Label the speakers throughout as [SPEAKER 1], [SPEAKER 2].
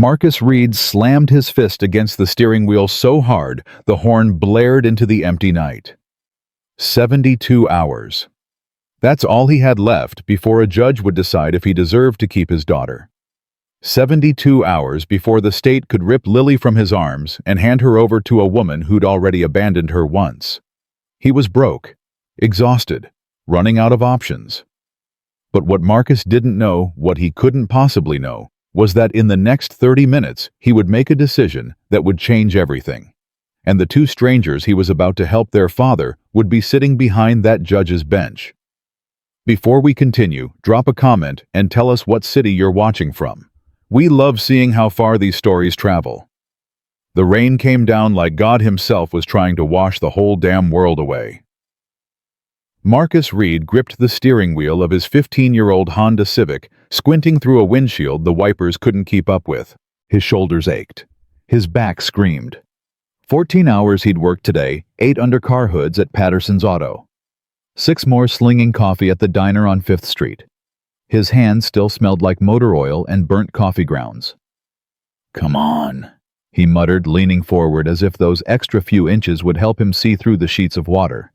[SPEAKER 1] Marcus Reed slammed his fist against the steering wheel so hard the horn blared into the empty night. 72 hours. That's all he had left before a judge would decide if he deserved to keep his daughter. 72 hours before the state could rip Lily from his arms and hand her over to a woman who'd already abandoned her once. He was broke, exhausted, running out of options. But what Marcus didn't know, what he couldn't possibly know, was that in the next 30 minutes he would make a decision that would change everything. And the two strangers he was about to help their father would be sitting behind that judge's bench. Before we continue, drop a comment and tell us what city you're watching from. We love seeing how far these stories travel. The rain came down like God himself was trying to wash the whole damn world away. Marcus Reed gripped the steering wheel of his 15-year-old Honda Civic, squinting through a windshield the wipers couldn't keep up with. His shoulders ached. His back screamed. 14 hours he'd worked today, 8 under car hoods at Patterson's Auto. 6 more slinging coffee at the diner on 5th Street. His hands still smelled like motor oil and burnt coffee grounds. "Come on," he muttered, leaning forward as if those extra few inches would help him see through the sheets of water.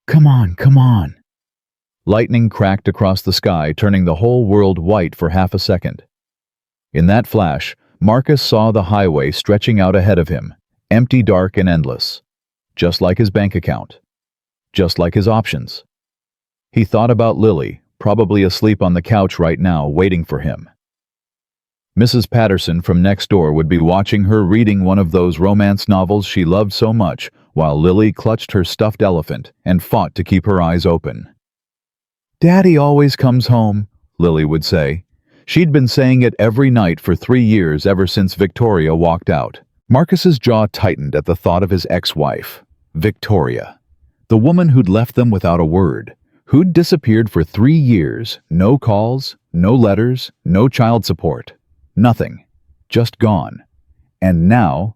[SPEAKER 1] "Come on, come on." Lightning cracked across the sky, turning the whole world white for half a second. In that flash, Marcus saw the highway stretching out ahead of him, empty, dark, and endless. Just like his bank account. Just like his options. He thought about Lily, probably asleep on the couch right now, waiting for him. Mrs. Patterson from next door would be watching her reading one of those romance novels she loved so much, while Lily clutched her stuffed elephant and fought to keep her eyes open. "Daddy always comes home," Lily would say. She'd been saying it every night for 3 years ever since Victoria walked out. Marcus's jaw tightened at the thought of his ex-wife, Victoria. The woman who'd left them without a word. Who'd disappeared for 3 years, no calls, no letters, no child support. Nothing. Just gone. And now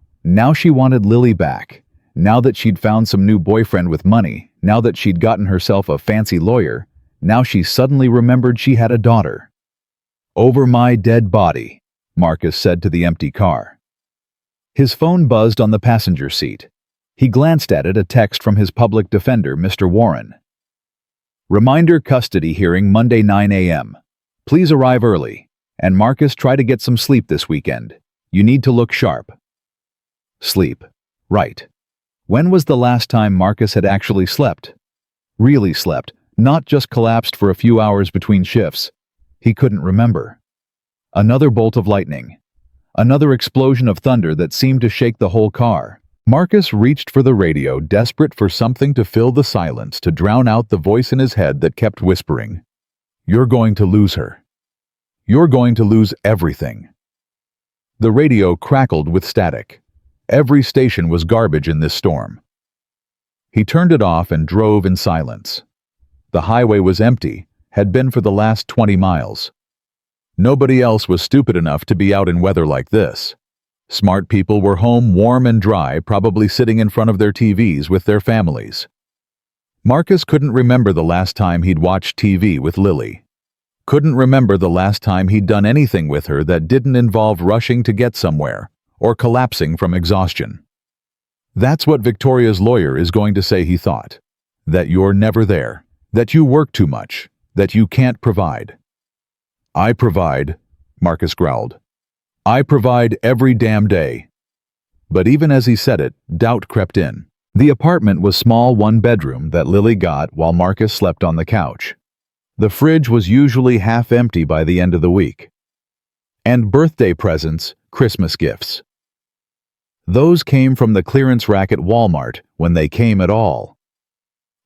[SPEAKER 1] she wanted Lily back. Now that she'd found some new boyfriend with money, now that she'd gotten herself a fancy lawyer, now she suddenly remembered she had a daughter. "Over my dead body," Marcus said to the empty car. His phone buzzed on the passenger seat. He glanced at it, a text from his public defender, Mr. Warren. "Reminder custody hearing Monday 9 a.m. Please arrive early. And Marcus, try to get some sleep this weekend. You need to look sharp." Sleep. Right. When was the last time Marcus had actually slept? Really slept, not just collapsed for a few hours between shifts. He couldn't remember. Another bolt of lightning. Another explosion of thunder that seemed to shake the whole car. Marcus reached for the radio, desperate for something to fill the silence, to drown out the voice in his head that kept whispering, "You're going to lose her. You're going to lose everything." The radio crackled with static. Every station was garbage in this storm. He turned it off and drove in silence. The highway was empty, had been for the last 20 miles. Nobody else was stupid enough to be out in weather like this. Smart people were home warm and dry, probably sitting in front of their TVs with their families. Marcus couldn't remember the last time he'd watched TV with Lily. Couldn't remember the last time he'd done anything with her that didn't involve rushing to get somewhere or collapsing from exhaustion. That's what Victoria's lawyer is going to say, he thought. That you're never there, that you work too much, that you can't provide. "I provide," Marcus growled. "I provide every damn day." But even as he said it, doubt crept in. The apartment was small, 1-bedroom that Lily got while Marcus slept on the couch. The fridge was usually half empty by the end of the week. And birthday presents, Christmas gifts. Those came from the clearance rack at Walmart, when they came at all.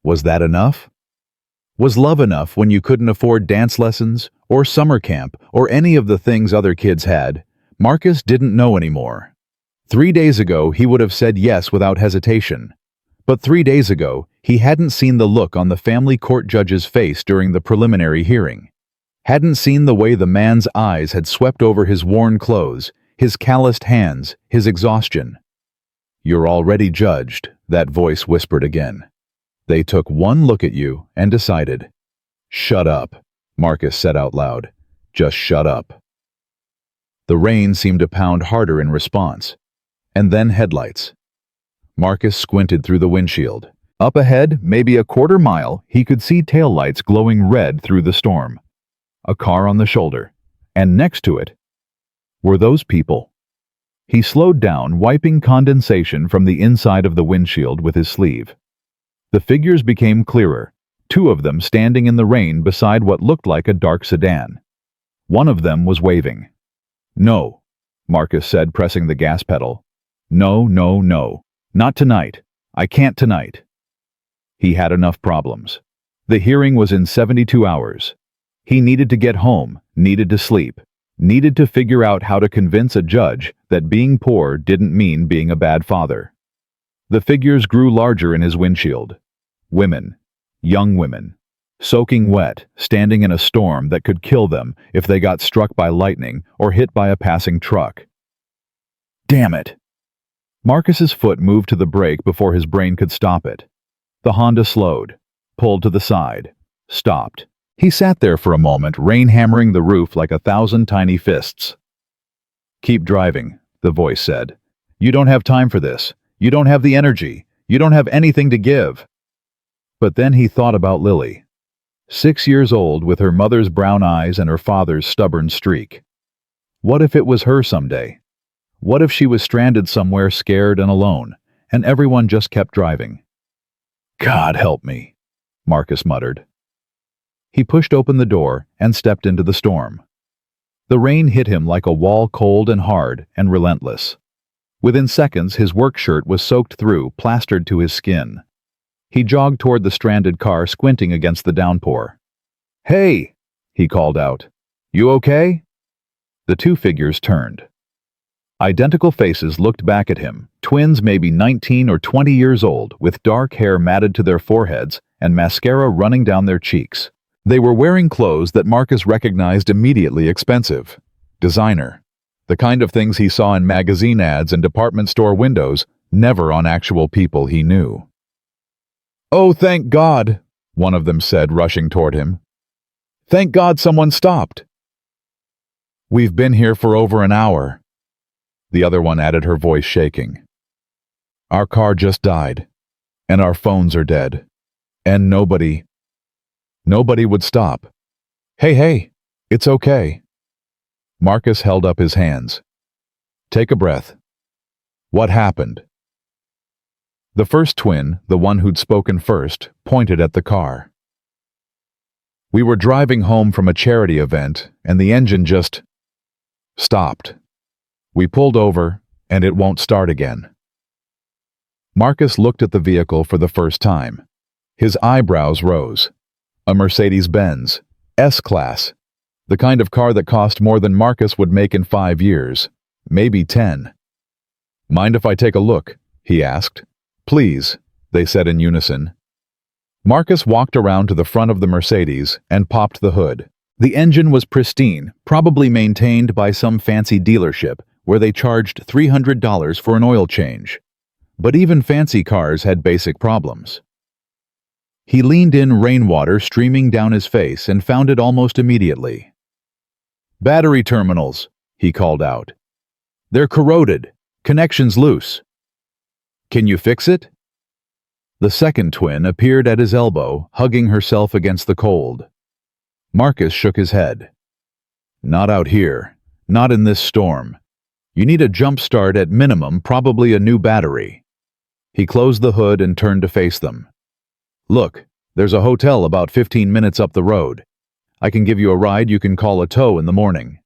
[SPEAKER 1] Was that enough? Was love enough when you couldn't afford dance lessons, or summer camp, or any of the things other kids had? Marcus didn't know anymore. 3 days ago, he would have said yes without hesitation. But 3 days ago, he hadn't seen the look on the family court judge's face during the preliminary hearing. Hadn't seen the way the man's eyes had swept over his worn clothes, his calloused hands, his exhaustion. "You're already judged," that voice whispered again. "They took one look at you and decided." "Shut up," Marcus said out loud. "Just shut up." The rain seemed to pound harder in response. And then headlights. Marcus squinted through the windshield. Up ahead, maybe a quarter mile, he could see taillights glowing red through the storm. A car on the shoulder. And next to it were those people. He slowed down, wiping condensation from the inside of the windshield with his sleeve. The figures became clearer, two of them standing in the rain beside what looked like a dark sedan. One of them was waving. "No," Marcus said, pressing the gas pedal. "No, no, no. Not tonight. I can't tonight." He had enough problems. The hearing was in 72 hours. He needed to get home, needed to sleep, needed to figure out how to convince a judge that being poor didn't mean being a bad father. The figures grew larger in his windshield. Women. Young women. Soaking wet, standing in a storm that could kill them if they got struck by lightning or hit by a passing truck. Damn it! Marcus's foot moved to the brake before his brain could stop it. The Honda slowed, pulled to the side, stopped. He sat there for a moment, rain hammering the roof like 1,000 tiny fists. "Keep driving," the voice said. "You don't have time for this. You don't have the energy. You don't have anything to give." But then he thought about Lily. 6 years old with her mother's brown eyes and her father's stubborn streak. What if it was her someday? What if she was stranded somewhere scared and alone, and everyone just kept driving? "God help me," Marcus muttered. He pushed open the door and stepped into the storm. The rain hit him like a wall, cold and hard and relentless. Within seconds, his work shirt was soaked through, plastered to his skin. He jogged toward the stranded car, squinting against the downpour. "Hey!" he called out. "You okay?" The two figures turned. Identical faces looked back at him, twins maybe 19 or 20 years old, with dark hair matted to their foreheads and mascara running down their cheeks. They were wearing clothes that Marcus recognized immediately: expensive. Designer. The kind of things he saw in magazine ads and department store windows, never on actual people he knew. "Oh, thank God," one of them said, rushing toward him. "Thank God someone stopped." "We've been here for over an hour," the other one added, her voice shaking. "Our car just died, and our phones are dead, and nobody would stop. Hey, it's okay." Marcus held up his hands. "Take a breath. What happened?" The first twin, the one who'd spoken first, pointed at the car. "We were driving home from a charity event, and the engine just stopped. We pulled over, and it won't start again." Marcus looked at the vehicle for the first time. His eyebrows rose. A Mercedes-Benz, S-Class, the kind of car that cost more than Marcus would make in 5 years, maybe 10. "Mind if I take a look?" he asked. "Please," they said in unison. Marcus walked around to the front of the Mercedes and popped the hood. The engine was pristine, probably maintained by some fancy dealership where they charged $300 for an oil change. But even fancy cars had basic problems. He leaned in, rainwater streaming down his face, and found it almost immediately. "Battery terminals," he called out. "They're corroded. Connections loose. Can you fix it?" The second twin appeared at his elbow, hugging herself against the cold. Marcus shook his head. "Not out here. Not in this storm. You need a jump start at minimum, probably a new battery." He closed the hood and turned to face them. "Look, there's a hotel about 15 minutes up the road. I can give you a ride. You can call a tow in the morning."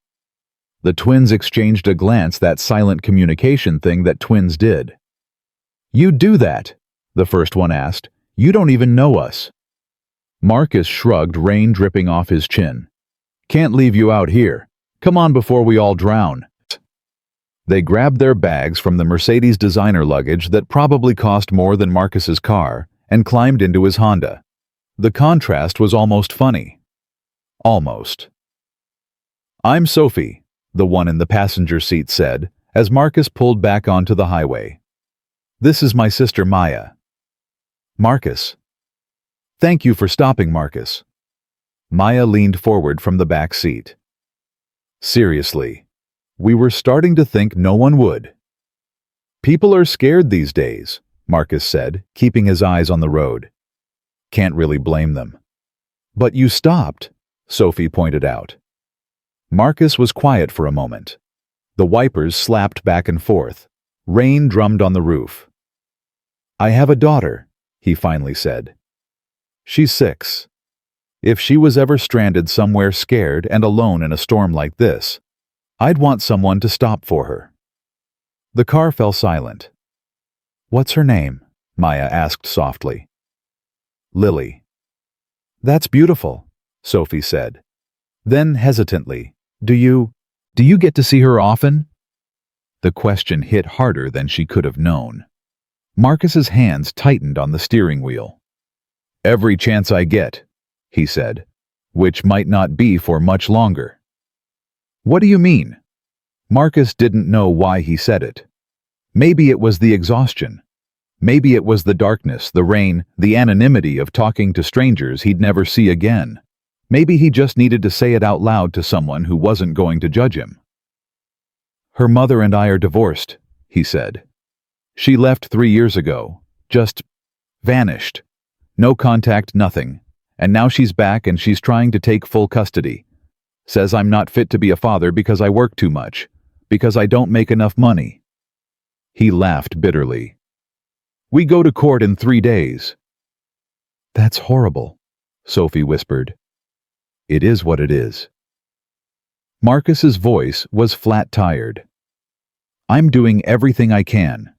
[SPEAKER 1] The twins exchanged a glance, that silent communication thing that twins did. "You do that?" the first one asked. "You don't even know us." Marcus shrugged, rain dripping off his chin. "Can't leave you out here. Come on before we all drown." They grabbed their bags from the Mercedes designer luggage that probably cost more than Marcus's car and climbed into his Honda. The contrast was almost funny. Almost. "I'm Sophie," the one in the passenger seat said, as Marcus pulled back onto the highway. "This is my sister Maya." "Marcus." "Thank you for stopping, Marcus." Maya leaned forward from the back seat. "Seriously, We were starting to think no one would. People are scared these days, Marcus said, keeping his eyes on the road. Can't really blame them. But you stopped, Sophie pointed out. Marcus was quiet for a moment. The wipers slapped back and forth. Rain drummed on the roof. I have a daughter, he finally said. She's 6. If she was ever stranded somewhere scared and alone in a storm like this, I'd want someone to stop for her. The car fell silent. What's her name? Maya asked softly. Lily. That's beautiful, Sophie said. Then hesitantly, Do you get to see her often? The question hit harder than she could have known. Marcus's hands tightened on the steering wheel. Every chance I get, he said, which might not be for much longer. What do you mean? Marcus didn't know why he said it. Maybe it was the exhaustion. Maybe it was the darkness, the rain, the anonymity of talking to strangers he'd never see again. Maybe he just needed to say it out loud to someone who wasn't going to judge him. Her mother and I are divorced, he said. She left 3 years ago, just vanished. No contact, nothing. And now she's back and she's trying to take full custody. Says I'm not fit to be a father because I work too much, because I don't make enough money. He laughed bitterly. We go to court in 3 days. That's horrible, Sophie whispered. It is what it is. Marcus's voice was flat-tired. I'm doing everything I can.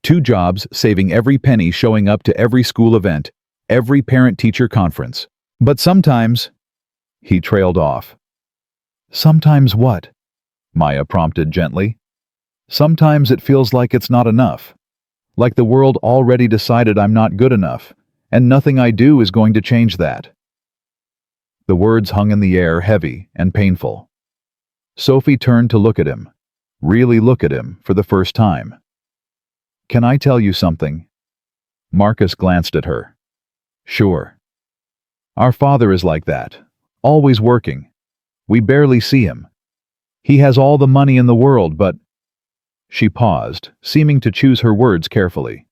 [SPEAKER 1] 2 jobs, saving every penny, showing up to every school event, every parent-teacher conference. But sometimes, he trailed off. Sometimes what? Maya prompted gently. Sometimes it feels like it's not enough. Like the world already decided I'm not good enough, and nothing I do is going to change that. The words hung in the air, heavy and painful. Sophie turned to look at him, really look at him for the first time. Can I tell you something? Marcus glanced at her. Sure. Our father is like that, always working. We barely see him. He has all the money in the world, but... She paused, seeming to choose her words carefully.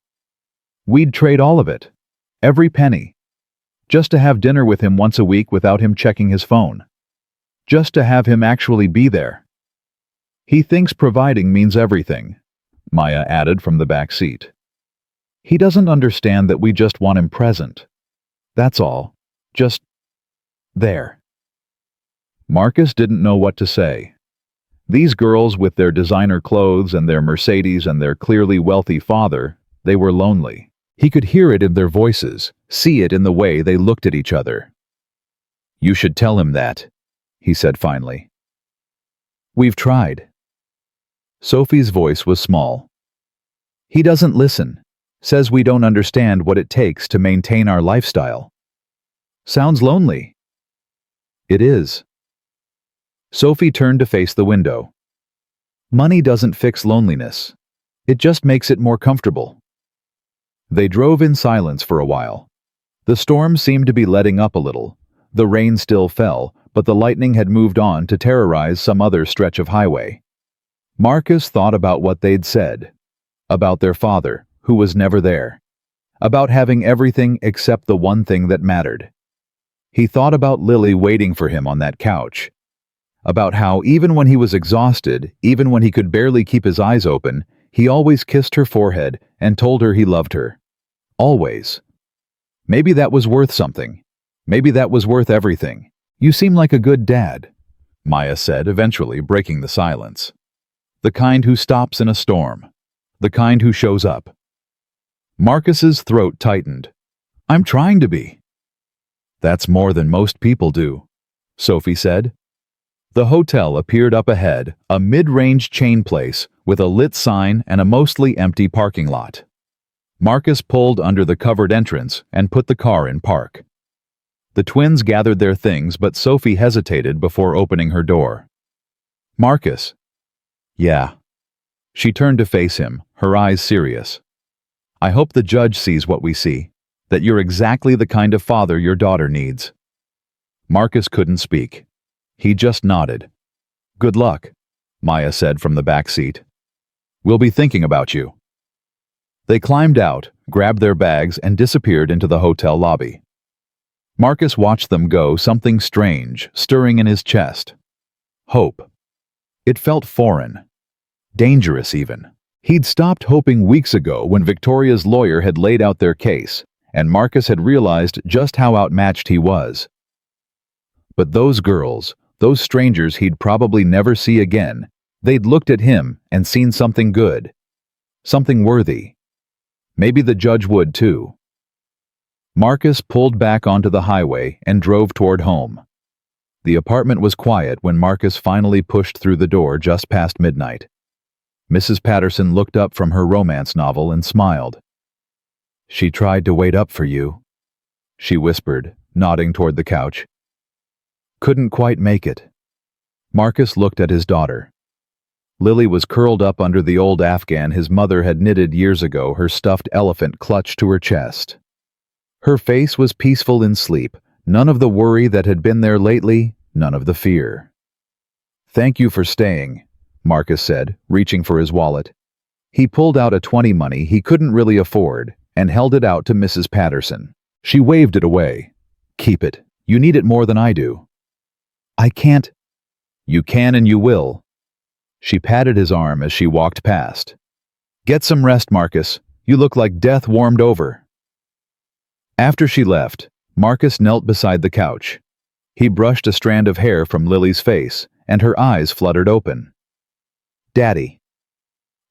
[SPEAKER 1] We'd trade all of it, every penny, just to have dinner with him once a week without him checking his phone. Just to have him actually be there. He thinks providing means everything, Maya added from the back seat. He doesn't understand that we just want him present. That's all. Just there. Marcus didn't know what to say. These girls with their designer clothes and their Mercedes and their clearly wealthy father, they were lonely. He could hear it in their voices, see it in the way they looked at each other. You should tell him that, he said finally. We've tried. Sophie's voice was small. He doesn't listen, says we don't understand what it takes to maintain our lifestyle. Sounds lonely. It is. Sophie turned to face the window. Money doesn't fix loneliness. It just makes it more comfortable. They drove in silence for a while. The storm seemed to be letting up a little. The rain still fell, but the lightning had moved on to terrorize some other stretch of highway. Marcus thought about what they'd said. About their father, who was never there. About having everything except the one thing that mattered. He thought about Lily waiting for him on that couch. About how even when he was exhausted, even when he could barely keep his eyes open, he always kissed her forehead and told her he loved her. Always. Maybe that was worth something. Maybe that was worth everything. You seem like a good dad, Maya said, eventually breaking the silence. The kind who stops in a storm. The kind who shows up. Marcus's throat tightened. I'm trying to be. That's more than most people do, Sophie said. The hotel appeared up ahead, a mid-range chain place with a lit sign and a mostly empty parking lot. Marcus pulled under the covered entrance and put the car in park. The twins gathered their things, but Sophie hesitated before opening her door. Marcus. Yeah. She turned to face him, her eyes serious. I hope the judge sees what we see, that you're exactly the kind of father your daughter needs. Marcus couldn't speak. He just nodded. Good luck. Maya said from the back seat. "We'll be thinking about you." They climbed out, grabbed their bags, and disappeared into the hotel lobby. Marcus watched them go, something strange stirring in his chest. Hope. It felt foreign. Dangerous, even. He'd stopped hoping weeks ago when Victoria's lawyer had laid out their case, and Marcus had realized just how outmatched he was. But those girls, those strangers he'd probably never see again, they'd looked at him and seen something good. Something worthy. Maybe the judge would too. Marcus pulled back onto the highway and drove toward home. The apartment was quiet when Marcus finally pushed through the door just past midnight. Mrs. Patterson looked up from her romance novel and smiled. "She tried to wait up for you," she whispered, nodding toward the couch. "Couldn't quite make it." Marcus looked at his daughter. Lily was curled up under the old Afghan his mother had knitted years ago, her stuffed elephant clutched to her chest. Her face was peaceful in sleep, none of the worry that had been there lately, none of the fear. "Thank you for staying," Marcus said, reaching for his wallet. He pulled out a 20 money he couldn't really afford and held it out to Mrs. Patterson. She waved it away. "Keep it. You need it more than I do." "I can't." "You can and you will." She patted his arm as she walked past. "Get some rest, Marcus. You look like death warmed over." After she left, Marcus knelt beside the couch. He brushed a strand of hair from Lily's face, and her eyes fluttered open. "Daddy."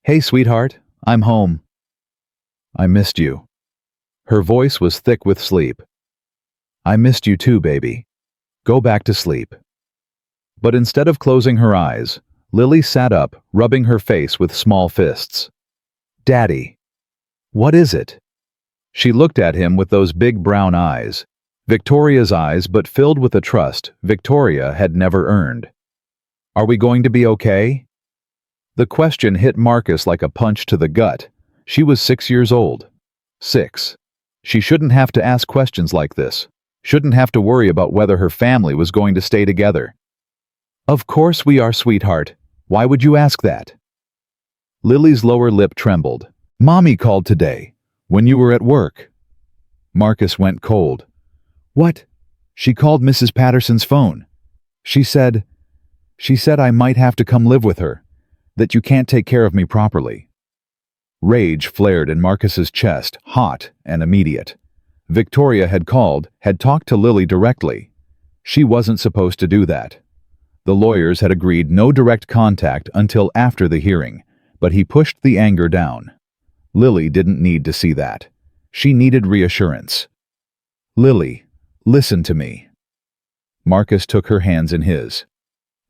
[SPEAKER 1] "Hey, sweetheart, I'm home." "I missed you." Her voice was thick with sleep. "I missed you too, baby. Go back to sleep." But instead of closing her eyes, Lily sat up, rubbing her face with small fists. "Daddy." "What is it?" She looked at him with those big brown eyes. Victoria's eyes, but filled with a trust Victoria had never earned. "Are we going to be okay?" The question hit Marcus like a punch to the gut. She was 6 years old. 6. She shouldn't have to ask questions like this. Shouldn't have to worry about whether her family was going to stay together. "Of course we are, sweetheart. Why would you ask that?" Lily's lower lip trembled. "Mommy called today, when you were at work." Marcus went cold. "What?" "She called Mrs. Patterson's phone. She said I might have to come live with her, that you can't take care of me properly." Rage flared in Marcus's chest, hot and immediate. Victoria had called, had talked to Lily directly. She wasn't supposed to do that. The lawyers had agreed no direct contact until after the hearing, but he pushed the anger down. Lily didn't need to see that. She needed reassurance. "Lily, listen to me." Marcus took her hands in his.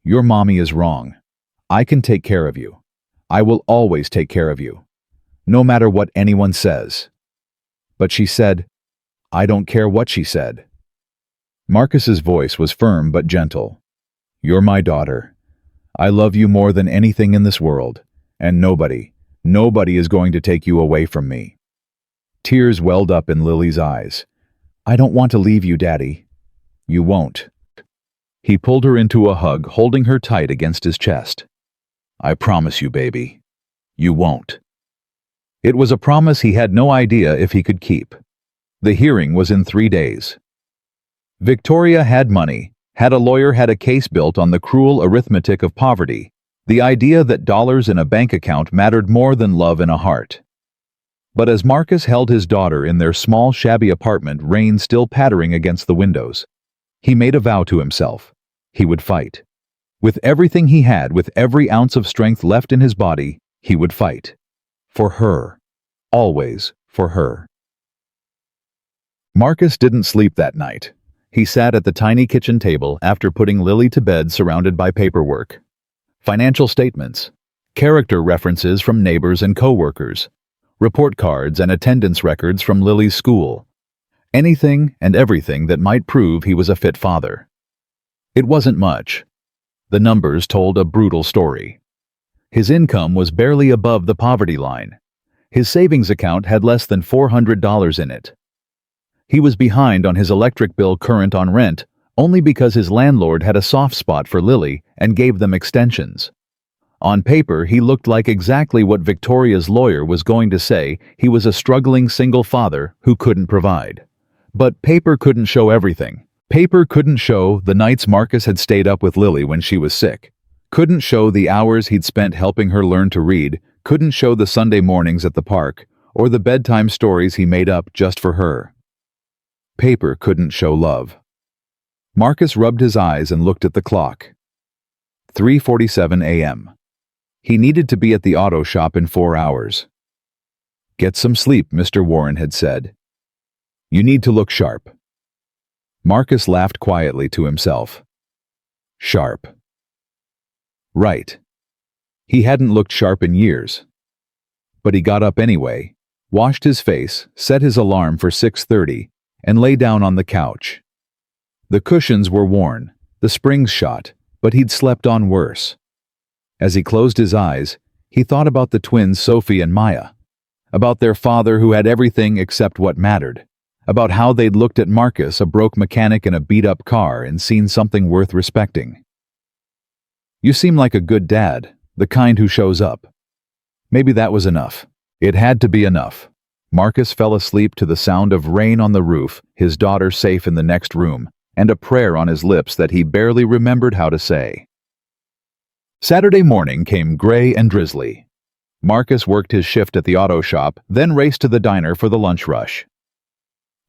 [SPEAKER 1] "Your mommy is wrong. I can take care of you. I will always take care of you. No matter what anyone says." "But she said—" "I don't care what she said." Marcus's voice was firm but gentle. "You're my daughter. I love you more than anything in this world, and nobody is going to take you away from me." Tears welled up in Lily's eyes. "I don't want to leave you, Daddy." "You won't." He pulled her into a hug, holding her tight against his chest. "I promise you, baby. You won't." It was a promise he had no idea if he could keep. The hearing was in 3 days. Victoria had money, had a lawyer, had a case built on the cruel arithmetic of poverty, the idea that dollars in a bank account mattered more than love in a heart. But as Marcus held his daughter in their small, shabby apartment, rain still pattering against the windows, he made a vow to himself. He would fight. With everything he had, with every ounce of strength left in his body, he would fight. For her. Always for her. Marcus didn't sleep that night. He sat at the tiny kitchen table after putting Lily to bed, surrounded by paperwork. Financial statements, character references from neighbors and co-workers, report cards and attendance records from Lily's school. Anything and everything that might prove he was a fit father. It wasn't much. The numbers told a brutal story. His income was barely above the poverty line. His savings account had less than $400 in it. He was behind on his electric bill, current on rent, only because his landlord had a soft spot for Lily and gave them extensions. On paper, he looked like exactly what Victoria's lawyer was going to say. He was a struggling single father who couldn't provide. But paper couldn't show everything. Paper couldn't show the nights Marcus had stayed up with Lily when she was sick. Couldn't show the hours he'd spent helping her learn to read. Couldn't show the Sunday mornings at the park, or the bedtime stories he made up just for her. Paper couldn't show love. Marcus rubbed his eyes and looked at the clock. 3:47 a.m. He needed to be at the auto shop in 4 hours. "Get some sleep," Mr. Warren had said. "You need to look sharp." Marcus laughed quietly to himself. Sharp. Right. He hadn't looked sharp in years. But he got up anyway, washed his face, set his alarm for 6:30, and lay down on the couch. The cushions were worn, the springs shot, but he'd slept on worse. As he closed his eyes, he thought about the twins Sophie and Maya, about their father who had everything except what mattered, about how they'd looked at Marcus, a broke mechanic in a beat-up car, and seen something worth respecting. "You seem like a good dad, the kind who shows up." Maybe that was enough. It had to be enough. Marcus fell asleep to the sound of rain on the roof, his daughter safe in the next room, and a prayer on his lips that he barely remembered how to say. Saturday morning came gray and drizzly. Marcus worked his shift at the auto shop, then raced to the diner for the lunch rush.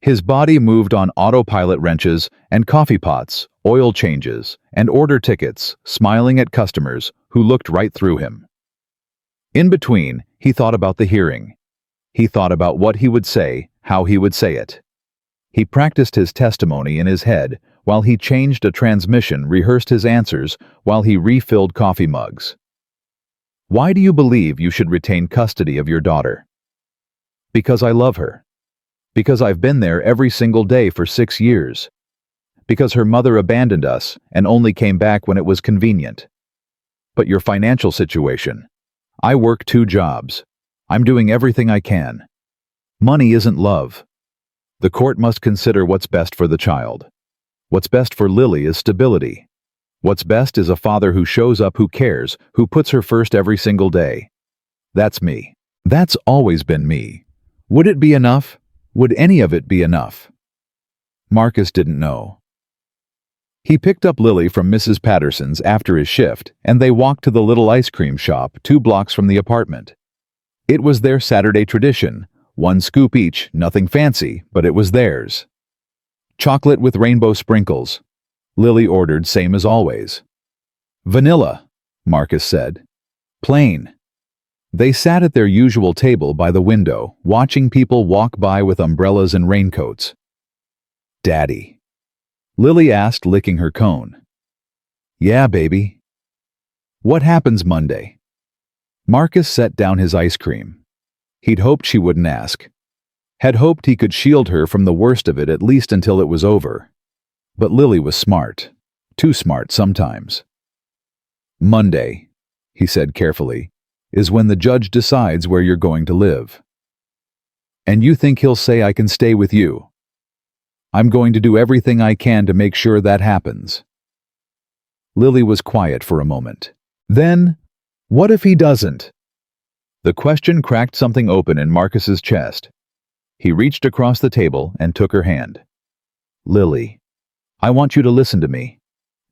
[SPEAKER 1] His body moved on autopilot wrenches and coffee pots, oil changes, and order tickets, smiling at customers who looked right through him. In between, he thought about the hearing. He thought about what he would say, how he would say it. He practiced his testimony in his head while he changed a transmission, rehearsed his answers while he refilled coffee mugs. "Why do you believe you should retain custody of your daughter?" "Because I love her. Because I've been there every single day for 6 years. Because her mother abandoned us and only came back when it was convenient." "But your financial situation?" "I work 2 jobs. I'm doing everything I can. Money isn't love. The court must consider what's best for the child. What's best for Lily is stability. What's best is a father who shows up, who cares, who puts her first every single day. That's me. That's always been me. Would it be enough? Would any of it be enough?" Marcus didn't know. He picked up Lily from Mrs. Patterson's after his shift, and they walked to the little ice cream shop 2 blocks from the apartment. It was their Saturday tradition, 1 scoop each, nothing fancy, but it was theirs. "Chocolate with rainbow sprinkles." Lily ordered, same as always. "Vanilla," Marcus said. "Plain." They sat at their usual table by the window, watching people walk by with umbrellas and raincoats. "Daddy?" Lily asked, licking her cone. "Yeah, baby." "What happens Monday?" Marcus set down his ice cream. He'd hoped she wouldn't ask. Had hoped he could shield her from the worst of it, at least until it was over. But Lily was smart. Too smart sometimes. "Monday," he said carefully, "is when the judge decides where you're going to live. And you think he'll say I can stay with you? I'm going to do everything I can to make sure that happens." Lily was quiet for a moment. Then, what if he doesn't? The question cracked something open in Marcus's chest. He reached across the table and took her hand. "Lily, I want you to listen to me.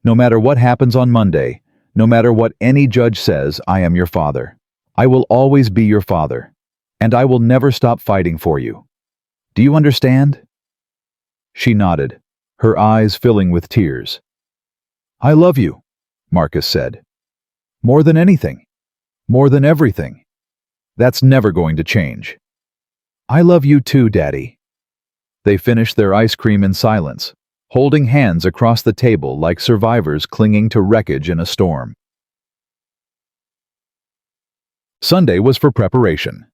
[SPEAKER 1] No matter what happens on Monday, no matter what any judge says, I am your father. I will always be your father. And I will never stop fighting for you. Do you understand?" She nodded, her eyes filling with tears. "I love you," Marcus said. "More than anything. More than everything. That's never going to change." "I love you too, Daddy." They finished their ice cream in silence, holding hands across the table like survivors clinging to wreckage in a storm. Sunday was for preparation.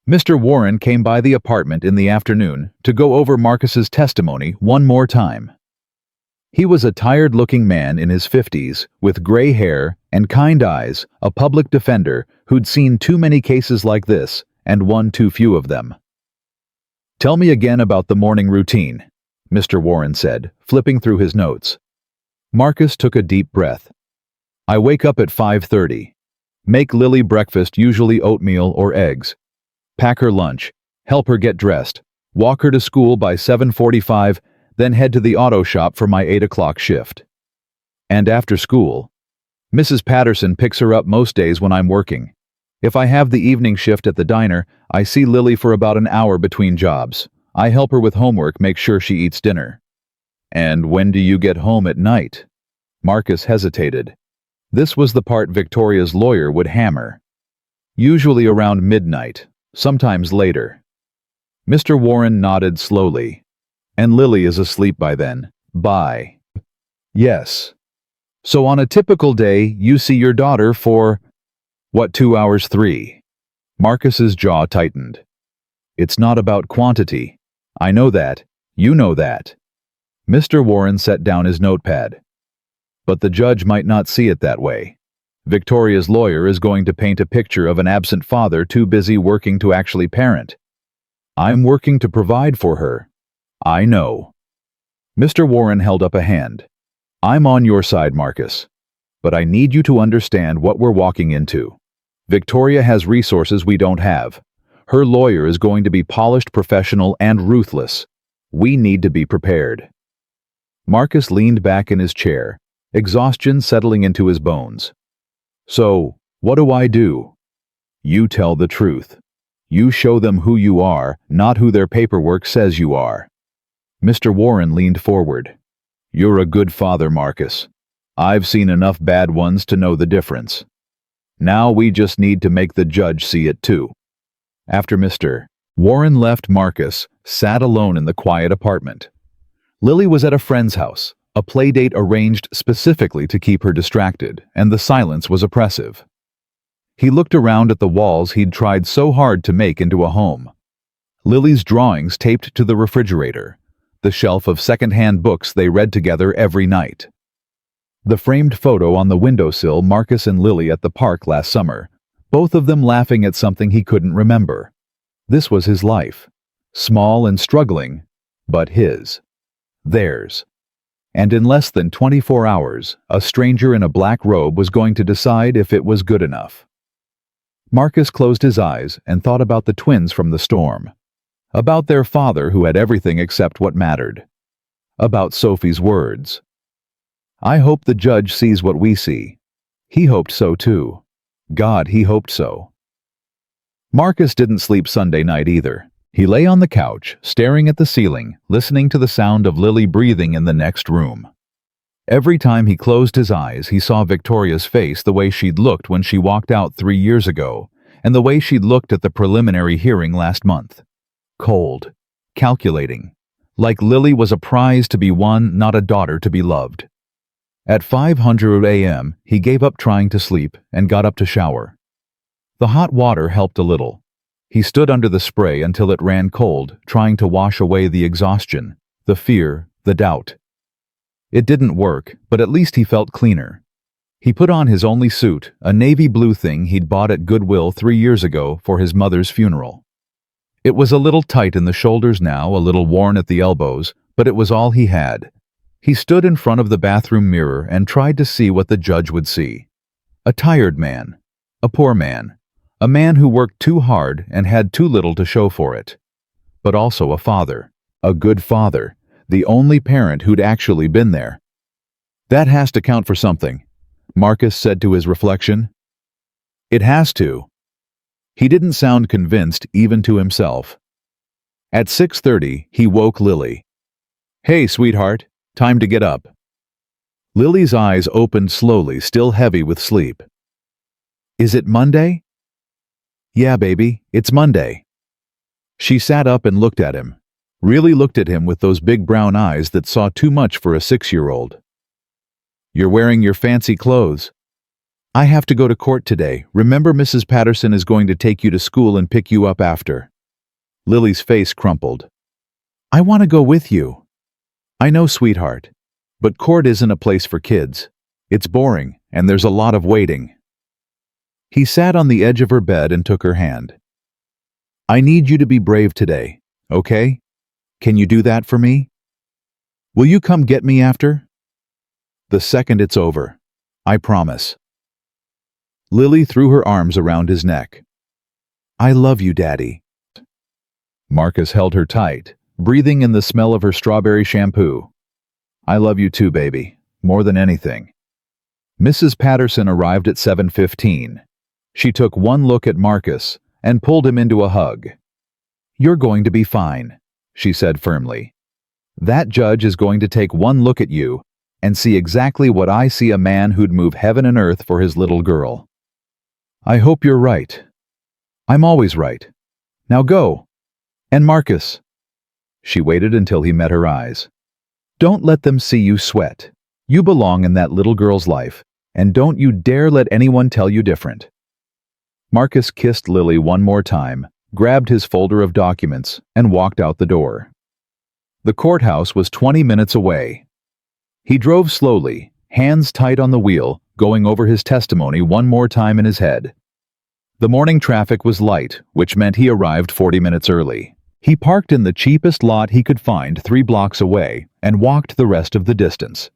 [SPEAKER 1] Mr. Warren came by the apartment in the afternoon to go over Marcus's testimony one more time. He was a tired-looking man in his 50s, with gray hair and kind eyes, a public defender who'd seen too many cases like this and won too few of them. "Tell me again about the morning routine," Mr. Warren said, flipping through his notes. Marcus took a deep breath. "I wake up at 5:30. Make Lily breakfast, usually oatmeal or eggs. Pack her lunch. Help her get dressed. Walk her to school by 7:45, then head to the auto shop for my 8 o'clock shift. And after school, Mrs. Patterson picks her up most days when I'm working. If I have the evening shift at the diner, I see Lily for about an hour between jobs. I help her with homework, make sure she eats dinner. And when do you get home at night? Marcus hesitated. This was the part Victoria's lawyer would hammer. Usually around midnight, sometimes later. Mr. Warren nodded slowly. And Lily is asleep by then. Bye. Yes. So on a typical day, you see your daughter for, what, 2 hours? 3? Marcus's jaw tightened. It's not about quantity. I know that. You know that. Mr. Warren set down his notepad. But the judge might not see it that way. Victoria's lawyer is going to paint a picture of an absent father too busy working to actually parent. I'm working to provide for her. I know. Mr. Warren held up a hand. I'm on your side, Marcus. But I need you to understand what we're walking into. Victoria has resources we don't have. Her lawyer is going to be polished, professional, and ruthless. We need to be prepared. Marcus leaned back in his chair, exhaustion settling into his bones. So, what do? You tell the truth. You show them who you are, not who their paperwork says you are. Mr. Warren leaned forward. You're a good father, Marcus. I've seen enough bad ones to know the difference. Now we just need to make the judge see it too. After Mr. Warren left, Marcus sat alone in the quiet apartment. Lily was at a friend's house, a play date arranged specifically to keep her distracted, and the silence was oppressive. He looked around at the walls he'd tried so hard to make into a home. Lily's drawings taped to the refrigerator, the shelf of second-hand books they read together every night. The framed photo on the windowsill, Marcus and Lily at the park last summer, both of them laughing at something he couldn't remember. This was his life, small and struggling, but his. Theirs. And in less than 24 hours, a stranger in a black robe was going to decide if it was good enough. Marcus closed his eyes and thought about the twins from the storm. About their father who had everything except what mattered. About Sophie's words. I hope the judge sees what we see. He hoped so too. God, he hoped so. Marcus didn't sleep Sunday night either. He lay on the couch, staring at the ceiling, listening to the sound of Lily breathing in the next room. Every time he closed his eyes, he saw Victoria's face the way she'd looked when she walked out 3 years ago, and the way she'd looked at the preliminary hearing last month. Cold, calculating, like Lily was a prize to be won, not a daughter to be loved. At 5:00 a.m., he gave up trying to sleep and got up to shower. The hot water helped a little. He stood under the spray until it ran cold, trying to wash away the exhaustion, the fear, the doubt. It didn't work, but at least he felt cleaner. He put on his only suit, a navy blue thing he'd bought at Goodwill 3 years ago for his mother's funeral. It was a little tight in the shoulders now, a little worn at the elbows, but it was all he had. He stood in front of the bathroom mirror and tried to see what the judge would see. A tired man. A poor man. A man who worked too hard and had too little to show for it. But also a father. A good father. The only parent who'd actually been there. That has to count for something, Marcus said to his reflection. It has to. He didn't sound convinced even to himself. At 6:30, he woke Lily. Hey, sweetheart, time to get up. Lily's eyes opened slowly, still heavy with sleep. Is it Monday? Yeah, baby, it's Monday. She sat up and looked at him. Really looked at him with those big brown eyes that saw too much for a 6-year-old. You're wearing your fancy clothes. I have to go to court today. Remember, Mrs. Patterson is going to take you to school and pick you up after. Lily's face crumpled. I want to go with you. I know, sweetheart. But court isn't a place for kids. It's boring, and there's a lot of waiting. He sat on the edge of her bed and took her hand. I need you to be brave today, okay? Can you do that for me? Will you come get me after? The second it's over. I promise. Lily threw her arms around his neck. "I love you, Daddy." Marcus held her tight, breathing in the smell of her strawberry shampoo. "I love you too, baby, more than anything." Mrs. Patterson arrived at 7:15. She took one look at Marcus and pulled him into a hug. "You're going to be fine," she said firmly. "That judge is going to take one look at you and see exactly what I see, a man who'd move heaven and earth for his little girl." "I hope you're right." "I'm always right. Now go. And Marcus." She waited until he met her eyes. "Don't let them see you sweat. You belong in that little girl's life, and don't you dare let anyone tell you different." Marcus kissed Lily one more time, grabbed his folder of documents, and walked out the door. The courthouse was 20 minutes away. He drove slowly, hands tight on the wheel, going over his testimony one more time in his head. The morning traffic was light, which meant he arrived 40 minutes early. He parked in the cheapest lot he could find 3 blocks away and walked the rest of the distance.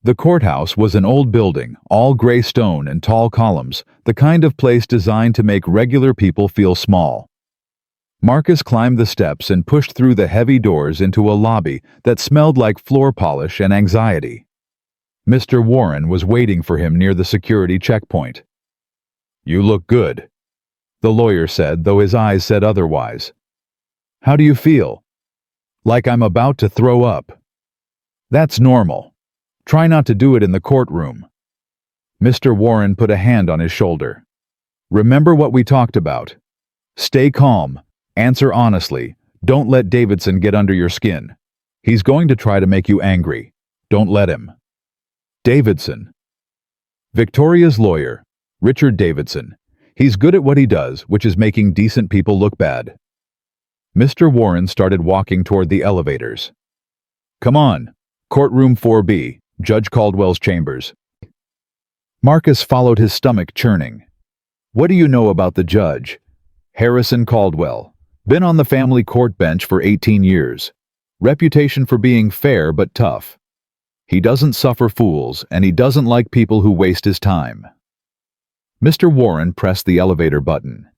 [SPEAKER 1] The courthouse was an old building, all gray stone and tall columns, the kind of place designed to make regular people feel small. Marcus climbed the steps and pushed through the heavy doors into a lobby that smelled like floor polish and anxiety. Mr. Warren was waiting for him near the security checkpoint. "You look good," the lawyer said, though his eyes said otherwise. "How do you feel?" "Like I'm about to throw up." "That's normal. Try not to do it in the courtroom." Mr. Warren put a hand on his shoulder. "Remember what we talked about. Stay calm, answer honestly, don't let Davidson get under your skin. He's going to try to make you angry. Don't let him." "Davidson." "Victoria's lawyer, Richard Davidson. He's good at what he does, which is making decent people look bad." Mr. Warren started walking toward the elevators. "Come on, courtroom 4B. Judge Caldwell's chambers." Marcus followed, his stomach churning. "What do you know about the judge?" "Harrison Caldwell. Been on the family court bench for 18 years. Reputation for being fair but tough. He doesn't suffer fools, and he doesn't like people who waste his time." Mr. Warren pressed the elevator button.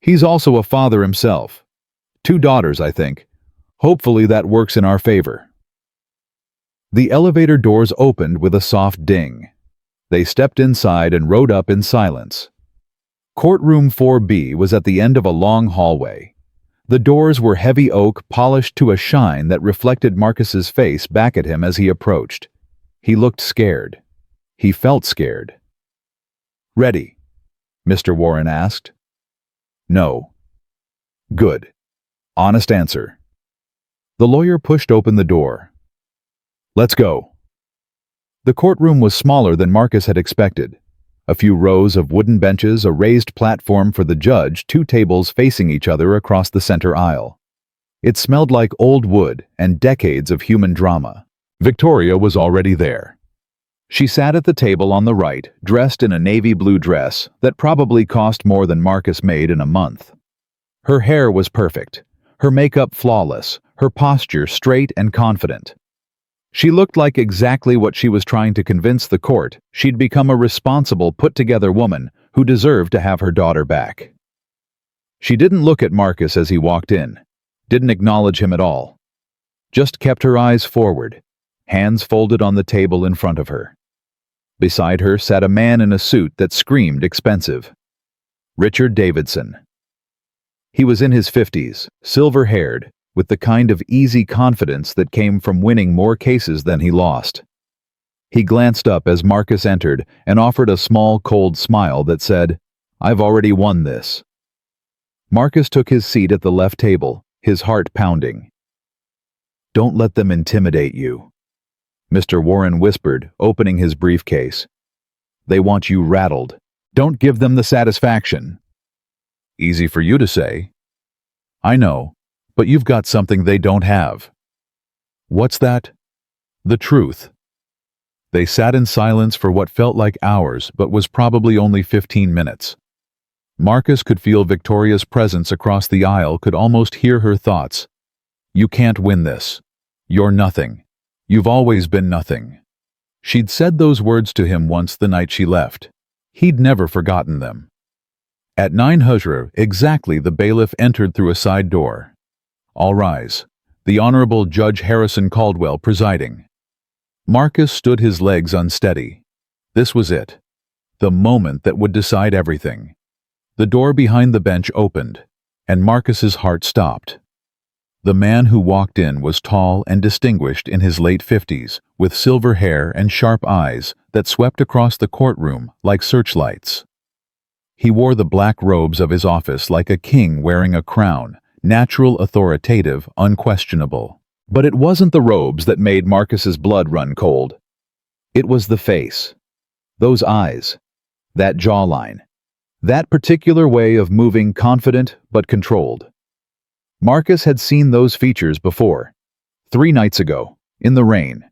[SPEAKER 1] "He's also a father himself. 2 daughters, I think. Hopefully that works in our favor." The elevator doors opened with a soft ding. They stepped inside and rode up in silence. Courtroom 4B was at the end of a long hallway. The doors were heavy oak, polished to a shine that reflected Marcus's face back at him as he approached. He looked scared. He felt scared. "Ready?" Mr. Warren asked. "No." "Good. Honest answer." The lawyer pushed open the door. "Let's go." The courtroom was smaller than Marcus had expected. A few rows of wooden benches, a raised platform for the judge, 2 tables facing each other across the center aisle. It smelled like old wood and decades of human drama. Victoria was already there. She sat at the table on the right, dressed in a navy blue dress that probably cost more than Marcus made in a month. Her hair was perfect, her makeup flawless, her posture straight and confident. She looked like exactly what she was trying to convince the court: she'd become a responsible, put-together woman who deserved to have her daughter back. She didn't look at Marcus as he walked in, didn't acknowledge him at all. Just kept her eyes forward, hands folded on the table in front of her. Beside her sat a man in a suit that screamed expensive. Richard Davidson. He was in his 50s, silver-haired, with the kind of easy confidence that came from winning more cases than he lost. He glanced up as Marcus entered and offered a small, cold smile that said, "I've already won this." Marcus took his seat at the left table, his heart pounding. "Don't let them intimidate you," Mr. Warren whispered, opening his briefcase. "They want you rattled. Don't give them the satisfaction." "Easy for you to say." "I know. But you've got something they don't have." "What's that?" "The truth." They sat in silence for what felt like hours, but was probably only 15 minutes. Marcus could feel Victoria's presence across the aisle, could almost hear her thoughts. "You can't win this. You're nothing. You've always been nothing." She'd said those words to him once the night she left. He'd never forgotten them. At 9:00 exactly, the bailiff entered through a side door. All rise. The Honorable Judge Harrison Caldwell presiding. Marcus stood, his legs unsteady. This was it. The moment that would decide everything. The door behind the bench opened, and Marcus's heart stopped. The man who walked in was tall and distinguished, in his late 50s, with silver hair and sharp eyes that swept across the courtroom like searchlights. He wore the black robes of his office like a king wearing a crown, natural, authoritative, unquestionable. But it wasn't the robes that made Marcus's blood run cold. It was the face. Those eyes. That jawline. That particular way of moving, confident but controlled. Marcus had seen those features before. 3 nights ago, in the rain.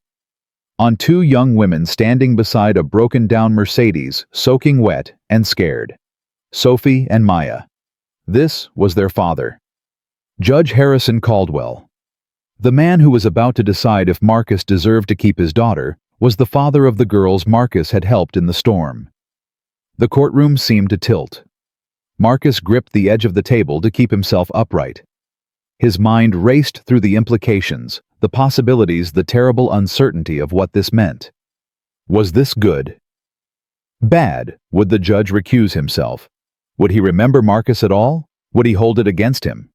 [SPEAKER 1] On 2 young women standing beside a broken-down Mercedes, soaking wet and scared. Sophie and Maya. This was their father. Judge Harrison Caldwell. The man who was about to decide if Marcus deserved to keep his daughter was the father of the girls Marcus had helped in the storm. The courtroom seemed to tilt. Marcus gripped the edge of the table to keep himself upright. His mind raced through the implications, the possibilities, the terrible uncertainty of what this meant. Was this good? Bad? Would the judge recuse himself? Would he remember Marcus at all? Would he hold it against him?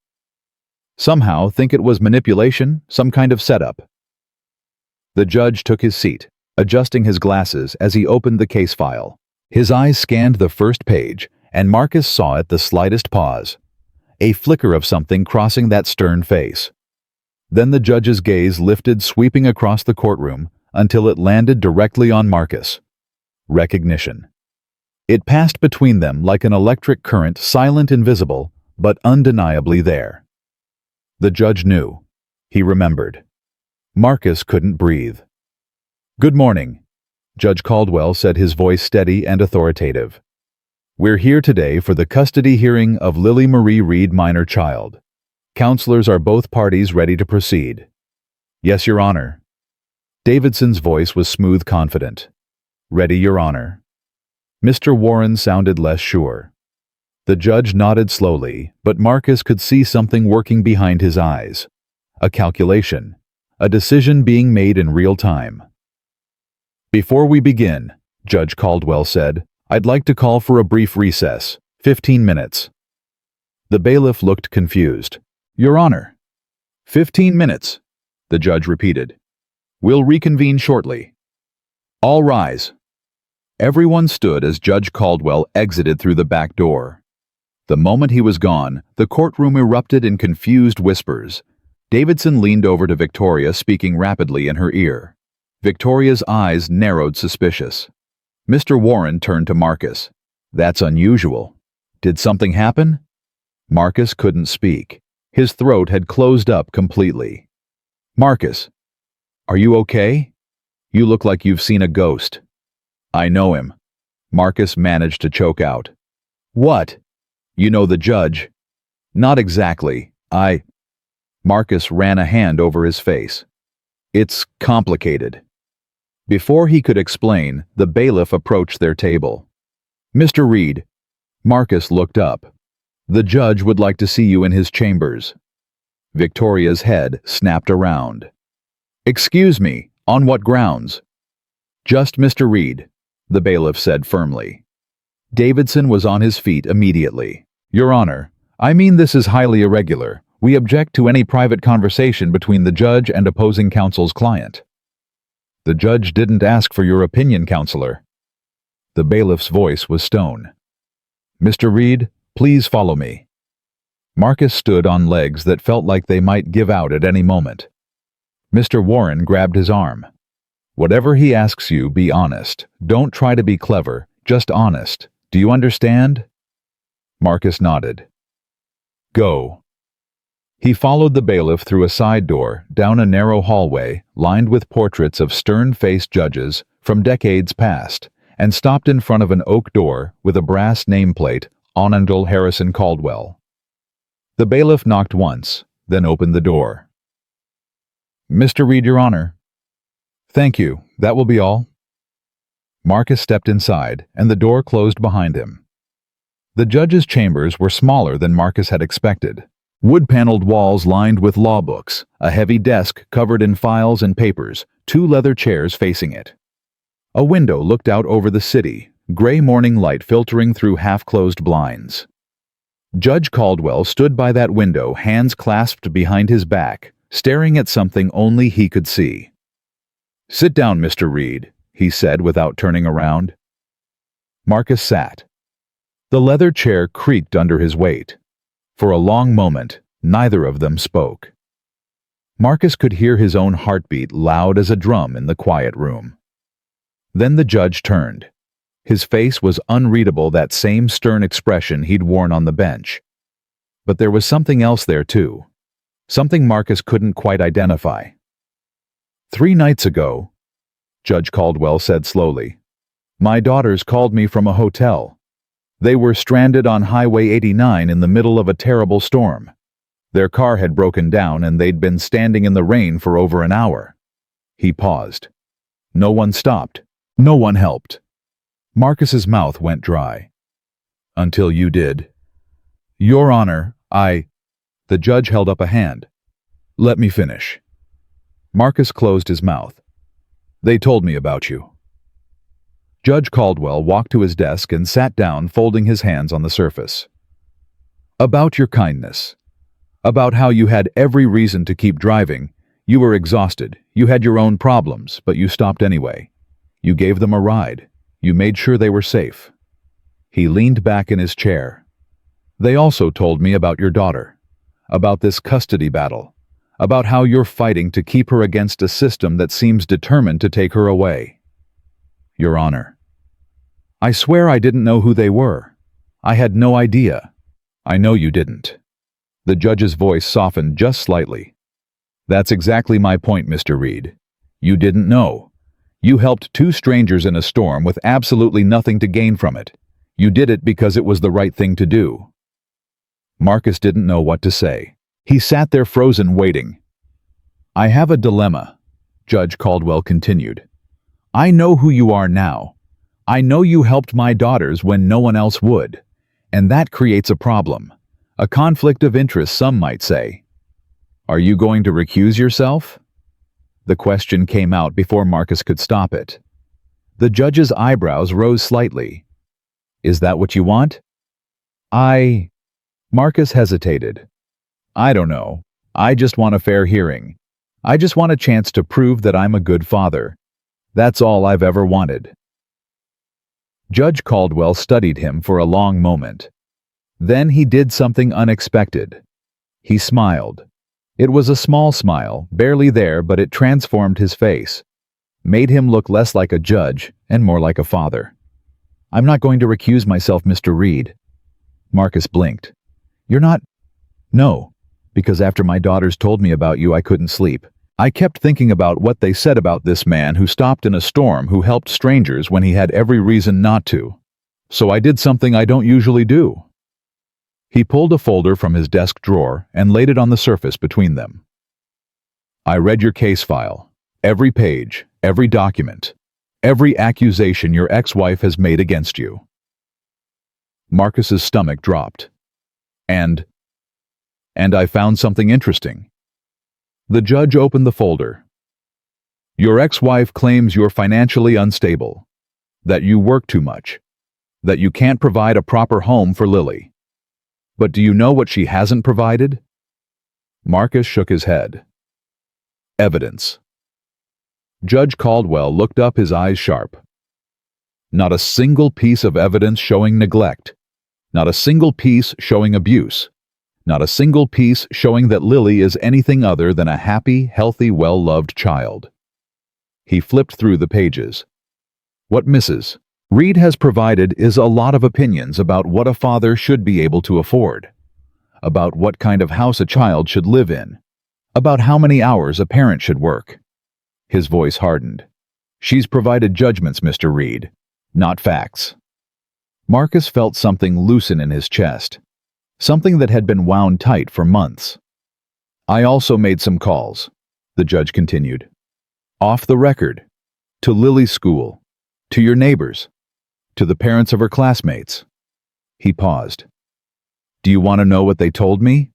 [SPEAKER 1] Somehow think it was manipulation, some kind of setup. The judge took his seat, adjusting his glasses as he opened the case file. His eyes scanned the first page, and Marcus saw at the slightest pause. A flicker of something crossing that stern face. Then the judge's gaze lifted, sweeping across the courtroom until it landed directly on Marcus. Recognition. It passed between them like an electric current, silent, invisible, but undeniably there. The judge knew. He remembered. Marcus couldn't breathe. "Good morning," Judge Caldwell said, his voice steady and authoritative. "We're here today for the custody hearing of Lily Marie Reed, minor child. Counselors, are both parties ready to proceed?" "Yes, Your Honor." Davidson's voice was smooth, confident. "Ready, Your Honor." Mr. Warren sounded less sure. The judge nodded slowly, but Marcus could see something working behind his eyes. A calculation. A decision being made in real time. "Before we begin," Judge Caldwell said, "I'd like to call for a brief recess, 15 minutes. The bailiff looked confused. "Your Honor." 15 minutes, the judge repeated. "We'll reconvene shortly." "All rise." Everyone stood as Judge Caldwell exited through the back door. The moment he was gone, the courtroom erupted in confused whispers. Davidson leaned over to Victoria, speaking rapidly in her ear. Victoria's eyes narrowed, suspicious. Mr. Warren turned to Marcus. "That's unusual. Did something happen?" Marcus couldn't speak. His throat had closed up completely. "Marcus, are you okay? You look like you've seen a ghost." "I know him," Marcus managed to choke out. "What? You know the judge?" "Not exactly. Marcus ran a hand over his face. "It's complicated." Before he could explain, the bailiff approached their table. "Mr. Reed." Marcus looked up. "The judge would like to see you in his chambers." Victoria's head snapped around. "Excuse me, on what grounds?" "Just Mr. Reed," the bailiff said firmly. Davidson was on his feet immediately. "Your Honor, I mean, this is highly irregular. We object to any private conversation between the judge and opposing counsel's client." "The judge didn't ask for your opinion, counselor." The bailiff's voice was stone. "Mr. Reed, please follow me." Marcus stood on legs that felt like they might give out at any moment. Mr. Warren grabbed his arm. "Whatever he asks you, be honest. Don't try to be clever, just honest. Do you understand?" Marcus nodded. "Go." He followed the bailiff through a side door, down a narrow hallway lined with portraits of stern-faced judges from decades past, and stopped in front of an oak door with a brass nameplate, Honorable Harrison Caldwell. The bailiff knocked once, then opened the door. "Mr. Reed, Your Honor." "Thank you. That will be all." Marcus stepped inside, and the door closed behind him. The judge's chambers were smaller than Marcus had expected. Wood-paneled walls lined with law books, a heavy desk covered in files and papers, two leather chairs facing it. A window looked out over the city, gray morning light filtering through half-closed blinds. Judge Caldwell stood by that window, hands clasped behind his back, staring at something only he could see. "Sit down, Mr. Reed," he said without turning around. Marcus sat. The leather chair creaked under his weight. For a long moment, neither of them spoke. Marcus could hear his own heartbeat loud as a drum in the quiet room. Then the judge turned. His face was unreadable, that same stern expression he'd worn on the bench. But there was something else there too. Something Marcus couldn't quite identify. "3 nights ago," Judge Caldwell said slowly, "my daughters called me from a hotel. They were stranded on Highway 89 in the middle of a terrible storm. Their car had broken down and they'd been standing in the rain for over an hour." He paused. No one stopped. No one helped. Marcus's mouth went dry. "Until you did." "Your Honor, The judge held up a hand. "Let me finish." Marcus closed his mouth. "They told me about you." Judge Caldwell walked to his desk and sat down, folding his hands on the surface. "About your kindness. About how you had every reason to keep driving. You were exhausted. You had your own problems, but you stopped anyway. You gave them a ride. You made sure they were safe." He leaned back in his chair. "They also told me about your daughter. About this custody battle. About how you're fighting to keep her against a system that seems determined to take her away." "Your Honor, I swear I didn't know who they were. I had no idea." "I know you didn't." The judge's voice softened just slightly. "That's exactly my point, Mr. Reed. You didn't know. You helped 2 strangers in a storm with absolutely nothing to gain from it. You did it because it was the right thing to do." Marcus didn't know what to say. He sat there frozen, waiting. "I have a dilemma," Judge Caldwell continued. "I know who you are now. I know you helped my daughters when no one else would. And that creates a problem. A conflict of interest, some might say. Are you going to recuse yourself?" The question came out before Marcus could stop it. The judge's eyebrows rose slightly. "Is that what you want?" Marcus hesitated. "I don't know. I just want a fair hearing. I just want a chance to prove that I'm a good father. That's all I've ever wanted." Judge Caldwell studied him for a long moment. Then he did something unexpected. He smiled. It was a small smile, barely there, but it transformed his face, made him look less like a judge and more like a father. "I'm not going to recuse myself, Mr. Reed." Marcus blinked. "You're not?" "No, because after my daughters told me about you, I couldn't sleep. I kept thinking about what they said about this man who stopped in a storm, who helped strangers when he had every reason not to. So I did something I don't usually do." He pulled a folder from his desk drawer and laid it on the surface between them. "I read your case file. Every page, every document, every accusation your ex-wife has made against you." Marcus's stomach dropped. And I found something interesting." The judge opened the folder. "Your ex-wife claims you're financially unstable, that you work too much, that you can't provide a proper home for Lily. But do you know what she hasn't provided?" Marcus shook his head. "Evidence." Judge Caldwell looked up, his eyes sharp. "Not a single piece of evidence showing neglect. Not a single piece showing abuse. Not a single piece showing that Lily is anything other than a happy, healthy, well-loved child." He flipped through the pages. "What Mrs. Reed has provided is a lot of opinions about what a father should be able to afford, about what kind of house a child should live in, about how many hours a parent should work." His voice hardened. "She's provided judgments, Mr. Reed, not facts." Marcus felt something loosen in his chest, something that had been wound tight for months. "I also made some calls," the judge continued. "Off the record. To Lily's school. To your neighbors? To the parents of her classmates? He paused. Do you want to know what they told me?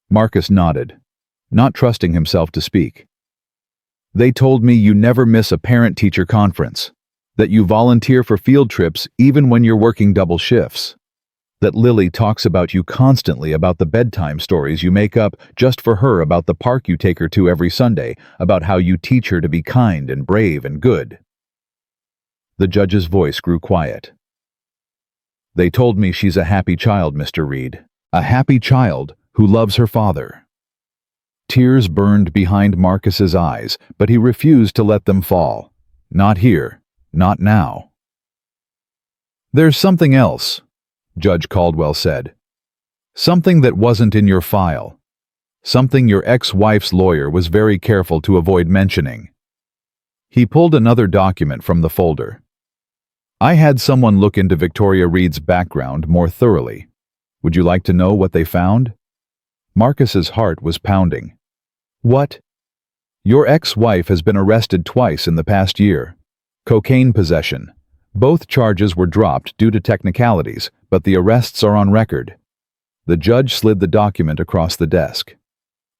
[SPEAKER 1] Marcus nodded, not trusting himself to speak. They told me you never miss a parent-teacher conference, that you volunteer for field trips even when you're working double shifts, that Lily talks about you constantly about the bedtime stories you make up just for her about the park you take her to every Sunday, about how you teach her to be kind and brave and good. The judge's voice grew quiet. They told me she's a happy child, Mr. Reed. A happy child who loves her father. Tears burned behind Marcus's eyes, but he refused to let them fall. Not here. Not now. There's something else, Judge Caldwell said. Something that wasn't in your file. Something your ex-wife's lawyer was very careful to avoid mentioning. He pulled another document from the folder. I had someone look into Victoria Reed's background more thoroughly. Would you like to know what they found? Marcus's heart was pounding. What? Your ex-wife has been arrested twice in the past year. Cocaine possession. Both charges were dropped due to technicalities, but the arrests are on record. The judge slid the document across the desk.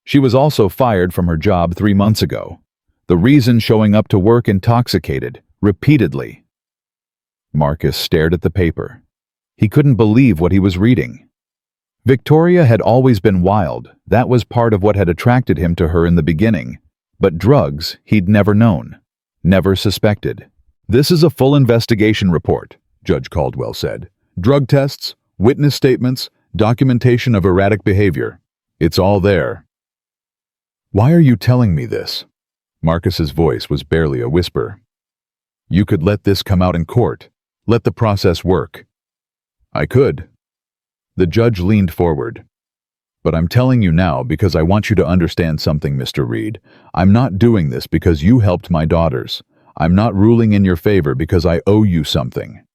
[SPEAKER 1] She was also fired from her job 3 months ago. The reason showing up to work intoxicated, repeatedly. Marcus stared at the paper. He couldn't believe what he was reading. Victoria had always been wild. That was part of what had attracted him to her in the beginning. But drugs he'd never known, never suspected. This is a full investigation report, Judge Caldwell said. Drug tests, witness statements, documentation of erratic behavior. It's all there. Why are you telling me this? Marcus's voice was barely a whisper. You could let this come out in court. Let the process work. I could. The judge leaned forward. But I'm telling you now because I want you to understand something, Mr. Reed. I'm not doing this because you helped my daughters. I'm not ruling in your favor because I owe you something.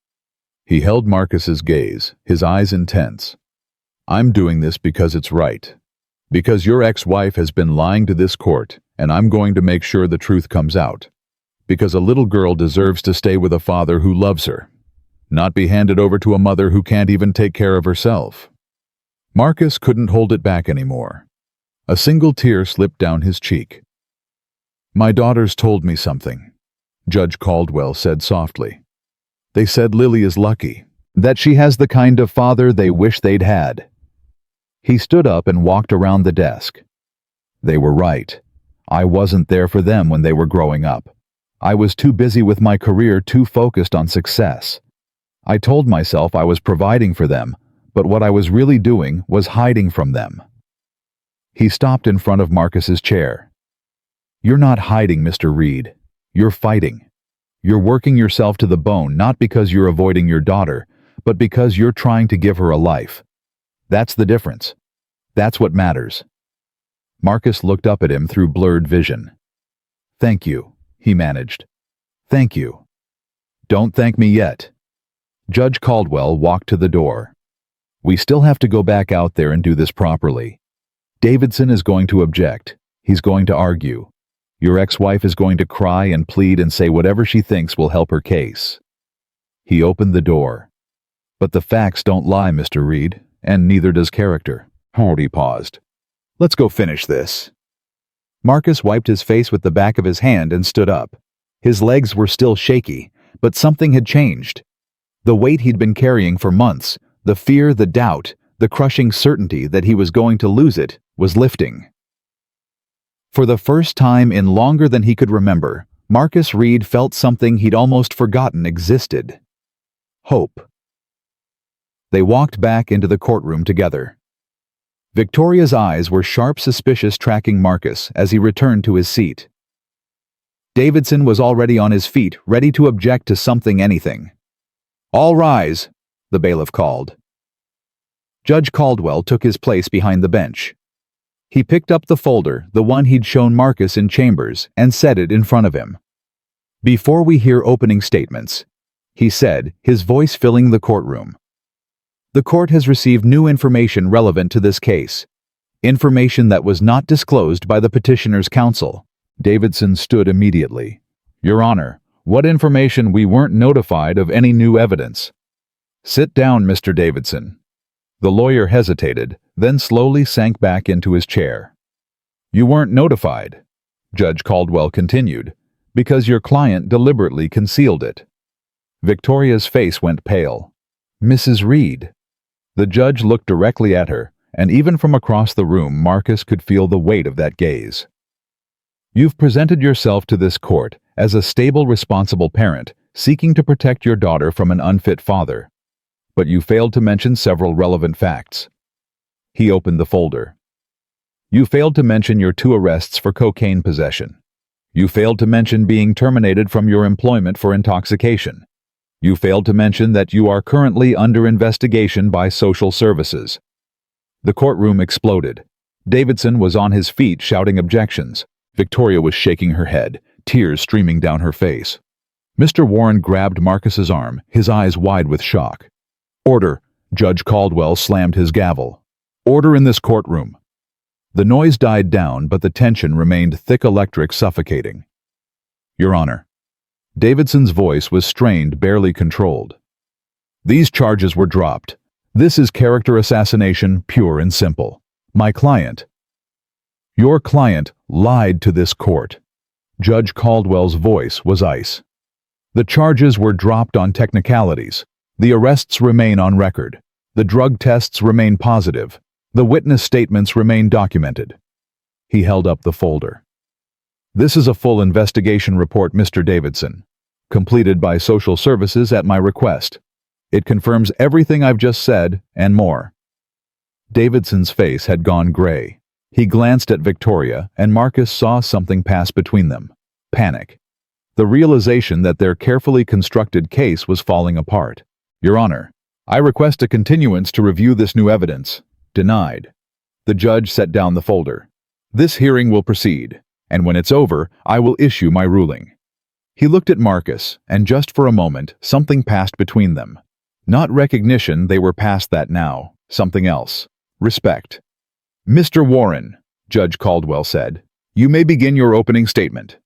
[SPEAKER 1] He held Marcus's gaze, his eyes intense. I'm doing this because it's right. Because your ex-wife has been lying to this court, and I'm going to make sure the truth comes out. Because a little girl deserves to stay with a father who loves her, not be handed over to a mother who can't even take care of herself. Marcus couldn't hold it back anymore. A single tear slipped down his cheek. My daughters told me something, Judge Caldwell said softly. They said Lily is lucky, that she has the kind of father they wish they'd had. He stood up and walked around the desk. They were right. I wasn't there for them when they were growing up. I was too busy with my career, too focused on success. I told myself I was providing for them, but what I was really doing was hiding from them. He stopped in front of Marcus's chair. You're not hiding, Mr. Reed. You're fighting. You're working yourself to the bone, not because you're avoiding your daughter, but because you're trying to give her a life. That's the difference. That's what matters. Marcus looked up at him through blurred vision. Thank you, he managed. Thank you. Don't thank me yet. Judge Caldwell walked to the door. We still have to go back out there and do this properly. Davidson is going to object. He's going to argue. Your ex-wife is going to cry and plead and say whatever she thinks will help her case. He opened the door. But the facts don't lie, Mr. Reed, and neither does character. Hardy paused. Let's go finish this. Marcus wiped his face with the back of his hand and stood up. His legs were still shaky, but something had changed. The weight he'd been carrying for months, the fear, the doubt, the crushing certainty that he was going to lose it, was lifting. For the first time in longer than he could remember, Marcus Reed felt something he'd almost forgotten existed. Hope. They walked back into the courtroom together. Victoria's eyes were sharp, suspicious, tracking Marcus as he returned to his seat. Davidson was already on his feet, ready to object to something, anything. All rise, the bailiff called. Judge Caldwell took his place behind the bench. He picked up the folder, the one he'd shown Marcus in chambers, and set it in front of him. Before we hear opening statements, he said, his voice filling the courtroom. The court has received new information relevant to this case. Information that was not disclosed by the petitioner's counsel. Davidson stood immediately. Your Honor, What information? We weren't notified of any new evidence. Sit down, Mr. Davidson. The lawyer hesitated, then slowly sank back into his chair. You weren't notified, Judge Caldwell continued, because your client deliberately concealed it. Victoria's face went pale. Mrs. Reed. The judge looked directly at her, and even from across the room Marcus could feel the weight of that gaze. You've presented yourself to this court as a stable, responsible parent seeking to protect your daughter from an unfit father. But you failed to mention several relevant facts. He opened the folder. You failed to mention your 2 arrests for cocaine possession. You failed to mention being terminated from your employment for intoxication. You failed to mention that you are currently under investigation by social services. The courtroom exploded. Davidson was on his feet shouting objections. Victoria was shaking her head, tears streaming down her face. Mr. Warren grabbed Marcus's arm, his eyes wide with shock. Order! Judge Caldwell slammed his gavel. Order in this courtroom. The noise died down, but the tension remained thick, electric, suffocating. Your Honor. Davidson's voice was strained, barely controlled. These charges were dropped. This is character assassination, pure and simple. My client. Your client lied to this court. Judge Caldwell's voice was ice. The charges were dropped on technicalities. The arrests remain on record. The drug tests remain positive. The witness statements remain documented. He held up the folder. This is a full investigation report, Mr. Davidson, completed by social services at my request. It confirms everything I've just said and more. Davidson's face had gone gray. He glanced at Victoria, and Marcus saw something pass between them. Panic. The realization that their carefully constructed case was falling apart. Your Honor, I request a continuance to review this new evidence. Denied. The judge set down the folder. This hearing will proceed, and when it's over, I will issue my ruling. He looked at Marcus, and just for a moment, something passed between them. Not recognition, they were past that now. Something else. Respect. Mr. Warren, Judge Caldwell said, you may begin your opening statement.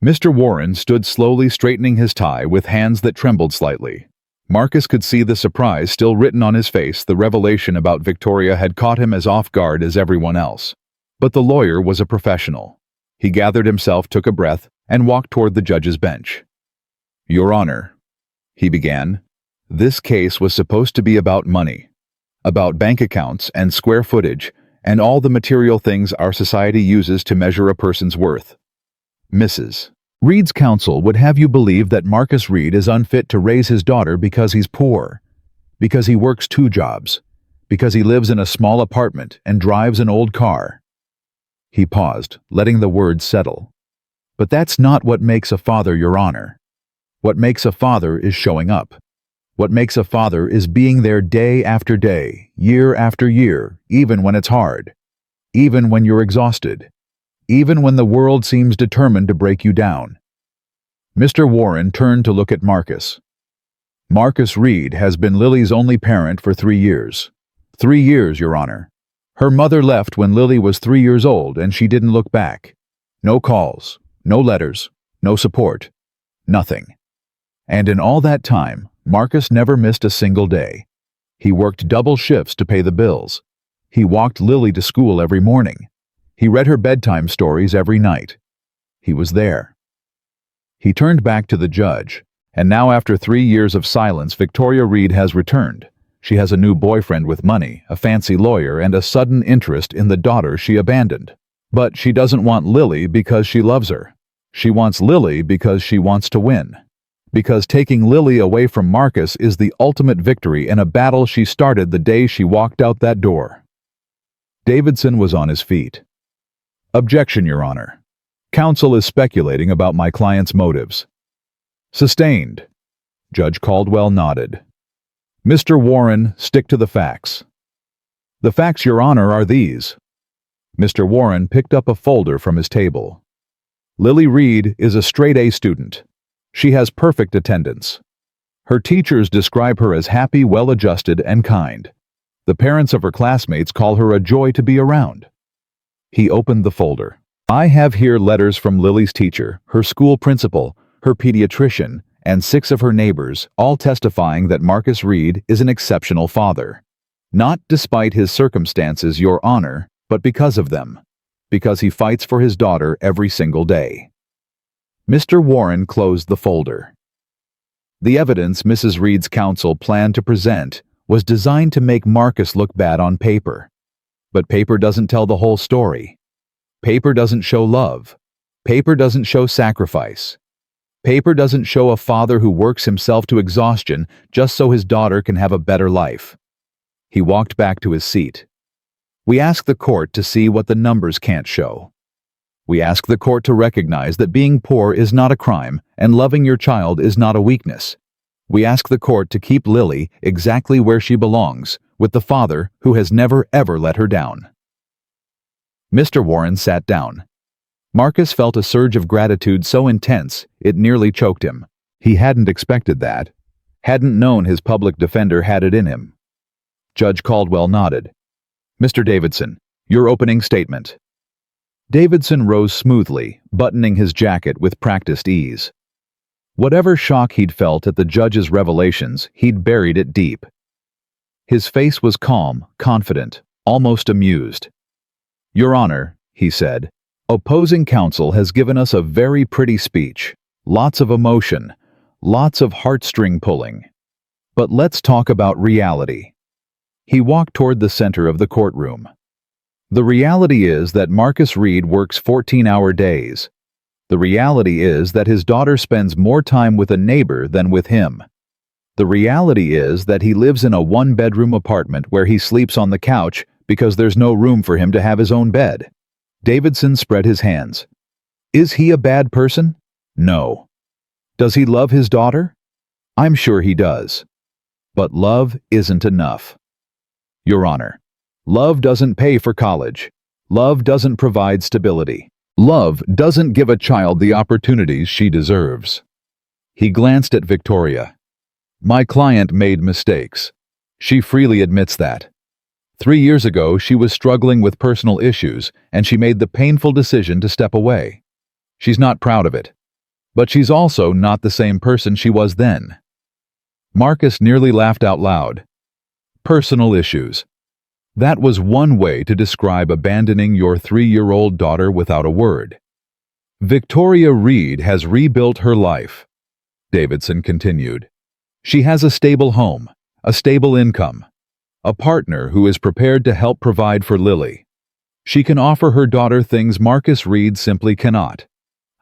[SPEAKER 1] Mr. Warren stood slowly, straightening his tie with hands that trembled slightly. Marcus could see the surprise still written on his face. The revelation about Victoria had caught him as off guard as everyone else. But the lawyer was a professional. He gathered himself, took a breath, and walked toward the judge's bench. Your Honor, he began, this case was supposed to be about money, about bank accounts and square footage, and all the material things our society uses to measure a person's worth. Mrs. Reed's counsel would have you believe that Marcus Reed is unfit to raise his daughter because he's poor, because he works 2 jobs, because he lives in a small apartment and drives an old car. He paused, letting the words settle. But that's not what makes a father, Your Honor. What makes a father is showing up. What makes a father is being there day after day, year after year, even when it's hard, even when you're exhausted, even when the world seems determined to break you down. Mr. Warren turned to look at Marcus. Marcus Reed has been Lily's only parent for 3 years. 3 years, Your Honor. Her mother left when Lily was 3 years old, and she didn't look back. No calls, no letters, no support, nothing. And in all that time, Marcus never missed a single day. He worked double shifts to pay the bills. He walked Lily to school every morning. He read her bedtime stories every night. He was there. He turned back to the judge, and now after 3 years of silence, Victoria Reed has returned. She has a new boyfriend with money, a fancy lawyer, and a sudden interest in the daughter she abandoned. But she doesn't want Lily because she loves her. She wants Lily because she wants to win. Because taking Lily away from Marcus is the ultimate victory in a battle she started the day she walked out that door. Davidson was on his feet. Objection, Your Honor. Counsel is speculating about my client's motives. Sustained. Judge Caldwell nodded. Mr. Warren, stick to the facts. The facts, Your Honor, are these. Mr. Warren picked up a folder from his table. Lily Reed is a straight-A student. She has perfect attendance. Her teachers describe her as happy, well-adjusted, and kind. The parents of her classmates call her a joy to be around. He opened the folder. I have here letters from Lily's teacher, her school principal, her pediatrician, and 6 of her neighbors, all testifying that Marcus Reed is an exceptional father. Not despite his circumstances, Your Honor, but because of them. Because he fights for his daughter every single day. Mr. Warren closed the folder. The evidence Mrs. Reed's counsel planned to present was designed to make Marcus look bad on paper. But paper doesn't tell the whole story. Paper doesn't show love. Paper doesn't show sacrifice. Paper doesn't show a father who works himself to exhaustion just so his daughter can have a better life. He walked back to his seat. We ask the court to see what the numbers can't show. We ask the court to recognize that being poor is not a crime and loving your child is not a weakness. We ask the court to keep Lily exactly where she belongs, with the father who has never ever let her down. Mr. Warren sat down. Marcus felt a surge of gratitude so intense it nearly choked him. He hadn't expected that. Hadn't known his public defender had it in him. Judge Caldwell nodded. Mr. Davidson, your opening statement. Davidson rose smoothly, buttoning his jacket with practiced ease. Whatever shock he'd felt at the judge's revelations, he'd buried it deep. His face was calm, confident, almost amused. Your Honor, he said, opposing counsel has given us a very pretty speech, lots of emotion, lots of heartstring pulling. But let's talk about reality. He walked toward the center of the courtroom. The reality is that Marcus Reed works 14-hour days. The reality is that his daughter spends more time with a neighbor than with him. The reality is that he lives in a 1-bedroom apartment where he sleeps on the couch because there's no room for him to have his own bed. Davidson spread his hands. Is he a bad person? No. Does he love his daughter? I'm sure he does. But love isn't enough. Your Honor, love doesn't pay for college. Love doesn't provide stability. Love doesn't give a child the opportunities she deserves. He glanced at Victoria. My client made mistakes. She freely admits that. 3 years ago, she was struggling with personal issues, and she made the painful decision to step away. She's not proud of it. But she's also not the same person she was then. Marcus nearly laughed out loud. Personal issues. That was one way to describe abandoning your 3-year-old daughter without a word. Victoria Reed has rebuilt her life, Davidson continued. She has a stable home, a stable income, a partner who is prepared to help provide for Lily. She can offer her daughter things Marcus Reed simply cannot.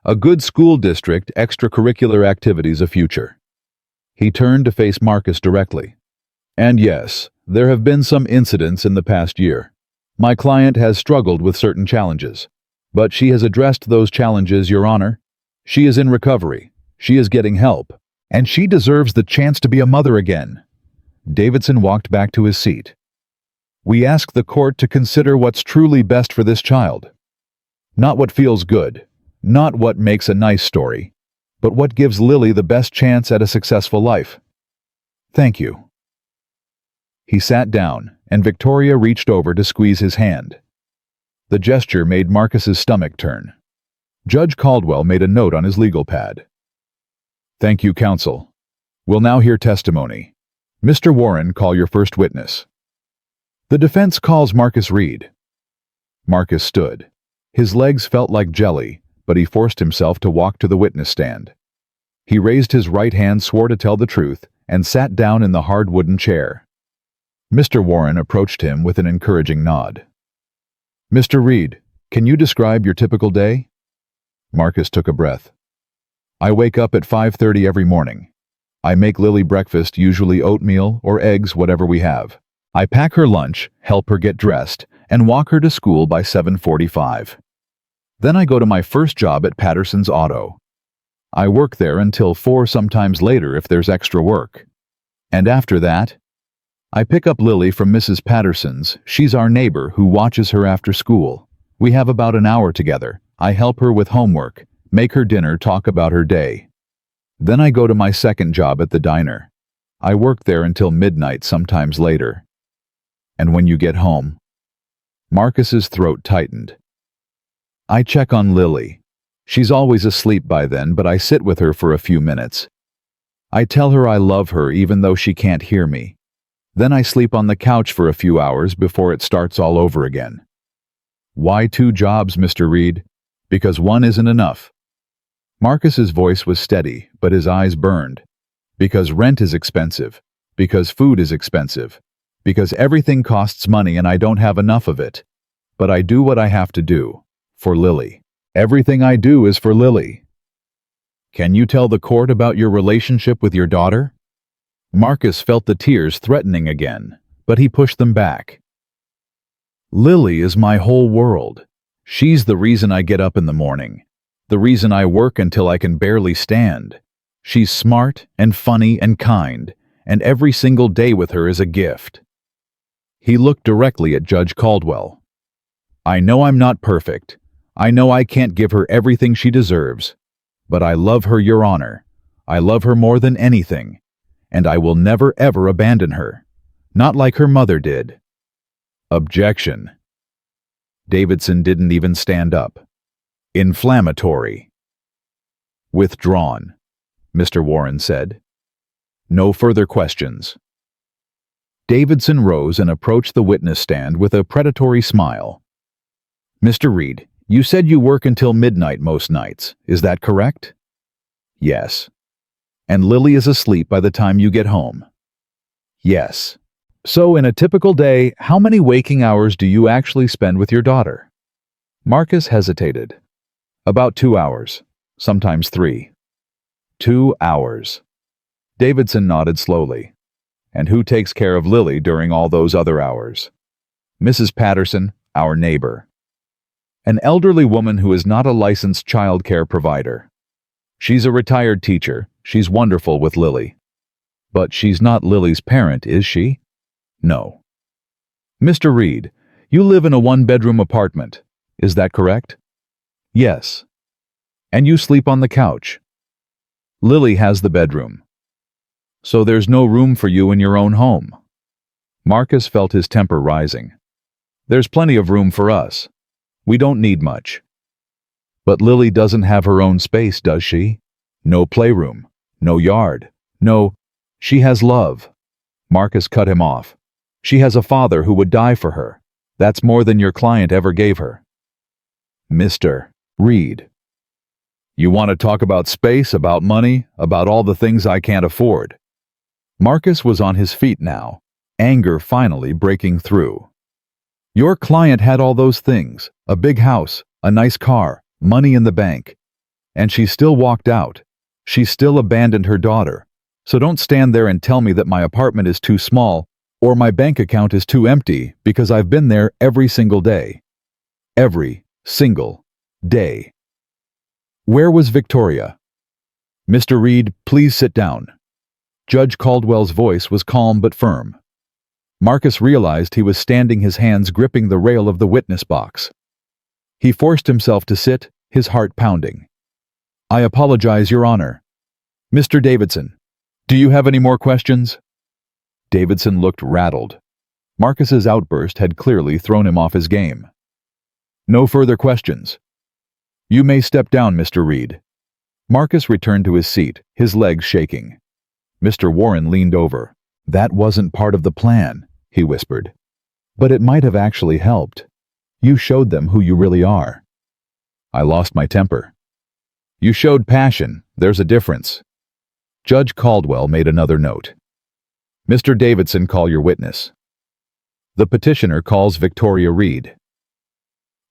[SPEAKER 1] A good school district, extracurricular activities, a future. He turned to face Marcus directly. And yes, there have been some incidents in the past year. My client has struggled with certain challenges. But she has addressed those challenges, Your Honor. She is in recovery. She is getting help. And she deserves the chance to be a mother again. Davidson walked back to his seat. We ask the court to consider what's truly best for this child. Not what feels good, not what makes a nice story, but what gives Lily the best chance at a successful life. Thank you. He sat down, and Victoria reached over to squeeze his hand. The gesture made Marcus's stomach turn. Judge Caldwell made a note on his legal pad. Thank you, counsel. We'll now hear testimony. Mr. Warren, call your first witness. The defense calls Marcus Reed. Marcus stood. His legs felt like jelly, but he forced himself to walk to the witness stand. He raised his right hand, swore to tell the truth, and sat down in the hard wooden chair. Mr. Warren approached him with an encouraging nod. Mr. Reed, can you describe your typical day? Marcus took a breath. I wake up at 5:30 every morning. I make Lily breakfast, usually oatmeal or eggs, whatever we have. I pack her lunch, help her get dressed, and walk her to school by 7:45. Then I go to my first job at Patterson's Auto. I work there until 4, sometimes later if there's extra work. And after that, I pick up Lily from Mrs. Patterson's. She's our neighbor who watches her after school. We have about an hour together. I help her with homework, make her dinner, talk about her day. Then I go to my second job at the diner. I work there until midnight, sometimes later. And when you get home? Marcus's throat tightened. I check on Lily. She's always asleep by then, but I sit with her for a few minutes. I tell her I love her even though she can't hear me. Then I sleep on the couch for a few hours before it starts all over again. Why 2 jobs, Mr. Reed? Because one isn't enough. Marcus's voice was steady, but his eyes burned. Because rent is expensive. Because food is expensive. Because everything costs money and I don't have enough of it. But I do what I have to do. For Lily. Everything I do is for Lily. Can you tell the court about your relationship with your daughter? Marcus felt the tears threatening again, but he pushed them back. Lily is my whole world. She's the reason I get up in the morning. The reason I work until I can barely stand. She's smart and funny and kind, and every single day with her is a gift. He looked directly at Judge Caldwell. I know I'm not perfect. I know I can't give her everything she deserves. But I love her, Your Honor. I love her more than anything. And I will never ever abandon her. Not like her mother did. Objection. Davidson didn't even stand up. Inflammatory. Withdrawn, Mr. Warren said. No further questions. Davidson rose and approached the witness stand with a predatory smile. Mr. Reed, you said you work until midnight most nights. Is that correct? Yes. And Lily is asleep by the time you get home? Yes. So in a typical day, how many waking hours do you actually spend with your daughter? Marcus hesitated. About 2 hours, sometimes 3. 2 hours. Davidson nodded slowly. And who takes care of Lily during all those other hours? Mrs. Patterson, our neighbor. An elderly woman who is not a licensed child care provider. She's a retired teacher. She's wonderful with Lily. But she's not Lily's parent, is she? No. Mr. Reed, you live in a 1-bedroom apartment. Is that correct? Yes. And you sleep on the couch. Lily has the bedroom. So there's no room for you in your own home. Marcus felt his temper rising. There's plenty of room for us. We don't need much. But Lily doesn't have her own space, does she? No playroom, no yard, no... She has love. Marcus cut him off. She has a father who would die for her. That's more than your client ever gave her. Mr. Reed. You want to talk about space, about money, about all the things I can't afford. Marcus was on his feet now, anger finally breaking through. Your client had all those things, a big house, a nice car, money in the bank. And she still walked out. She still abandoned her daughter. So don't stand there and tell me that my apartment is too small or my bank account is too empty because I've been there every single day. Every single day. Where was Victoria? Mr. Reed, please sit down. Judge Caldwell's voice was calm but firm. Marcus realized he was standing, his hands gripping the rail of the witness box. He forced himself to sit, his heart pounding. I apologize, Your Honor. Mr. Davidson, do you have any more questions? Davidson looked rattled. Marcus's outburst had clearly thrown him off his game. No further questions. You may step down, Mr. Reed. Marcus returned to his seat, his legs shaking. Mr. Warren leaned over. That wasn't part of the plan, he whispered. But it might have actually helped. You showed them who you really are. I lost my temper. You showed passion. There's a difference. Judge Caldwell made another note. Mr. Davidson, call your witness. The petitioner calls Victoria Reed.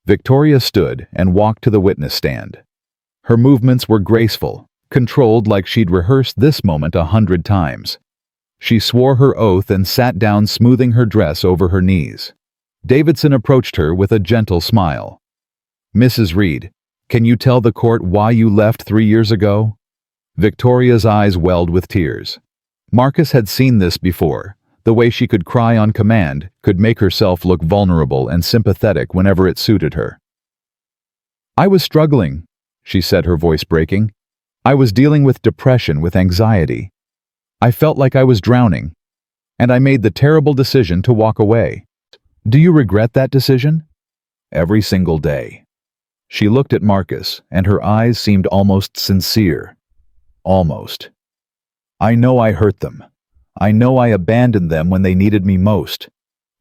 [SPEAKER 1] Victoria stood and walked to the witness stand. Her movements were graceful, controlled like she'd rehearsed this moment 100 times. She swore her oath and sat down, smoothing her dress over her knees. Davidson approached her with a gentle smile. Mrs. Reed, can you tell the court why you left 3 years ago? Victoria's eyes welled with tears. Marcus had seen this before. The way she could cry on command, could make herself look vulnerable and sympathetic whenever it suited her. I was struggling, she said, her voice breaking. I was dealing with depression, with anxiety. I felt like I was drowning, and I made the terrible decision to walk away. Do you regret that decision? Every single day. She looked at Marcus, and her eyes seemed almost sincere. Almost. I know I hurt them. I know I abandoned them when they needed me most.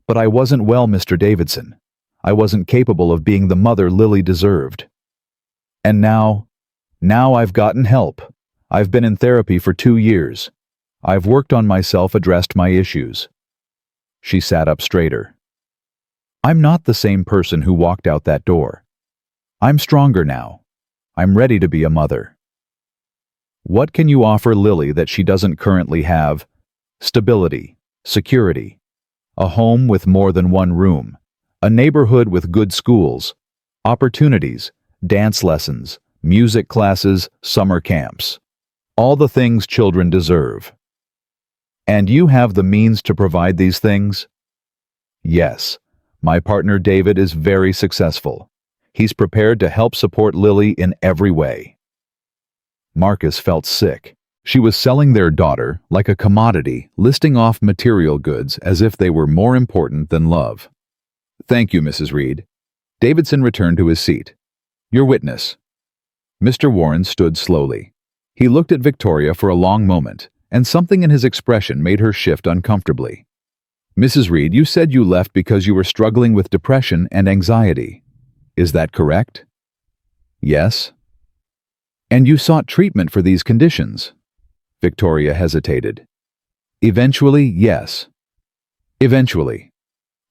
[SPEAKER 1] But I wasn't well, Mr. Davidson. I wasn't capable of being the mother Lily deserved. And now I've gotten help. I've been in therapy for 2 years. I've worked on myself, addressed my issues. She sat up straighter. I'm not the same person who walked out that door. I'm stronger now. I'm ready to be a mother. What can you offer Lily that she doesn't currently have? Stability, security, a home with more than one room, a neighborhood with good schools, opportunities, dance lessons, music classes, summer camps. All the things children deserve. And you have the means to provide these things? Yes, my partner David is very successful. He's prepared to help support Lily in every way. Marcus felt sick. She was selling their daughter like a commodity, listing off material goods as if they were more important than love. Thank you, Mrs. Reed. Davidson returned to his seat. Your witness. Mr. Warren stood slowly. He looked at Victoria for a long moment, and something in his expression made her shift uncomfortably. Mrs. Reed, you said you left because you were struggling with depression and anxiety. Is that correct? Yes. And you sought treatment for these conditions? Victoria hesitated. Eventually, yes. Eventually.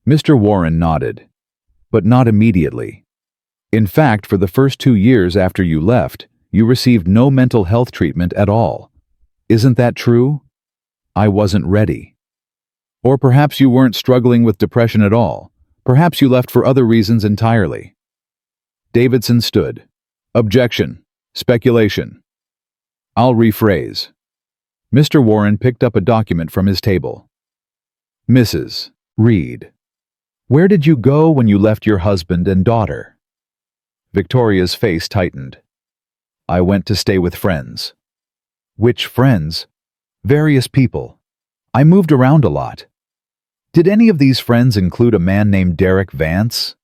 [SPEAKER 1] Mr. Warren nodded. But not immediately. In fact, for the first 2 years after you left, you received no mental health treatment at all. Isn't that true? I wasn't ready. Or perhaps you weren't struggling with depression at all. Perhaps you left for other reasons entirely. Davidson stood. Objection. Speculation. I'll rephrase. Mr. Warren picked up a document from his table. Mrs. Reed, where did you go when you left your husband and daughter? Victoria's face tightened. I went to stay with friends. Which friends? Various people. I moved around a lot. Did any of these friends include a man named Derek Vance?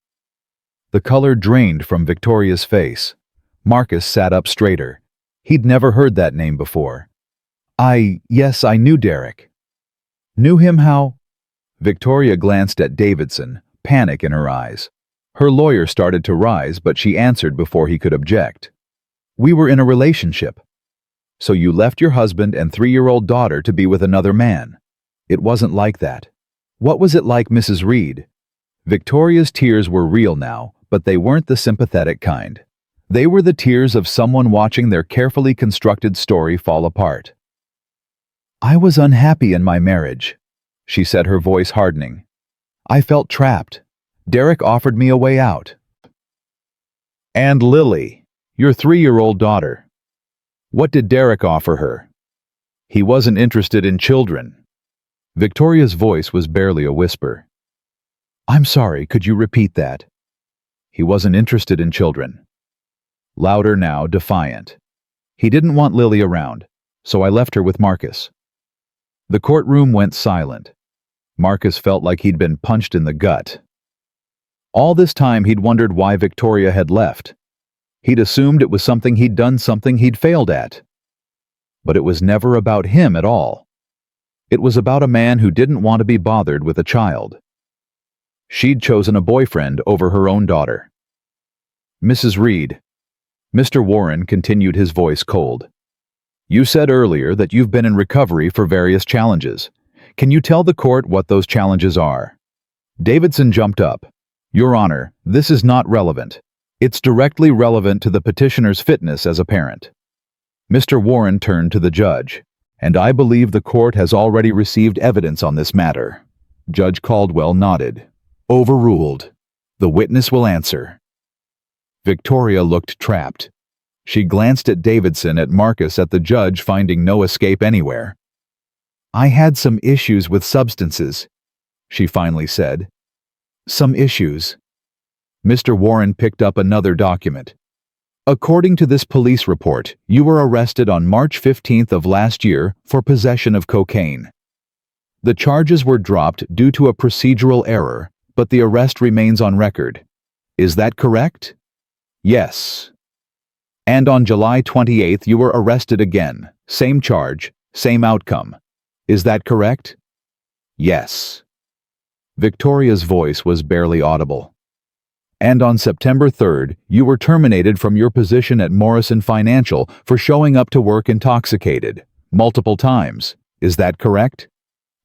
[SPEAKER 1] The color drained from Victoria's face. Marcus sat up straighter. He'd never heard that name before. Yes, I knew Derek. Knew him how? Victoria glanced at Davidson, panic in her eyes. Her lawyer started to rise, but she answered before he could object. We were in a relationship. So you left your husband and 3-year-old daughter to be with another man. It wasn't like that. What was it like, Mrs. Reed? Victoria's tears were real now, but they weren't the sympathetic kind. They were the tears of someone watching their carefully constructed story fall apart. I was unhappy in my marriage, she said, her voice hardening. I felt trapped. Derek offered me a way out. And Lily, your 3-year-old daughter. What did Derek offer her? He wasn't interested in children. Victoria's voice was barely a whisper. I'm sorry, could you repeat that? He wasn't interested in children. Louder now, defiant. He didn't want Lily around, so I left her with Marcus. The courtroom went silent. Marcus felt like he'd been punched in the gut. All this time he'd wondered why Victoria had left. He'd assumed it was something he'd done, something he'd failed at. But it was never about him at all. It was about a man who didn't want to be bothered with a child. She'd chosen a boyfriend over her own daughter. Mrs. Reed. Mr. Warren continued, his voice cold. You said earlier that you've been in recovery for various challenges. Can you tell the court what those challenges are? Davidson jumped up. Your Honor, this is not relevant. It's directly relevant to the petitioner's fitness as a parent. Mr. Warren turned to the judge. And I believe the court has already received evidence on this matter. Judge Caldwell nodded. Overruled. The witness will answer. Victoria looked trapped. She glanced at Davidson, at Marcus, at the judge, finding no escape anywhere. I had some issues with substances, she finally said. Some issues. Mr. Warren picked up another document. According to this police report, you were arrested on March 15th of last year for possession of cocaine. The charges were dropped due to a procedural error, but the arrest remains on record. Is that correct? Yes. And on July 28th, you were arrested again. Same charge, same outcome. Is that correct? Yes. Victoria's voice was barely audible. And on September 3rd, you were terminated from your position at Morrison Financial for showing up to work intoxicated, multiple times. Is that correct?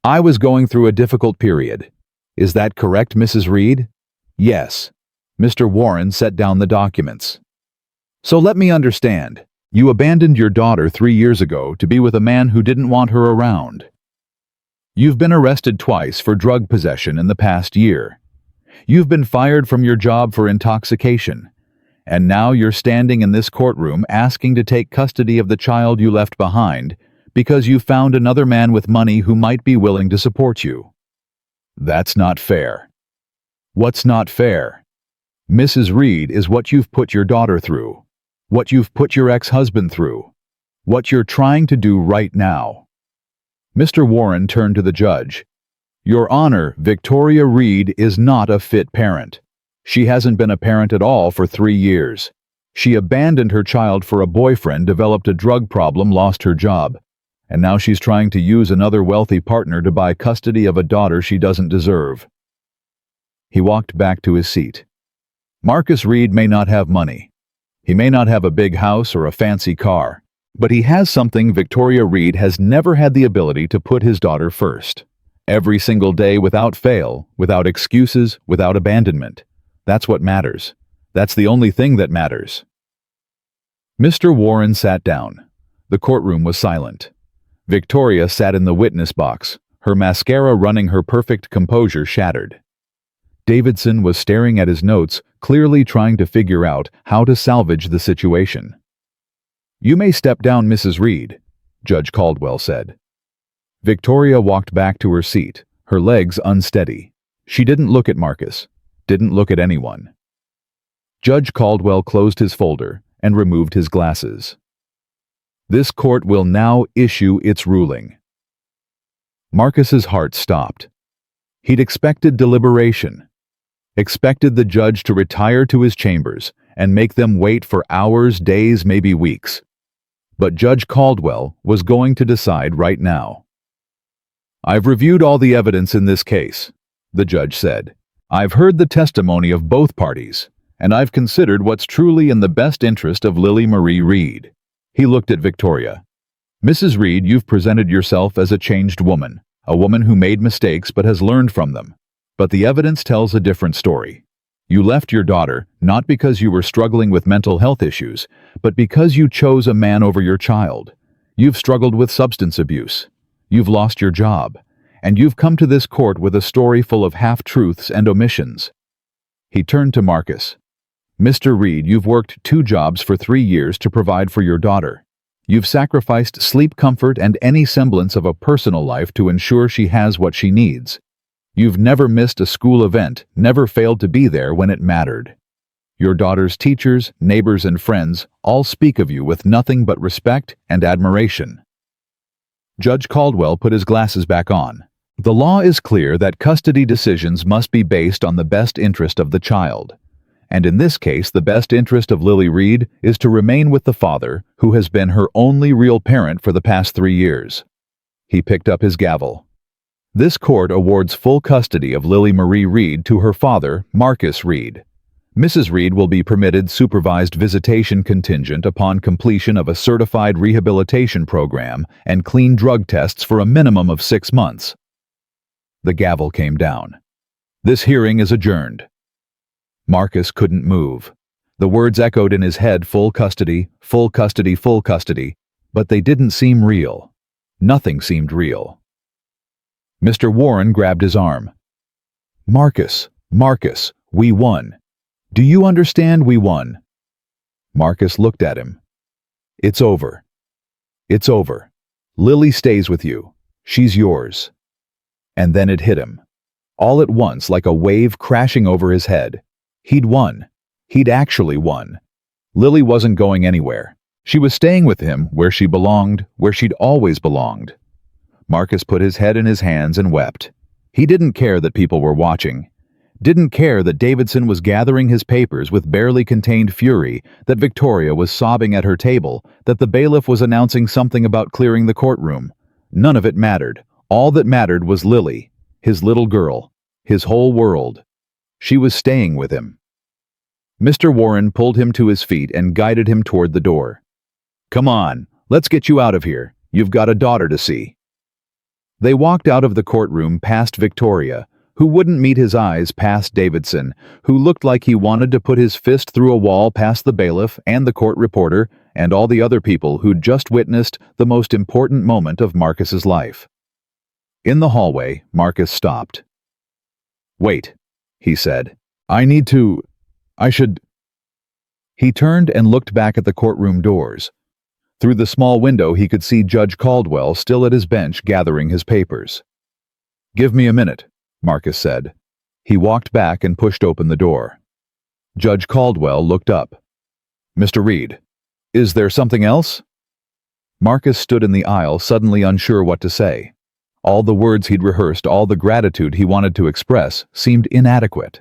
[SPEAKER 1] I was going through a difficult period. Is that correct, Mrs. Reed? Yes. Mr. Warren set down the documents. So let me understand. You abandoned your daughter 3 years ago to be with a man who didn't want her around. You've been arrested twice for drug possession in the past year. You've been fired from your job for intoxication. And now you're standing in this courtroom asking to take custody of the child you left behind because you found another man with money who might be willing to support you. That's not fair. What's not fair? Mrs. Reed, is what you've put your daughter through, what you've put your ex-husband through, what you're trying to do right now. Mr. Warren turned to the judge. Your Honor, Victoria Reed is not a fit parent. She hasn't been a parent at all for 3 years. She abandoned her child for a boyfriend, developed a drug problem, lost her job, and now she's trying to use another wealthy partner to buy custody of a daughter she doesn't deserve. He walked back to his seat. Marcus Reed may not have money. He may not have a big house or a fancy car, but he has something Victoria Reed has never had: the ability to put his daughter first. Every single day, without fail, without excuses, without abandonment. That's what matters. That's the only thing that matters. Mr. Warren sat down. The courtroom was silent. Victoria sat in the witness box, her mascara running, her perfect composure shattered. Davidson was staring at his notes, clearly trying to figure out how to salvage the situation. You may step down, Mrs. Reed, Judge Caldwell said. Victoria walked back to her seat, her legs unsteady. She didn't look at Marcus, didn't look at anyone. Judge Caldwell closed his folder and removed his glasses. This court will now issue its ruling. Marcus's heart stopped. He'd expected deliberation, expected the judge to retire to his chambers and make them wait for hours, days, maybe weeks. But Judge Caldwell was going to decide right now. I've reviewed all the evidence in this case, the judge said. I've heard the testimony of both parties, and I've considered what's truly in the best interest of Lily Marie Reed. He looked at Victoria. Mrs. Reed, you've presented yourself as a changed woman, a woman who made mistakes but has learned from them. But the evidence tells a different story. You left your daughter not because you were struggling with mental health issues, but because you chose a man over your child. You've struggled with substance abuse. You've lost your job. And you've come to this court with a story full of half-truths and omissions. He turned to Marcus. Mr. Reed, you've worked 2 jobs for 3 years to provide for your daughter. You've sacrificed sleep, comfort, and any semblance of a personal life to ensure she has what she needs. You've never missed a school event, never failed to be there when it mattered. Your daughter's teachers, neighbors, and friends all speak of you with nothing but respect and admiration. Judge Caldwell put his glasses back on. The law is clear that custody decisions must be based on the best interest of the child. And in this case, the best interest of Lily Reed is to remain with the father who has been her only real parent for the past 3 years. He picked up his gavel. This court awards full custody of Lily Marie Reed to her father, Marcus Reed. Mrs. Reed will be permitted supervised visitation contingent upon completion of a certified rehabilitation program and clean drug tests for a minimum of 6 months. The gavel came down. This hearing is adjourned. Marcus couldn't move. The words echoed in his head, full custody, full custody, full custody, but they didn't seem real. Nothing seemed real. Mr. Warren grabbed his arm. Marcus, we won. Do you understand? We won. Marcus looked at him. It's over. It's over. Lily stays with you. She's yours. And then it hit him. All at once, like a wave crashing over his head. He'd won. He'd actually won. Lily wasn't going anywhere. She was staying with him where she belonged, where she'd always belonged. Marcus put his head in his hands and wept. He didn't care that people were watching. didn't care that Davidson was gathering his papers with barely contained fury, that Victoria was sobbing at her table, that the bailiff was announcing something about clearing the courtroom. None of it mattered. All that mattered was Lily, his little girl, his whole world. She was staying with him. Mr. Warren pulled him to his feet and guided him toward the door. "Come on, let's get you out of here. You've got a daughter to see." They walked out of the courtroom past Victoria, who wouldn't meet his eyes, past Davidson, who looked like he wanted to put his fist through a wall, past the bailiff and the court reporter and all the other people who'd just witnessed the most important moment of Marcus's life. In the hallway, Marcus stopped. "Wait," he said. I should... He turned and looked back at the courtroom doors. Through the small window he could see Judge Caldwell still at his bench gathering his papers. "Give me a minute," Marcus said. He walked back and pushed open the door. Judge Caldwell looked up. "Mr. Reed, is there something else?" Marcus stood in the aisle, suddenly unsure what to say. All the words he'd rehearsed, all the gratitude he wanted to express, seemed inadequate.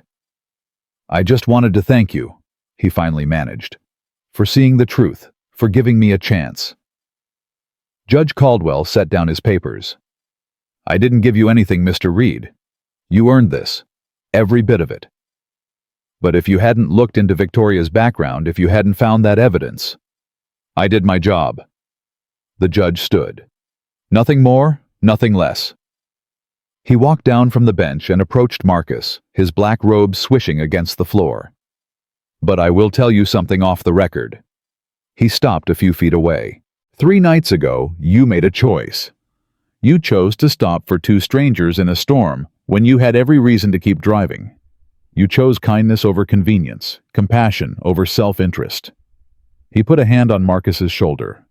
[SPEAKER 1] "I just wanted to thank you," he finally managed, "for seeing the truth, for giving me a chance." Judge Caldwell set down his papers. "I didn't give you anything, Mr. Reed. You earned this, every bit of it. But if you hadn't looked into Victoria's background, if you hadn't found that evidence, I did my job." The judge stood. Nothing more, nothing less. He walked down from the bench and approached Marcus, his black robe swishing against the floor. "But I will tell you something off the record." He stopped a few feet away. "3 nights ago, you made a choice. You chose to stop for 2 strangers in a storm when you had every reason to keep driving. You chose kindness over convenience, compassion over self-interest." He put a hand on Marcus's shoulder.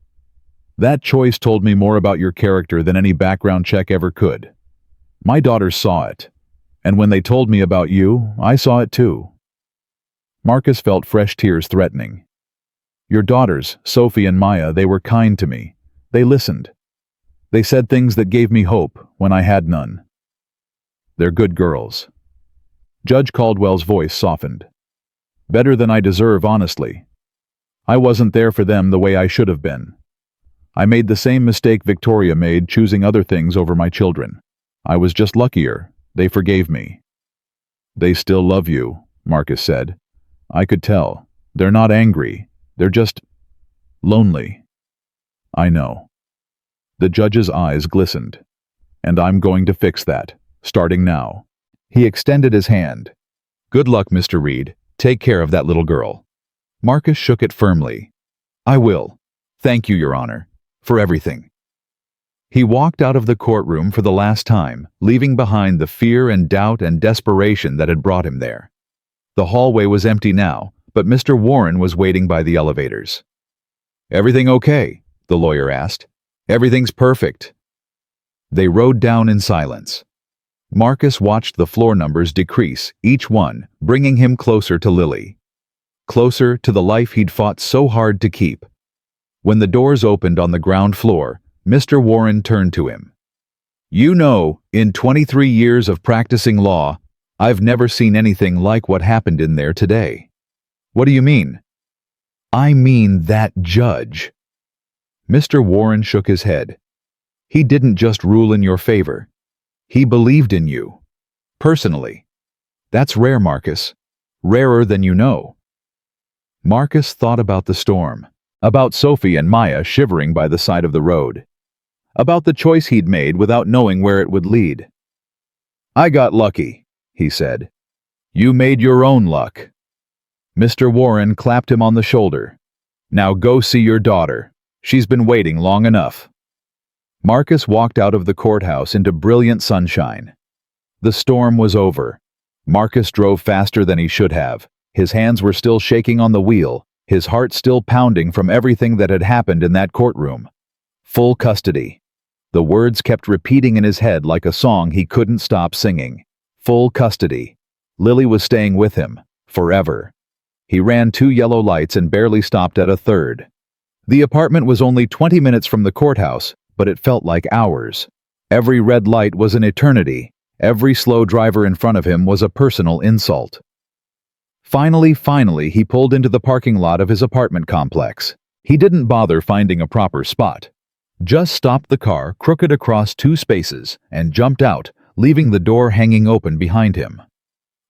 [SPEAKER 1] "That choice told me more about your character than any background check ever could. My daughters saw it, and when they told me about you, I saw it too." Marcus felt fresh tears threatening. "Your daughters, Sophie and Maya, they were kind to me. They listened. They said things that gave me hope when I had none. They're good girls." Judge Caldwell's voice softened. "Better than I deserve, honestly. I wasn't there for them the way I should have been. I made the same mistake Victoria made, choosing other things over my children. I was just luckier. They forgave me." "They still love you," Marcus said. "I could tell. They're not angry. They're just lonely." "I know." The judge's eyes glistened. "And I'm going to fix that, starting now." He extended his hand. "Good luck, Mr. Reed. Take care of that little girl." Marcus shook it firmly. "I will. Thank you, Your Honor, for everything." He walked out of the courtroom for the last time, leaving behind the fear and doubt and desperation that had brought him there. The hallway was empty now, but Mr. Warren was waiting by the elevators. "Everything okay?" the lawyer asked. "Everything's perfect." They rode down in silence. Marcus watched the floor numbers decrease, each one bringing him closer to Lily. Closer to the life he'd fought so hard to keep. When the doors opened on the ground floor, Mr. Warren turned to him. "You know, in 23 years of practicing law, I've never seen anything like what happened in there today." "What do you mean?" "I mean that judge." Mr. Warren shook his head. "He didn't just rule in your favor. He believed in you. Personally. That's rare, Marcus. Rarer than you know." Marcus thought about the storm, about Sophie and Maya shivering by the side of the road, about the choice he'd made without knowing where it would lead. "I got lucky," he said. "You made your own luck." Mr. Warren clapped him on the shoulder. "Now go see your daughter. She's been waiting long enough." Marcus walked out of the courthouse into brilliant sunshine. The storm was over. Marcus drove faster than he should have. His hands were still shaking on the wheel, his heart still pounding from everything that had happened in that courtroom. Full custody. The words kept repeating in his head like a song he couldn't stop singing. Full custody. Lily was staying with him, forever. He ran 2 yellow lights and barely stopped at a third. The apartment was only 20 minutes from the courthouse, but it felt like hours. Every red light was an eternity, Every slow driver in front of him was a personal insult. Finally, he pulled into the parking lot of his apartment complex. He didn't bother finding a proper spot. Just stopped the car crooked across 2 spaces and jumped out, leaving the door hanging open behind him.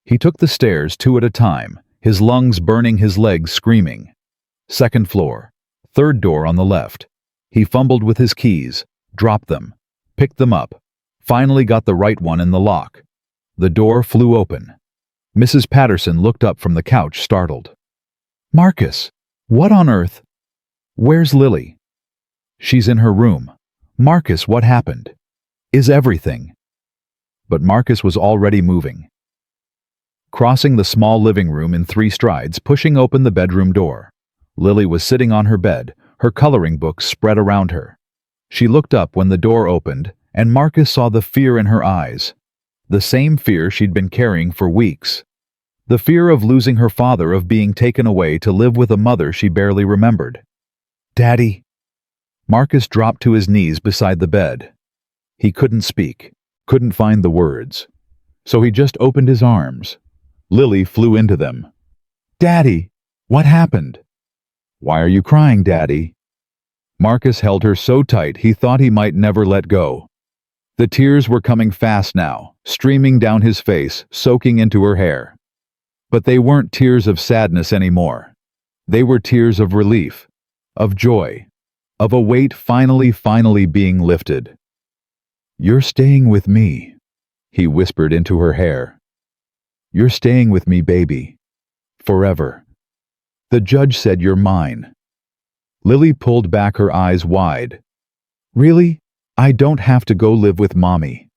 [SPEAKER 1] He took the stairs 2 at a time, his lungs burning, his legs screaming. 2nd floor, 3rd door on the left. He fumbled with his keys, dropped them, picked them up, finally got the right one in the lock. The door flew open. Mrs. Patterson looked up from the couch, startled. "Marcus, what on earth? Where's Lily?" "She's in her room." "Marcus, what happened? Is everything?" But Marcus was already moving. Crossing the small living room in 3 strides, pushing open the bedroom door. Lily was sitting on her bed, her coloring books spread around her. She looked up when the door opened, and Marcus saw the fear in her eyes. The same fear she'd been carrying for weeks. The fear of losing her father, of being taken away to live with a mother she barely remembered. "Daddy." Marcus dropped to his knees beside the bed. He couldn't speak, couldn't find the words. So he just opened his arms. Lily flew into them. "Daddy, what happened?" "Why are you crying, Daddy?" Marcus held her so tight he thought he might never let go. The tears were coming fast now, streaming down his face, soaking into her hair. But they weren't tears of sadness anymore. They were tears of relief, of joy, of a weight finally being lifted. "You're staying with me," he whispered into her hair. "You're staying with me, baby. Forever. The judge said you're mine." Lily pulled back, her eyes wide. "Really? I don't have to go live with Mommy."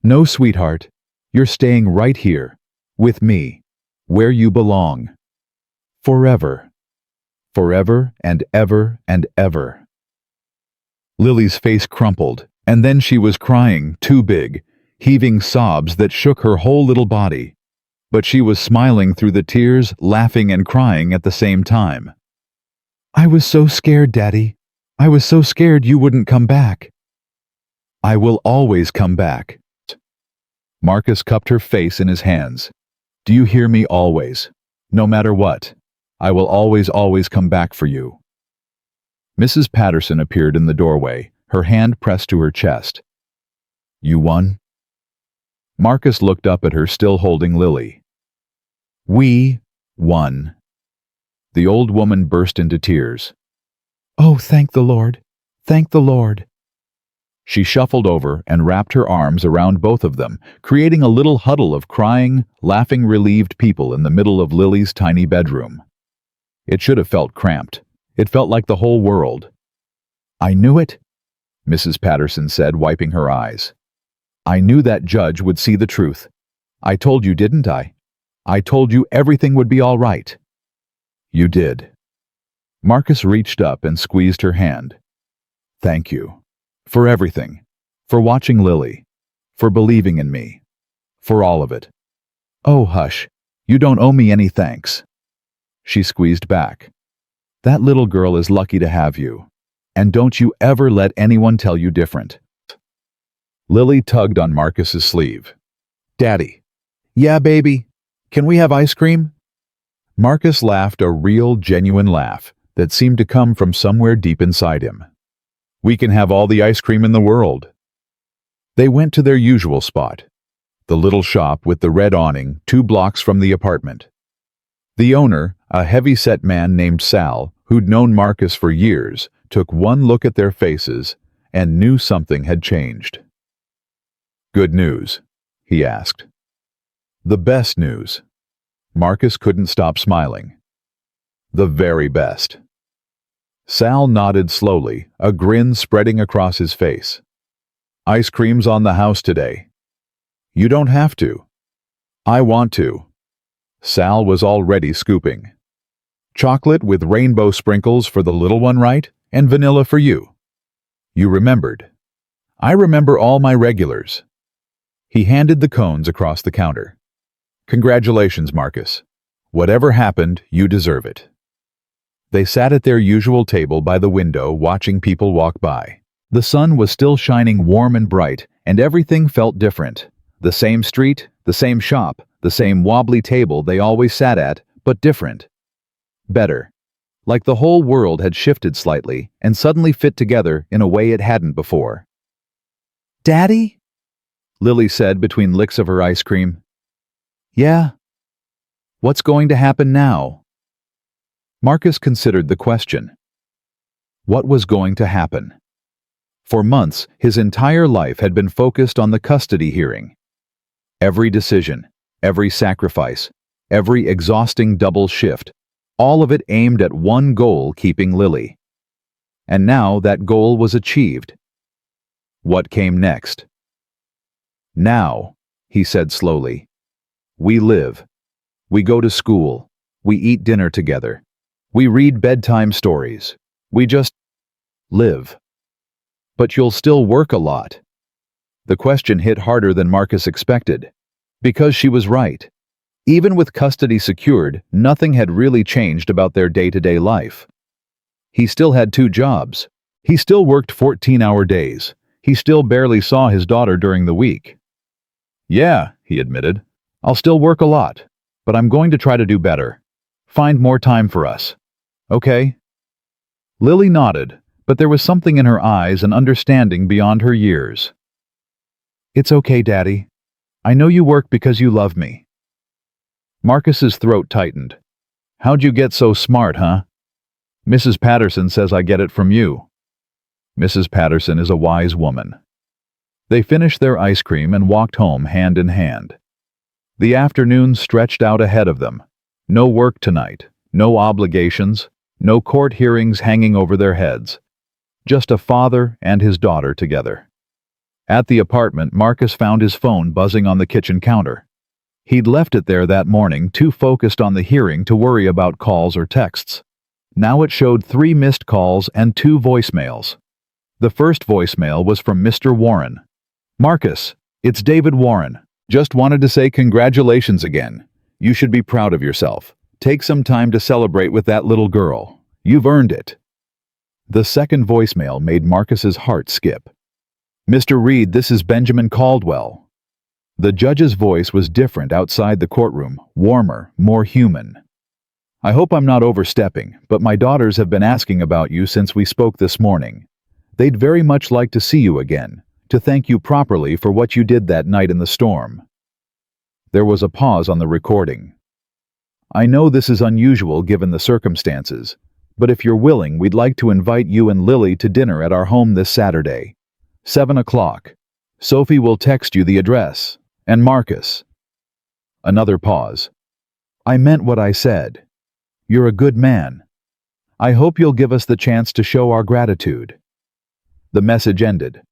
[SPEAKER 1] "No, sweetheart. You're staying right here, with me, where you belong. Forever. Forever and ever and ever." Lily's face crumpled, and then she was crying, too big, heaving sobs that shook her whole little body. But she was smiling through the tears, laughing and crying at the same time. "I was so scared, Daddy. I was so scared you wouldn't come back." "I will always come back." Marcus cupped her face in his hands. "Do you hear me? Always. No matter what. I will always come back for you." Mrs. Patterson appeared in the doorway, her hand pressed to her chest. "You won?" Marcus looked up at her, still holding Lily. "We won." The old woman burst into tears. "Oh, thank the Lord. Thank the Lord." She shuffled over and wrapped her arms around both of them, creating a little huddle of crying, laughing, relieved people in the middle of Lily's tiny bedroom. It should have felt cramped. It felt like the whole world. "I knew it," Mrs. Patterson said, wiping her eyes. "I knew that judge would see the truth. I told you, didn't I? I told you everything would be all right." "You did." Marcus reached up and squeezed her hand. "Thank you. For everything. For watching Lily. For believing in me. For all of it." "Oh, hush. You don't owe me any thanks." She squeezed back. "That little girl is lucky to have you. And don't you ever let anyone tell you different." Lily tugged on Marcus's sleeve. "Daddy." "Yeah, baby. Can we have ice cream?" Marcus laughed, a real, genuine laugh that seemed to come from somewhere deep inside him. "We can have all the ice cream in the world." They went to their usual spot, the little shop with the red awning 2 blocks from the apartment. The owner, a heavy-set man named Sal, who'd known Marcus for years, took one look at their faces and knew something had changed. "Good news?" he asked. "The best news." Marcus couldn't stop smiling. "The very best." Sal nodded slowly, a grin spreading across his face. "Ice cream's on the house today." "You don't have to." "I want to." Sal was already scooping. "Chocolate with rainbow sprinkles for the little one, right? And vanilla for you." "You remembered." "I remember all my regulars." He handed the cones across the counter. "Congratulations, Marcus. Whatever happened, you deserve it." They sat at their usual table by the window, watching people walk by. The sun was still shining warm and bright, and everything felt different. The same street, the same shop, the same wobbly table they always sat at, but different. Better. Like the whole world had shifted slightly and suddenly fit together in a way it hadn't before. "Daddy?" Lily said between licks of her ice cream. "Yeah? What's going to happen now?" Marcus considered the question. What was going to happen? For months, his entire life had been focused on the custody hearing. Every decision, every sacrifice, every exhausting double shift, all of it aimed at one goal: keeping Lily. And now that goal was achieved. What came next? "Now," he said slowly, "we live. We go to school. We eat dinner together. We read bedtime stories. We just live." "But you'll still work a lot." The question hit harder than Marcus expected. Because she was right. Even with custody secured, nothing had really changed about their day-to-day life. He still had 2 jobs. He still worked 14-hour days. He still barely saw his daughter during the week. "Yeah," he admitted, "I'll still work a lot, but I'm going to try to do better. Find more time for us. Okay?" Lily nodded, but there was something in her eyes and understanding beyond her years. "It's okay, Daddy. I know you work because you love me." Marcus's throat tightened. "How'd you get so smart, huh?" "Mrs. Patterson says I get it from you." Mrs. Patterson is a wise woman. They finished their ice cream and walked home hand in hand. The afternoon stretched out ahead of them. No work tonight, no obligations, no court hearings hanging over their heads. Just a father and his daughter together. At the apartment, Marcus found his phone buzzing on the kitchen counter. He'd left it there that morning, too focused on the hearing to worry about calls or texts. Now it showed 3 missed calls and 2 voicemails. The first voicemail was from Mr. Warren. "Marcus, it's David Warren. Just wanted to say congratulations again. You should be proud of yourself. Take some time to celebrate with that little girl. You've earned it." The second voicemail made Marcus's heart skip. "Mr. Reed, this is Benjamin Caldwell." The judge's voice was different outside the courtroom, warmer, more human. "I hope I'm not overstepping, but my daughters have been asking about you since we spoke this morning. They'd very much like to see you again, to thank you properly for what you did that night in the storm." There was a pause on the recording. "I know this is unusual given the circumstances, but if you're willing, we'd like to invite you and Lily to dinner at our home this Saturday. 7 o'clock. Sophie will text you the address. And Marcus." Another pause. "I meant what I said. You're a good man. I hope you'll give us the chance to show our gratitude." The message ended.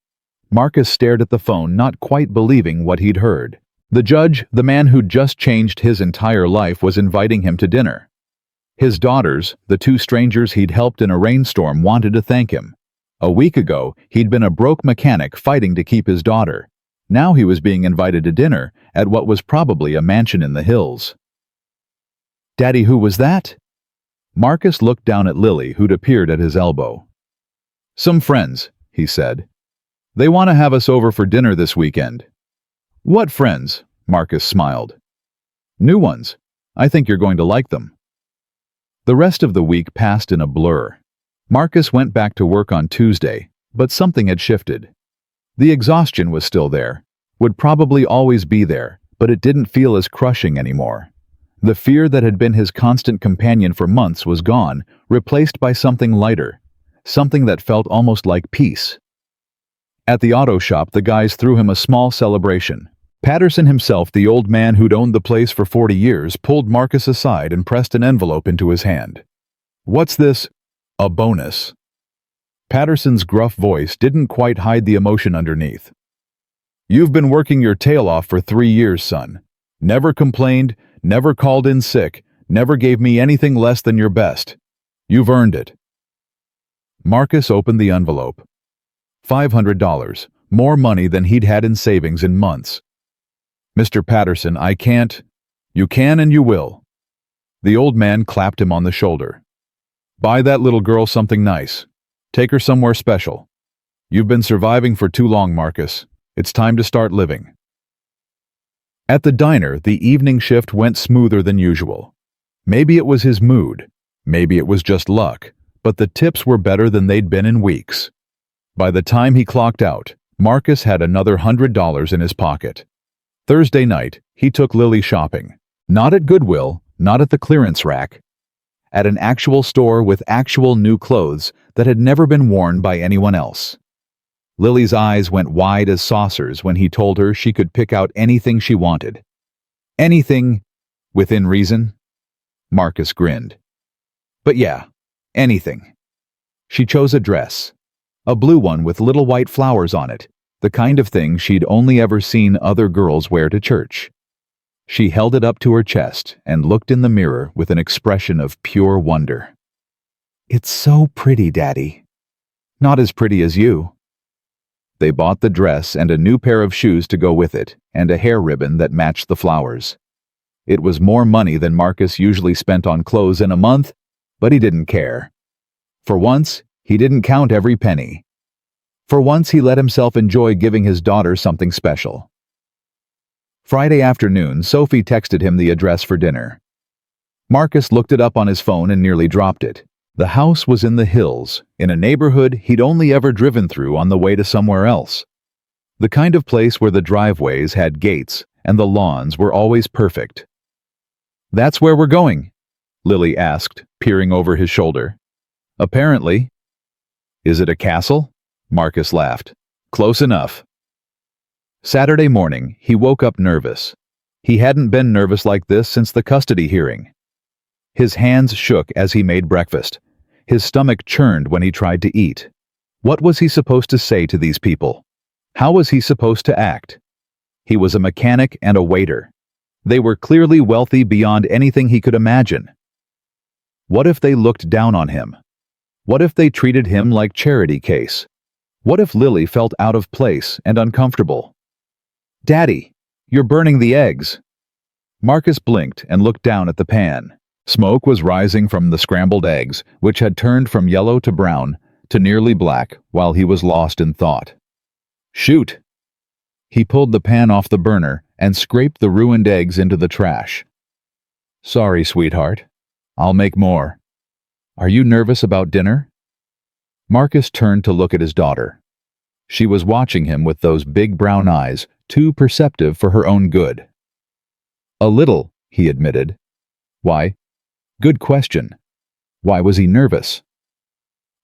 [SPEAKER 1] Marcus stared at the phone, not quite believing what he'd heard. The judge, the man who'd just changed his entire life, was inviting him to dinner. His daughters, the 2 strangers he'd helped in a rainstorm, wanted to thank him. A week ago, he'd been a broke mechanic fighting to keep his daughter. Now he was being invited to dinner at what was probably a mansion in the hills. "Daddy, who was that?" Marcus looked down at Lily, who'd appeared at his elbow. "Some friends," he said. "They want to have us over for dinner this weekend." "What friends?" Marcus smiled. "New ones. I think you're going to like them." The rest of the week passed in a blur. Marcus went back to work on Tuesday, but something had shifted. The exhaustion was still there, would probably always be there, but it didn't feel as crushing anymore. The fear that had been his constant companion for months was gone, replaced by something lighter, something that felt almost like peace. At the auto shop, the guys threw him a small celebration. Patterson himself, the old man who'd owned the place for 40 years, pulled Marcus aside and pressed an envelope into his hand. "What's this?" "A bonus." Patterson's gruff voice didn't quite hide the emotion underneath. "You've been working your tail off for 3 years, son. Never complained, never called in sick, never gave me anything less than your best. You've earned it." Marcus opened the envelope. $500, more money than he'd had in savings in months. "Mr. Patterson, I can't." "You can and you will." The old man clapped him on the shoulder. "Buy that little girl something nice. Take her somewhere special. You've been surviving for too long, Marcus. It's time to start living." At the diner, the evening shift went smoother than usual. Maybe it was his mood, maybe it was just luck, but the tips were better than they'd been in weeks. By the time he clocked out, Marcus had another $100 in his pocket. Thursday night, he took Lily shopping. Not at Goodwill, not at the clearance rack. At an actual store with actual new clothes that had never been worn by anyone else. Lily's eyes went wide as saucers when he told her she could pick out anything she wanted. Anything, within reason. Marcus grinned. But yeah, anything. She chose a dress. A blue one with little white flowers on it, the kind of thing she'd only ever seen other girls wear to church. She held it up to her chest and looked in the mirror with an expression of pure wonder. "It's so pretty, Daddy." "Not as pretty as you." They bought the dress and a new pair of shoes to go with it, and a hair ribbon that matched the flowers. It was more money than Marcus usually spent on clothes in a month, but he didn't care. For once, he didn't count every penny. For once, he let himself enjoy giving his daughter something special. Friday afternoon, Sophie texted him the address for dinner. Marcus looked it up on his phone and nearly dropped it. The house was in the hills, in a neighborhood he'd only ever driven through on the way to somewhere else. The kind of place where the driveways had gates and the lawns were always perfect. "That's where we're going?" Lily asked, peering over his shoulder. "Apparently." "Is it a castle?" Marcus laughed. "Close enough." Saturday morning, he woke up nervous. He hadn't been nervous like this since the custody hearing. His hands shook as he made breakfast. His stomach churned when he tried to eat. What was he supposed to say to these people? How was he supposed to act? He was a mechanic and a waiter. They were clearly wealthy beyond anything he could imagine. What if they looked down on him? What if they treated him like charity case? What if Lily felt out of place and uncomfortable? "Daddy, you're burning the eggs." Marcus blinked and looked down at the pan. Smoke was rising from the scrambled eggs, which had turned from yellow to brown to nearly black while he was lost in thought. "Shoot!" He pulled the pan off the burner and scraped the ruined eggs into the trash. "Sorry, sweetheart. I'll make more. Are you nervous about dinner?" Marcus turned to look at his daughter. She was watching him with those big brown eyes, too perceptive for her own good. "A little," he admitted. "Why?" Good question. Why was he nervous?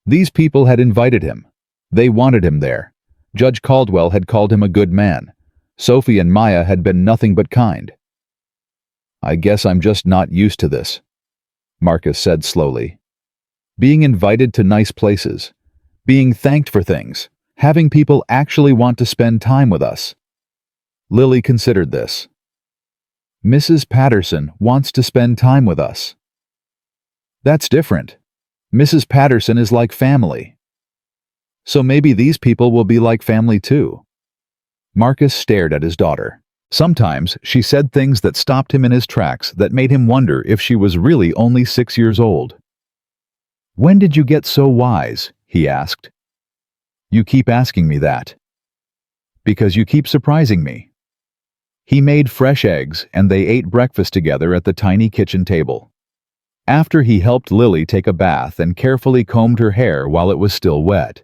[SPEAKER 1] These people had invited him. They wanted him there. Judge Caldwell had called him a good man. Sophie and Maya had been nothing but kind. "I guess I'm just not used to this," Marcus said slowly. "Being invited to nice places. Being thanked for things. Having people actually want to spend time with us." Lily considered this. "Mrs. Patterson wants to spend time with us." "That's different. Mrs. Patterson is like family." "So maybe these people will be like family too." Marcus stared at his daughter. Sometimes she said things that stopped him in his tracks that made him wonder if she was really only 6 years old. "When did you get so wise?" he asked. "You keep asking me that." "Because you keep surprising me." He made fresh eggs and they ate breakfast together at the tiny kitchen table. After he helped Lily take a bath and carefully combed her hair while it was still wet.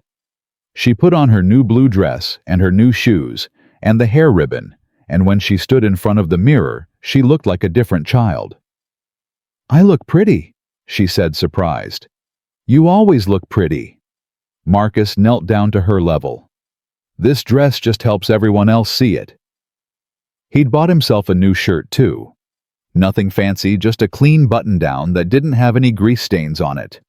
[SPEAKER 1] She put on her new blue dress and her new shoes and the hair ribbon, and when she stood in front of the mirror, she looked like a different child. "I look pretty," she said, surprised. "You always look pretty." Marcus knelt down to her level. "This dress just helps everyone else see it." He'd bought himself a new shirt too. Nothing fancy, just a clean button-down that didn't have any grease stains on it.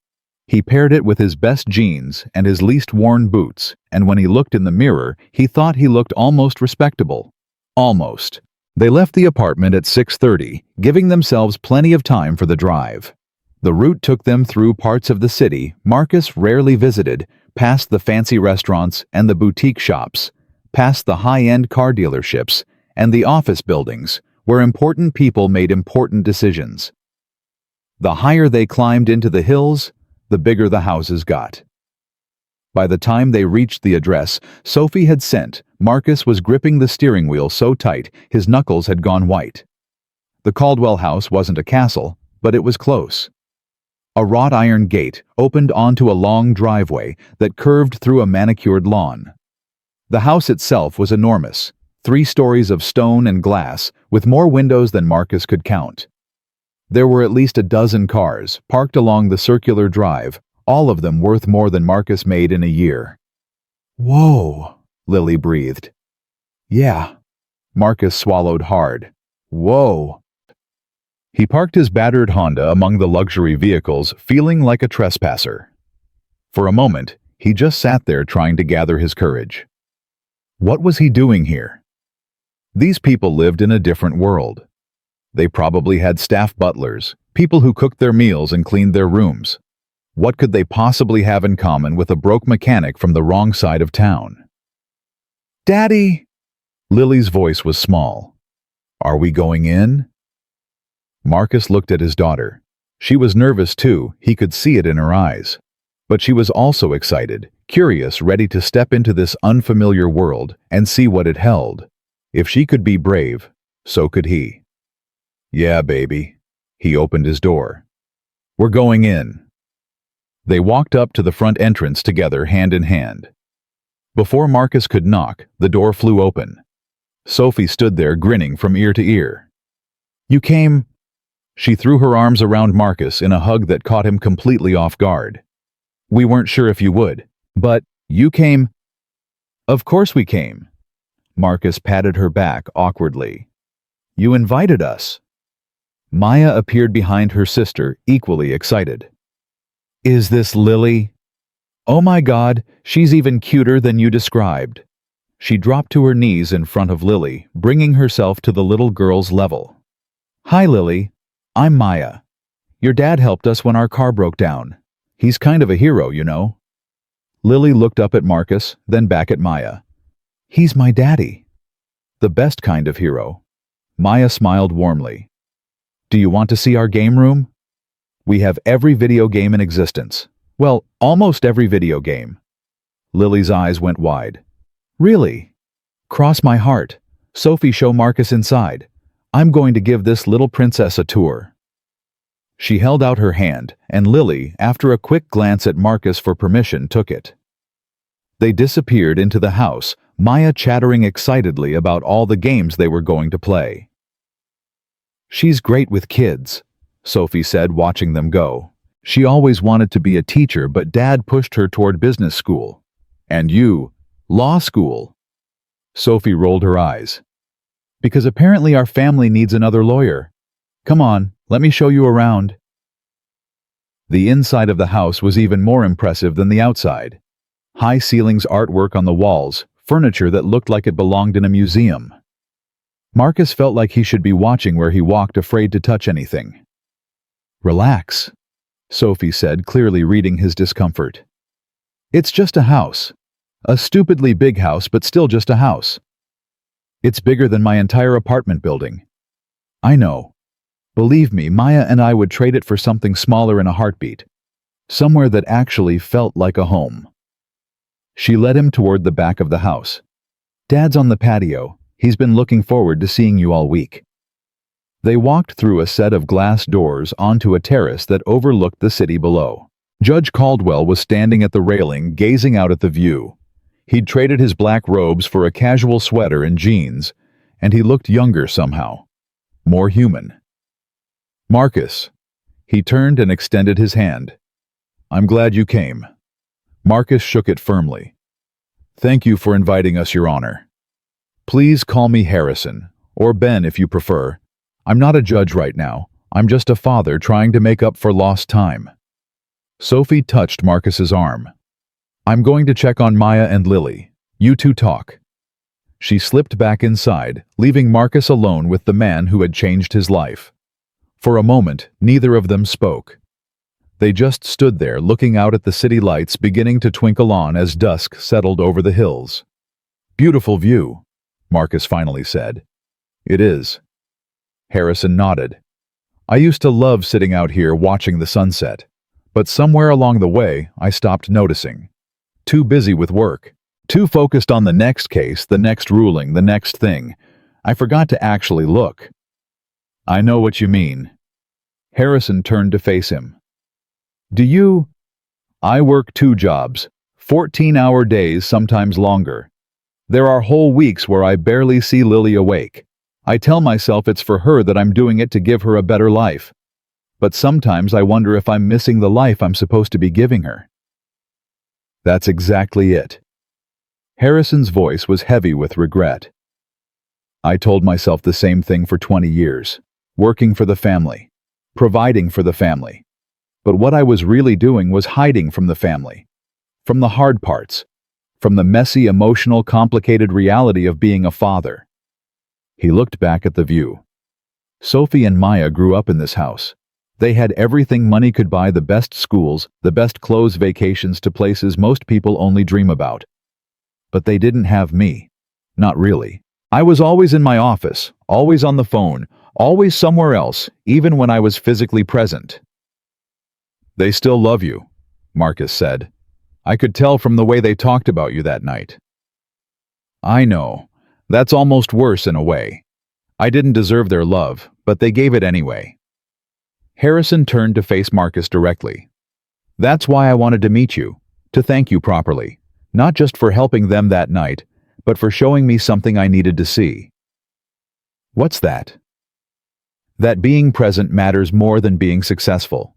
[SPEAKER 1] He paired it with his best jeans and his least worn boots, and when he looked in the mirror, he thought he looked almost respectable. Almost. They left the apartment at 6:30, giving themselves plenty of time for the drive. The route took them through parts of the city Marcus rarely visited, past the fancy restaurants and the boutique shops, past the high-end car dealerships, and the office buildings, where important people made important decisions. The higher they climbed into the hills, the bigger the houses got. By the time they reached the address Sophie had sent, Marcus was gripping the steering wheel so tight his knuckles had gone white. The Caldwell house wasn't a castle, but it was close. A wrought iron gate opened onto a long driveway that curved through a manicured lawn. The house itself was enormous, 3 stories of stone and glass, with more windows than Marcus could count. There were at least a dozen cars parked along the circular drive, all of them worth more than Marcus made in a year. "Whoa," Lily breathed. "Yeah." Marcus swallowed hard. "Whoa." He parked his battered Honda among the luxury vehicles, feeling like a trespasser. For a moment, he just sat there trying to gather his courage. What was he doing here? These people lived in a different world. They probably had staff butlers, people who cooked their meals and cleaned their rooms. What could they possibly have in common with a broke mechanic from the wrong side of town? "Daddy!" Lily's voice was small. "Are we going in?" Marcus looked at his daughter. She was nervous too, he could see it in her eyes. But she was also excited, curious, ready to step into this unfamiliar world and see what it held. If she could be brave, so could he. "Yeah, baby." He opened his door. "We're going in." They walked up to the front entrance together, hand in hand. Before Marcus could knock, the door flew open. Sophie stood there grinning from ear to ear. "You came..." She threw her arms around Marcus in a hug that caught him completely off guard. "We weren't sure if you would, but you came..." "Of course we came." Marcus patted her back awkwardly. "You invited us." Maya appeared behind her sister, equally excited. "Is this Lily?" "Oh my God, she's even cuter than you described." She dropped to her knees in front of Lily, bringing herself to the little girl's level. "Hi, Lily. I'm Maya. Your dad helped us when our car broke down. He's kind of a hero, you know." Lily looked up at Marcus, then back at Maya. "He's my daddy." "The best kind of hero." Maya smiled warmly. "Do you want to see our game room? We have every video game in existence. Well, almost every video game." Lily's eyes went wide. "Really? Cross my heart. Sophie, show Marcus inside. I'm going to give this little princess a tour." She held out her hand, and Lily, after a quick glance at Marcus for permission, took it. They disappeared into the house, Maya chattering excitedly about all the games they were going to play. "She's great with kids," Sophie said, watching them go. "She always wanted to be a teacher, but Dad pushed her toward business school. And you, law school." Sophie rolled her eyes. "Because apparently our family needs another lawyer. Come on, let me show you around." The inside of the house was even more impressive than the outside. High ceilings, artwork on the walls, furniture that looked like it belonged in a museum. Marcus felt like he should be watching where he walked, afraid to touch anything. "Relax," Sophie said, clearly reading his discomfort. "It's just a house. A stupidly big house, but still just a house. It's bigger than my entire apartment building. I know. Believe me, Maya and I would trade it for something smaller in a heartbeat. Somewhere that actually felt like a home." She led him toward the back of the house. "Dad's on the patio. He's been looking forward to seeing you all week." They walked through a set of glass doors onto a terrace that overlooked the city below. Judge Caldwell was standing at the railing, gazing out at the view. He'd traded his black robes for a casual sweater and jeans, and he looked younger somehow. More human. "Marcus." He turned and extended his hand. "I'm glad you came." Marcus shook it firmly. "Thank you for inviting us, Your Honor. Please call me Harrison, or Ben if you prefer. I'm not a judge right now. I'm just a father trying to make up for lost time." Sophie touched Marcus's arm. "I'm going to check on Maya and Lily. You two talk." She slipped back inside, leaving Marcus alone with the man who had changed his life. For a moment, neither of them spoke. They just stood there looking out at the city lights beginning to twinkle on as dusk settled over the hills. "Beautiful view," Marcus finally said. "It is." Harrison nodded. "I used to love sitting out here watching the sunset, but somewhere along the way I stopped noticing. too busy with work. Too focused on the next case, the next ruling, the next thing. I forgot to actually look. I know what you mean. Harrison turned to face him. Do you? I work 2 jobs, 14-hour days, sometimes longer. There are whole weeks where I barely see Lily awake. I tell myself it's for her, that I'm doing it to give her a better life. But sometimes I wonder if I'm missing the life I'm supposed to be giving her. That's exactly it. Harrison's voice was heavy with regret. I told myself the same thing for 20 years, working for the family, providing for the family. But what I was really doing was hiding from the family, from the hard parts, from the messy, emotional, complicated reality of being a father. He looked back at the view. Sophie and Maya grew up in this house. They had everything money could buy, the best schools, the best clothes, vacations to places most people only dream about. But they didn't have me. Not really. I was always in my office, always on the phone, always somewhere else, even when I was physically present. They still love you, Marcus said. I could tell from the way they talked about you that night. I know. That's almost worse in a way. I didn't deserve their love, but they gave it anyway. Harrison turned to face Marcus directly. That's why I wanted to meet you, to thank you properly, not just for helping them that night, but for showing me something I needed to see. What's that? That being present matters more than being successful.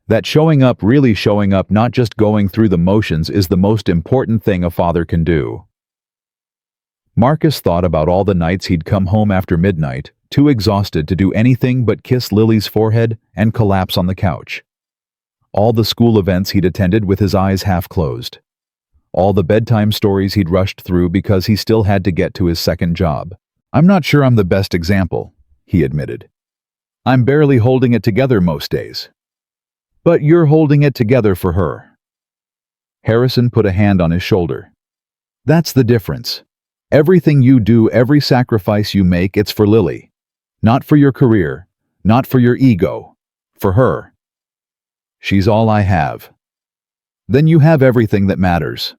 [SPEAKER 1] That showing up, really showing up, not just going through the motions, is the most important thing a father can do. Marcus thought about all the nights he'd come home after midnight, too exhausted to do anything but kiss Lily's forehead and collapse on the couch. All the school events he'd attended with his eyes half closed. All the bedtime stories he'd rushed through because he still had to get to his second job. I'm not sure I'm the best example, he admitted. I'm barely holding it together most days. But you're holding it together for her. Harrison put a hand on his shoulder. That's the difference. Everything you do, every sacrifice you make, it's for Lily. Not for your career, not for your ego, for her. She's all I have. Then you have everything that matters.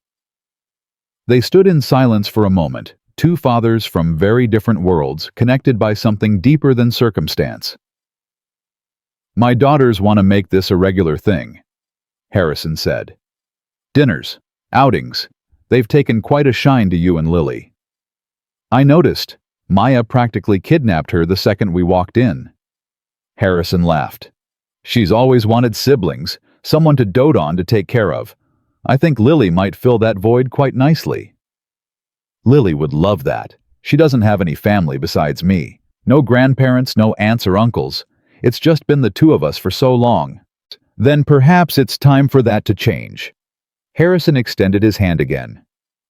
[SPEAKER 1] They stood in silence for a moment, 2 fathers from very different worlds, connected by something deeper than circumstance. My daughters want to make this a regular thing, Harrison said. Dinners, outings, they've taken quite a shine to you and Lily. I noticed. Maya practically kidnapped her the second we walked in. Harrison laughed. She's always wanted siblings, someone to dote on, to take care of. I think Lily might fill that void quite nicely. Lily would love that. She doesn't have any family besides me. No grandparents, no aunts or uncles. It's just been the 2 of us for so long. Then perhaps it's time for that to change. Harrison extended his hand again.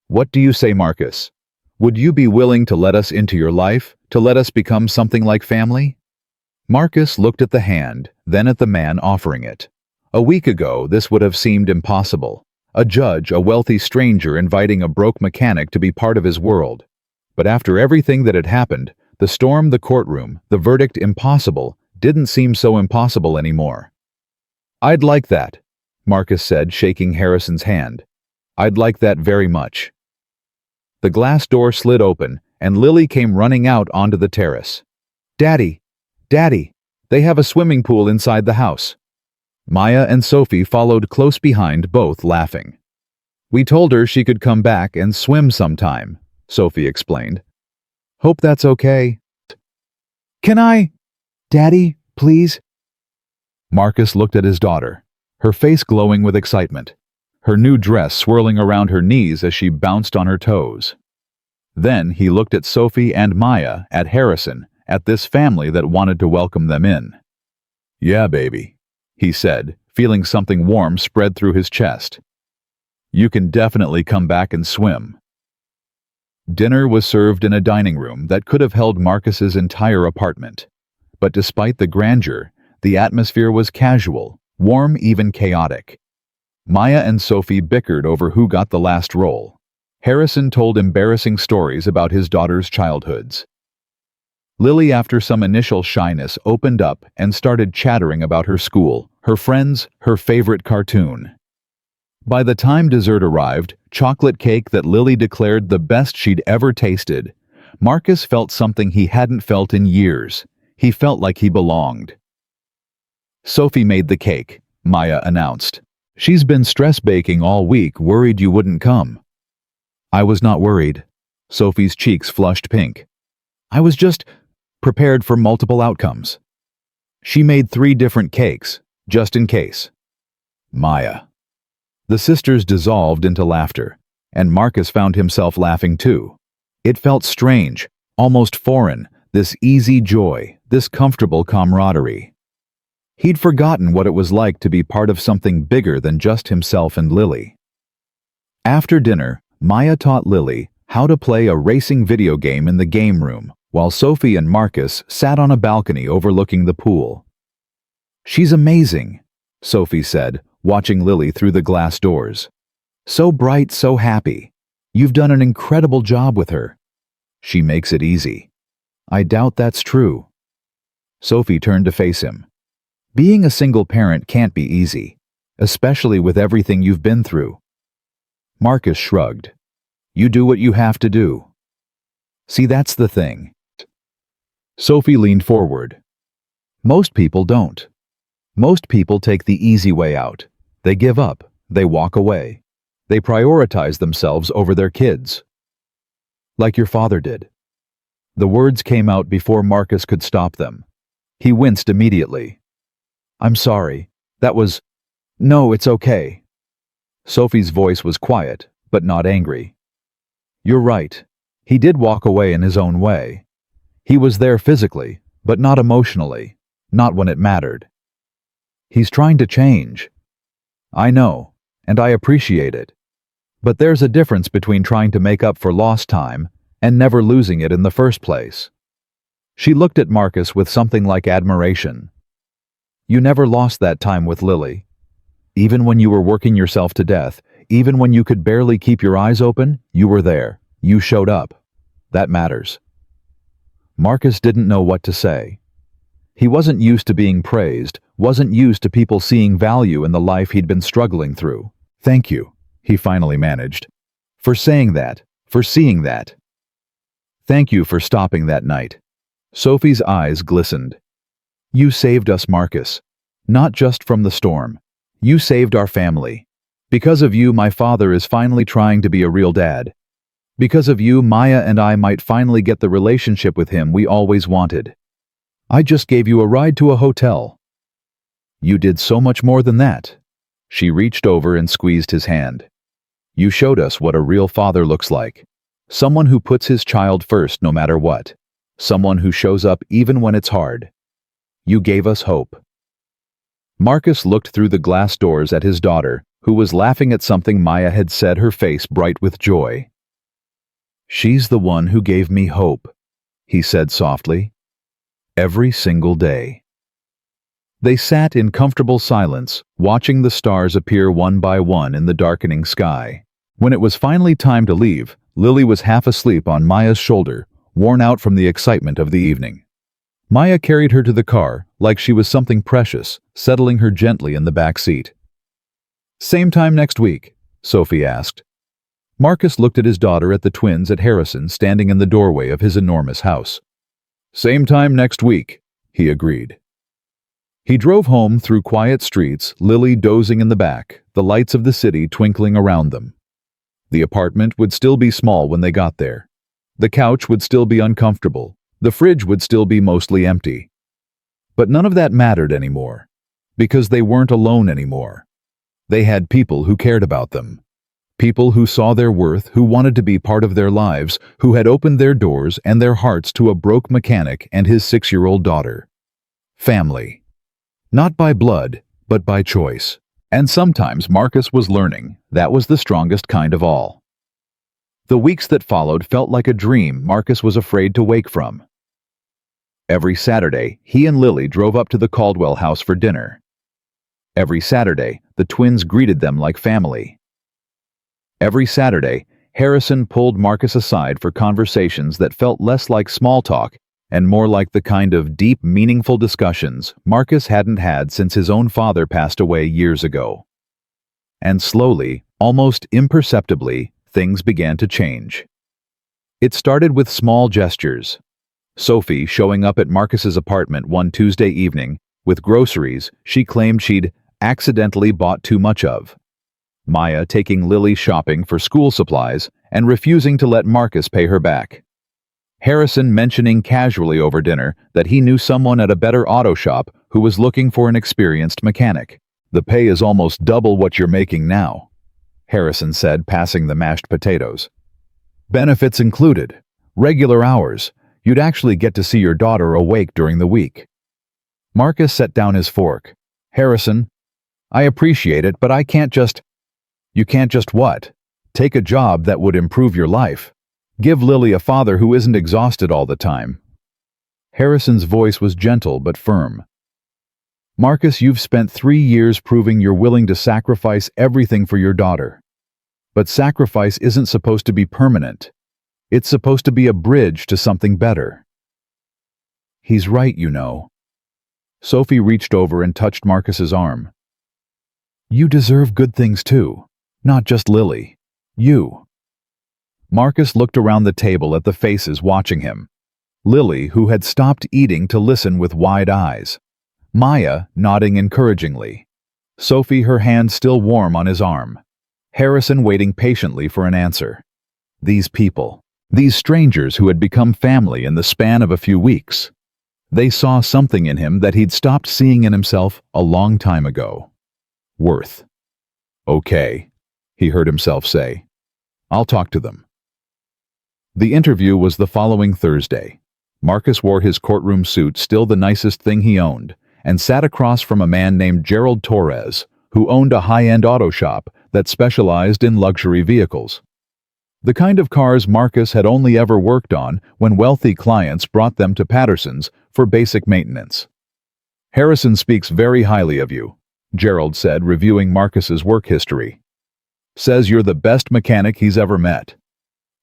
[SPEAKER 1] What do you say, Marcus? Would you be willing to let us into your life, to let us become something like family? Marcus looked at the hand, then at the man offering it. A week ago, this would have seemed impossible. A judge, a wealthy stranger inviting a broke mechanic to be part of his world. But after everything that had happened, the storm, the courtroom, the verdict, impossible, didn't seem so impossible anymore. I'd like that, Marcus said, shaking Harrison's hand. I'd like that very much. The glass door slid open, and Lily came running out onto the terrace. Daddy! Daddy! They have a swimming pool inside the house. Maya and Sophie followed close behind, both laughing. We told her she could come back and swim sometime, Sophie explained. Hope that's okay. Can I? Daddy, please? Marcus looked at his daughter, her face glowing with excitement, her new dress swirling around her knees as she bounced on her toes. Then he looked at Sophie and Maya, at Harrison, at this family that wanted to welcome them in. Yeah, baby, he said, feeling something warm spread through his chest. You can definitely come back and swim. Dinner was served in a dining room that could have held Marcus's entire apartment. But despite the grandeur, the atmosphere was casual, warm, even chaotic. Maya and Sophie bickered over who got the last role. Harrison told embarrassing stories about his daughter's childhoods. Lily, after some initial shyness, opened up and started chattering about her school, her friends, her favorite cartoon. By the time dessert arrived, chocolate cake that Lily declared the best she'd ever tasted, Marcus felt something he hadn't felt in years. He felt like he belonged. "Sophie made the cake," Maya announced. "She's been stress baking all week, worried you wouldn't come." "I was not worried." Sophie's cheeks flushed pink. "I was just prepared for multiple outcomes." "She made 3 different cakes, just in case." Maya. The sisters dissolved into laughter, and Marcus found himself laughing too. It felt strange, almost foreign, this easy joy, this comfortable camaraderie. He'd forgotten what it was like to be part of something bigger than just himself and Lily. After dinner, Maya taught Lily how to play a racing video game in the game room, while Sophie and Marcus sat on a balcony overlooking the pool. "She's amazing," Sophie said, watching Lily through the glass doors. "So bright, so happy. You've done an incredible job with her." "She makes it easy." "I doubt that's true." Sophie turned to face him. "Being a single parent can't be easy, especially with everything you've been through." Marcus shrugged. "You do what you have to do." "See, that's the thing." Sophie leaned forward. "Most people don't. Most people take the easy way out. They give up. They walk away. They prioritize themselves over their kids. Like your father did." The words came out before Marcus could stop them. He winced immediately. "I'm sorry. That was... No, it's okay." Sophie's voice was quiet, but not angry. "You're right. He did walk away in his own way. He was there physically, but not emotionally, not when it mattered. He's trying to change. I know, and I appreciate it. But there's a difference between trying to make up for lost time and never losing it in the first place." She looked at Marcus with something like admiration. "You never lost that time with Lily. Even when you were working yourself to death, even when you could barely keep your eyes open, you were there. You showed up. That matters." Marcus didn't know what to say. He wasn't used to being praised, wasn't used to people seeing value in the life he'd been struggling through. "Thank you," he finally managed. "For saying that, for seeing that. Thank you for stopping that night." Sophie's eyes glistened. "You saved us, Marcus. Not just from the storm. You saved our family. Because of you, my father is finally trying to be a real dad. Because of you, Maya and I might finally get the relationship with him we always wanted. I just gave you a ride to a hotel." "You did so much more than that." She reached over and squeezed his hand. "You showed us what a real father looks like. Someone who puts his child first no matter what. Someone who shows up even when it's hard. You gave us hope." Marcus looked through the glass doors at his daughter, who was laughing at something Maya had said, her face bright with joy. "She's the one who gave me hope," he said softly. "Every single day." They sat in comfortable silence, watching the stars appear one by one in the darkening sky. When it was finally time to leave, Lily was half asleep on Maya's shoulder, worn out from the excitement of the evening. Maya carried her to the car like she was something precious, settling her gently in the back seat. "Same time next week?" Sophie asked. Marcus looked at his daughter at the twins at Harrison standing in the doorway of his enormous house. "Same time next week," he agreed. He drove home through quiet streets, Lily dozing in the back, the lights of the city twinkling around them. The apartment would still be small when they got there. The couch would still be uncomfortable. The fridge would still be mostly empty. But none of that mattered anymore, because they weren't alone anymore. They had people who cared about them. People who saw their worth, who wanted to be part of their lives, who had opened their doors and their hearts to a broke mechanic and his 6-year-old daughter. Family. Not by blood, but by choice. And sometimes Marcus was learning that was the strongest kind of all. The weeks that followed felt like a dream Marcus was afraid to wake from. Every Saturday, he and Lily drove up to the Caldwell house for dinner. Every Saturday, the twins greeted them like family. Every Saturday, Harrison pulled Marcus aside for conversations that felt less like small talk and more like the kind of deep, meaningful discussions Marcus hadn't had since his own father passed away years ago. And slowly, almost imperceptibly, things began to change. It started with small gestures. Sophie showing up at Marcus's apartment one Tuesday evening with groceries she claimed she'd accidentally bought too much of. Maya taking Lily shopping for school supplies and refusing to let Marcus pay her back. Harrison mentioning casually over dinner that he knew someone at a better auto shop who was looking for an experienced mechanic. "The pay is almost double what you're making now," Harrison said, passing the mashed potatoes. "Benefits included. Regular hours. You'd actually get to see your daughter awake during the week." Marcus set down his fork. "Harrison, I appreciate it, but I can't just—" "You can't just what? Take a job that would improve your life. Give Lily a father who isn't exhausted all the time." Harrison's voice was gentle but firm. "Marcus, you've spent 3 years proving you're willing to sacrifice everything for your daughter. But sacrifice isn't supposed to be permanent. It's supposed to be a bridge to something better." "He's right, you know." Sophie reached over and touched Marcus's arm. "You deserve good things too, not just Lily. You." Marcus looked around the table at the faces watching him. Lily, who had stopped eating to listen with wide eyes. Maya, nodding encouragingly. Sophie, her hand still warm on his arm. Harrison waiting patiently for an answer. These people, these strangers who had become family in the span of a few weeks. They saw something in him that he'd stopped seeing in himself a long time ago. Worth. "Okay," he heard himself say. "I'll talk to them." The interview was the following Thursday. Marcus wore his courtroom suit, still the nicest thing he owned, and sat across from a man named Gerald Torres, who owned a high-end auto shop that specialized in luxury vehicles. The kind of cars Marcus had only ever worked on when wealthy clients brought them to Patterson's for basic maintenance. "Harrison speaks very highly of you," Gerald said, reviewing Marcus's work history. "Says you're the best mechanic he's ever met.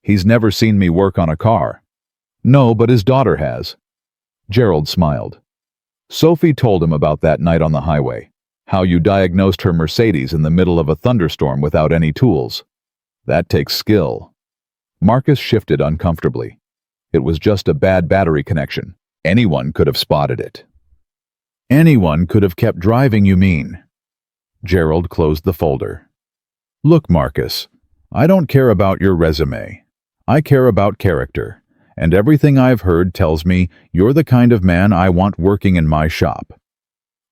[SPEAKER 1] He's never seen me work on a car." "No, but his daughter has." Gerald smiled. "Sophie told him about that night on the highway, how you diagnosed her Mercedes in the middle of a thunderstorm without any tools. That takes skill." Marcus shifted uncomfortably. It was just a bad battery connection. Anyone could have spotted it. "Anyone could have kept driving, you mean?" Gerald closed the folder. "Look, Marcus, I don't care about your resume. I care about character, and everything I've heard tells me you're the kind of man I want working in my shop."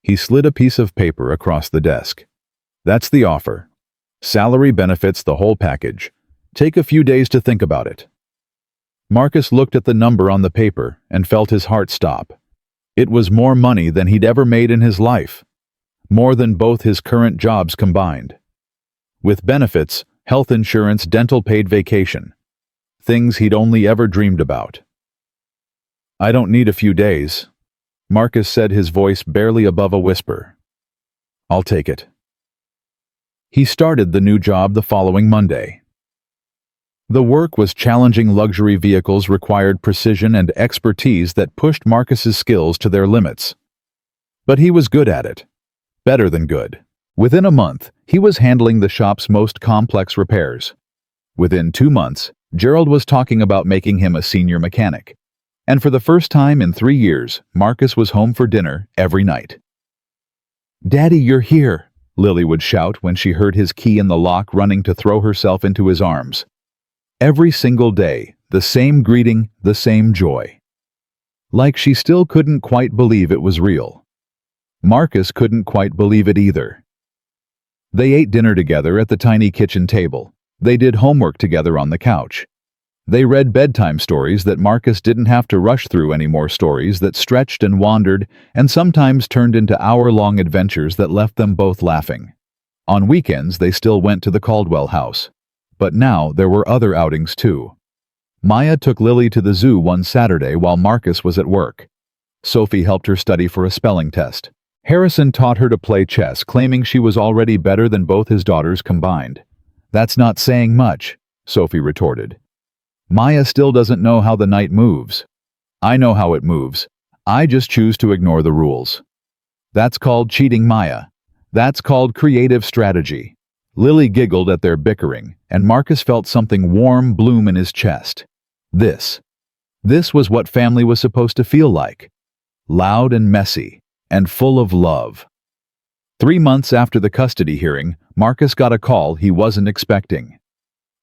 [SPEAKER 1] He slid a piece of paper across the desk. "That's the offer. Salary, benefits, the whole package. Take a few days to think about it." Marcus looked at the number on the paper and felt his heart stop. It was more money than he'd ever made in his life. More than both his current jobs combined. With benefits, health insurance, dental, paid vacation. Things he'd only ever dreamed about. "I don't need a few days," Marcus said, his voice barely above a whisper. "I'll take it." He started the new job the following Monday. The work was challenging. Luxury vehicles required precision and expertise that pushed Marcus's skills to their limits. But he was good at it. Better than good. Within a month, he was handling the shop's most complex repairs. Within 2 months, Gerald was talking about making him a senior mechanic. And for the first time in 3 years, Marcus was home for dinner every night. "Daddy, you're here," Lily would shout when she heard his key in the lock, running to throw herself into his arms. Every single day, the same greeting, the same joy. Like she still couldn't quite believe it was real. Marcus couldn't quite believe it either. They ate dinner together at the tiny kitchen table. They did homework together on the couch. They read bedtime stories that Marcus didn't have to rush through anymore, stories that stretched and wandered and sometimes turned into hour-long adventures that left them both laughing. On weekends, they still went to the Caldwell house. But now there were other outings too. Maya took Lily to the zoo one Saturday while Marcus was at work. Sophie helped her study for a spelling test. Harrison taught her to play chess, claiming she was already better than both his daughters combined. "That's not saying much," Sophie retorted. "Maya still doesn't know how the night moves." "I know how it moves. I just choose to ignore the rules." "That's called cheating, Maya. That's called creative strategy. Lily giggled at their bickering, and Marcus felt something warm bloom in his chest. This was what family was supposed to feel like. Loud and messy, and full of love. 3 months after the custody hearing, Marcus got a call he wasn't expecting.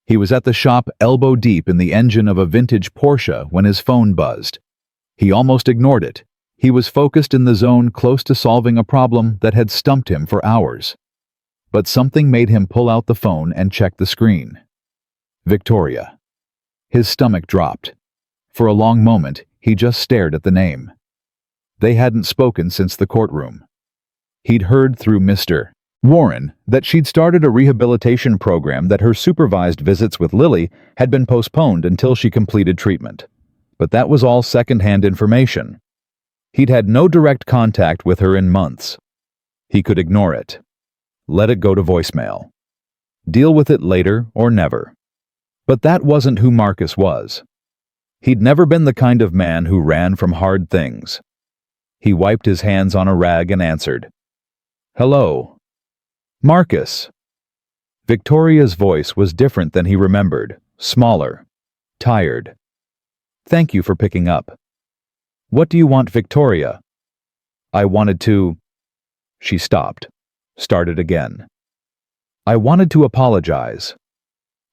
[SPEAKER 1] He was at the shop elbow deep in the engine of a vintage Porsche when his phone buzzed. He almost ignored it. He was focused in the zone close to solving a problem that had stumped him for hours. But something made him pull out the phone and check the screen. Victoria. His stomach dropped. For a long moment, he just stared at the name. They hadn't spoken since the courtroom. He'd heard through Mr. Warren that she'd started a rehabilitation program, that her supervised visits with Lily had been postponed until she completed treatment. But that was all second-hand information. He'd had no direct contact with her in months. He could ignore it. Let it go to voicemail. Deal with it later or never. But that wasn't who Marcus was. He'd never been the kind of man who ran from hard things. He wiped his hands on a rag and answered. "Hello." "Marcus." Victoria's voice was different than he remembered, smaller, tired. "Thank you for picking up. What do you want, Victoria?" "I wanted to—" She stopped, started again. "I wanted to apologize."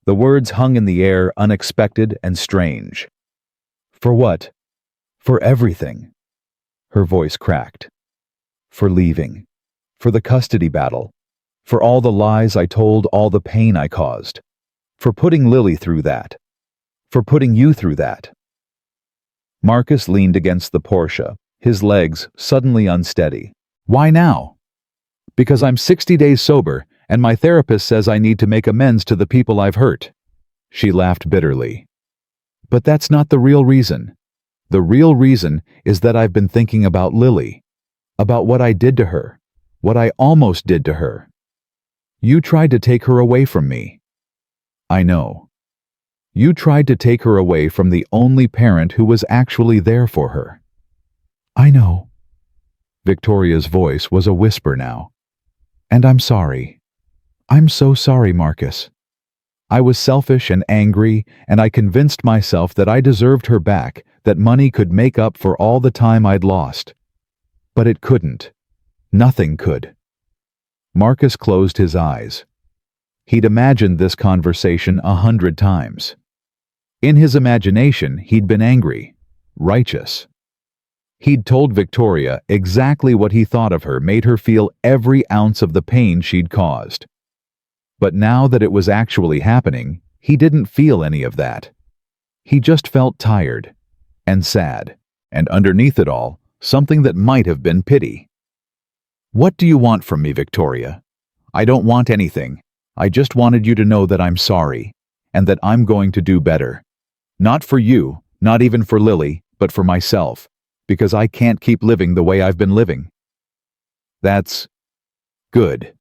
[SPEAKER 1] The words hung in the air, unexpected and strange. "For what?" "For everything." Her voice cracked. "For leaving. For the custody battle. For all the lies I told, all the pain I caused. For putting Lily through that. For putting you through that." Marcus leaned against the Porsche, his legs suddenly unsteady. "Why now?" "Because I'm 60 days sober, and my therapist says I need to make amends to the people I've hurt." She laughed bitterly. "But that's not the real reason. The real reason is that I've been thinking about Lily, about what I did to her, what I almost did to her. You tried to take her away from me." "I know. You tried to take her away from the only parent who was actually there for her." "I know." Victoria's voice was a whisper now. "And I'm sorry. I'm so sorry, Marcus. I was selfish and angry, and I convinced myself that I deserved her back, that money could make up for all the time I'd lost. But it couldn't. Nothing could." Marcus closed his eyes. He'd imagined this conversation 100 times. In his imagination, he'd been angry, righteous. He'd told Victoria exactly what he thought of her, made her feel every ounce of the pain she'd caused. But now that it was actually happening, he didn't feel any of that. He just felt tired and sad, and underneath it all, something that might have been pity. "What do you want from me, Victoria?" "I don't want anything. I just wanted you to know that I'm sorry, and that I'm going to do better. Not for you, not even for Lily, but for myself, because I can't keep living the way I've been living." "That's good."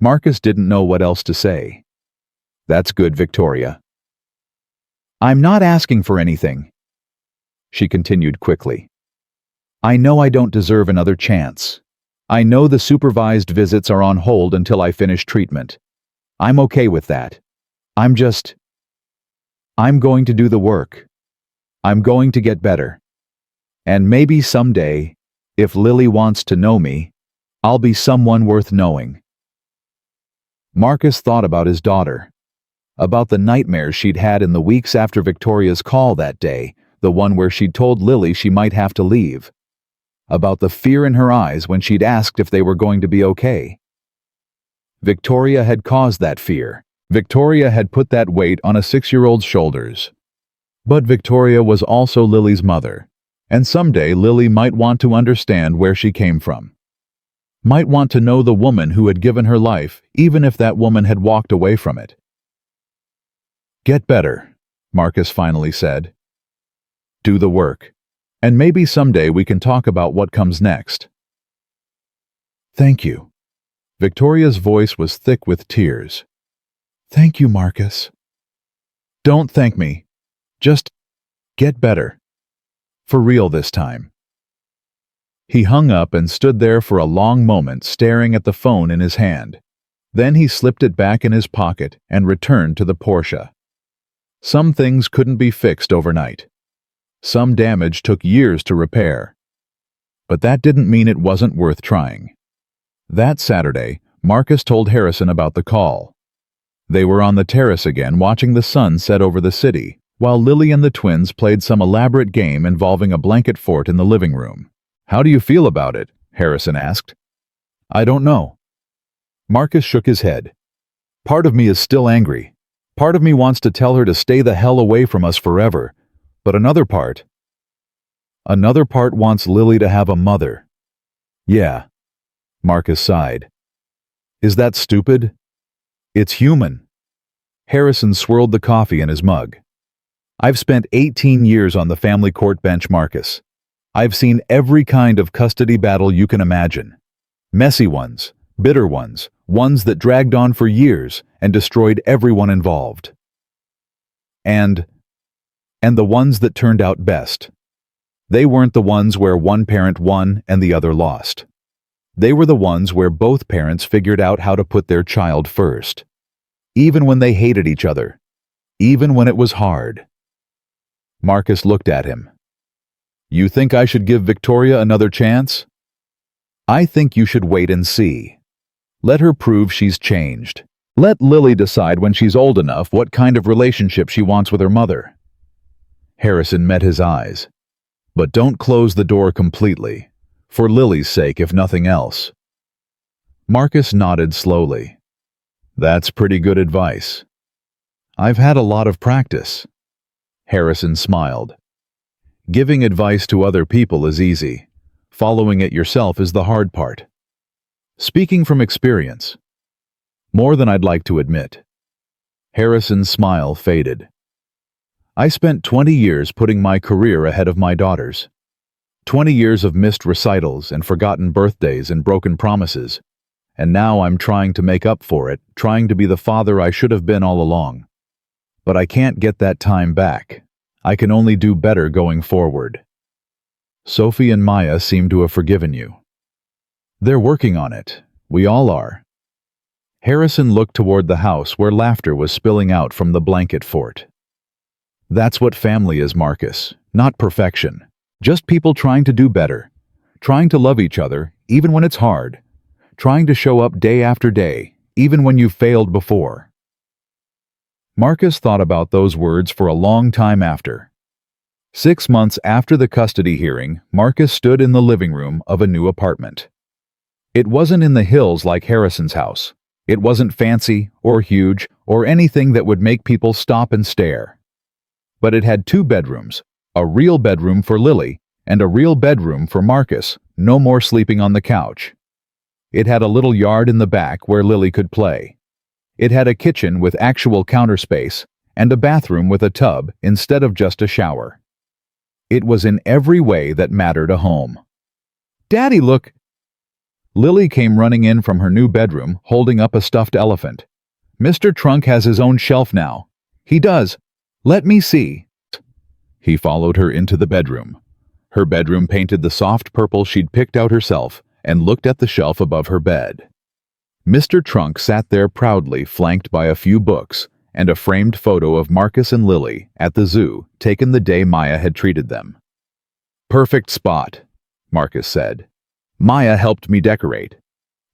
[SPEAKER 1] Marcus didn't know what else to say. "That's good, Victoria." "I'm not asking for anything," she continued quickly. "I know I don't deserve another chance. I know the supervised visits are on hold until I finish treatment. I'm okay with that. I'm going to do the work. I'm going to get better. And maybe someday, if Lily wants to know me, I'll be someone worth knowing." Marcus thought about his daughter, about the nightmares she'd had in the weeks after Victoria's call that day, the one where she'd told Lily she might have to leave, about the fear in her eyes when she'd asked if they were going to be okay. Victoria had caused that fear. Victoria had put that weight on a 6-year-old's shoulders. But Victoria was also Lily's mother, and someday Lily might want to understand where she came from. Might want to know the woman who had given her life, even if that woman had walked away from it. "Get better," Marcus finally said. "Do the work, and maybe someday we can talk about what comes next." "Thank you." Victoria's voice was thick with tears. "Thank you, Marcus." "Don't thank me. Just get better. For real this time." He hung up and stood there for a long moment, staring at the phone in his hand. Then he slipped it back in his pocket and returned to the Porsche. Some things couldn't be fixed overnight. Some damage took years to repair. But that didn't mean it wasn't worth trying. That Saturday, Marcus told Harrison about the call. They were on the terrace again watching the sun set over the city, while Lily and the twins played some elaborate game involving a blanket fort in the living room. "How do you feel about it?" Harrison asked. "I don't know." Marcus shook his head. "Part of me is still angry. Part of me wants to tell her to stay the hell away from us forever. But another part wants Lily to have a mother." "Yeah," Marcus sighed. "Is that stupid?" "It's human." Harrison swirled the coffee in his mug. "I've spent 18 years on the family court bench, Marcus. I've seen every kind of custody battle you can imagine. Messy ones, bitter ones, ones that dragged on for years and destroyed everyone involved. And the ones that turned out best. They weren't the ones where one parent won and the other lost. They were the ones where both parents figured out how to put their child first. Even when they hated each other. Even when it was hard." Marcus looked at him. "You think I should give Victoria another chance?" "I think you should wait and see. Let her prove she's changed. Let Lily decide when she's old enough what kind of relationship she wants with her mother." Harrison met his eyes. "But don't close the door completely, for Lily's sake if nothing else." Marcus nodded slowly. "That's pretty good advice." "I've had a lot of practice." Harrison smiled. "Giving advice to other people is easy. Following it yourself is the hard part. Speaking from experience. More than I'd like to admit." Harrison's smile faded. "I spent 20 years putting my career ahead of my daughter's. 20 years of missed recitals and forgotten birthdays and broken promises. And now I'm trying to make up for it, trying to be the father I should have been all along. But I can't get that time back. I can only do better going forward." "Sophie and Maya seem to have forgiven you." "They're working on it. We all are." Harrison looked toward the house where laughter was spilling out from the blanket fort. "That's what family is, Marcus. Not perfection. Just people trying to do better. Trying to love each other, even when it's hard. Trying to show up day after day, even when you've failed before." Marcus thought about those words for a long time after. 6 months after the custody hearing, Marcus stood in the living room of a new apartment. It wasn't in the hills like Harrison's house. It wasn't fancy or huge or anything that would make people stop and stare. But it had 2 bedrooms, a real bedroom for Lily and a real bedroom for Marcus, no more sleeping on the couch. It had a little yard in the back where Lily could play. It had a kitchen with actual counter space and a bathroom with a tub instead of just a shower. It was in every way that mattered a home. "Daddy, look!" Lily came running in from her new bedroom, holding up a stuffed elephant. "Mr. Trunk has his own shelf now." "He does. Let me see." He followed her into the bedroom. Her bedroom painted the soft purple she'd picked out herself and looked at the shelf above her bed. Mr. Trunk sat there proudly, flanked by a few books and a framed photo of Marcus and Lily at the zoo, taken the day Maya had treated them. "Perfect spot," Marcus said. "Maya helped me decorate."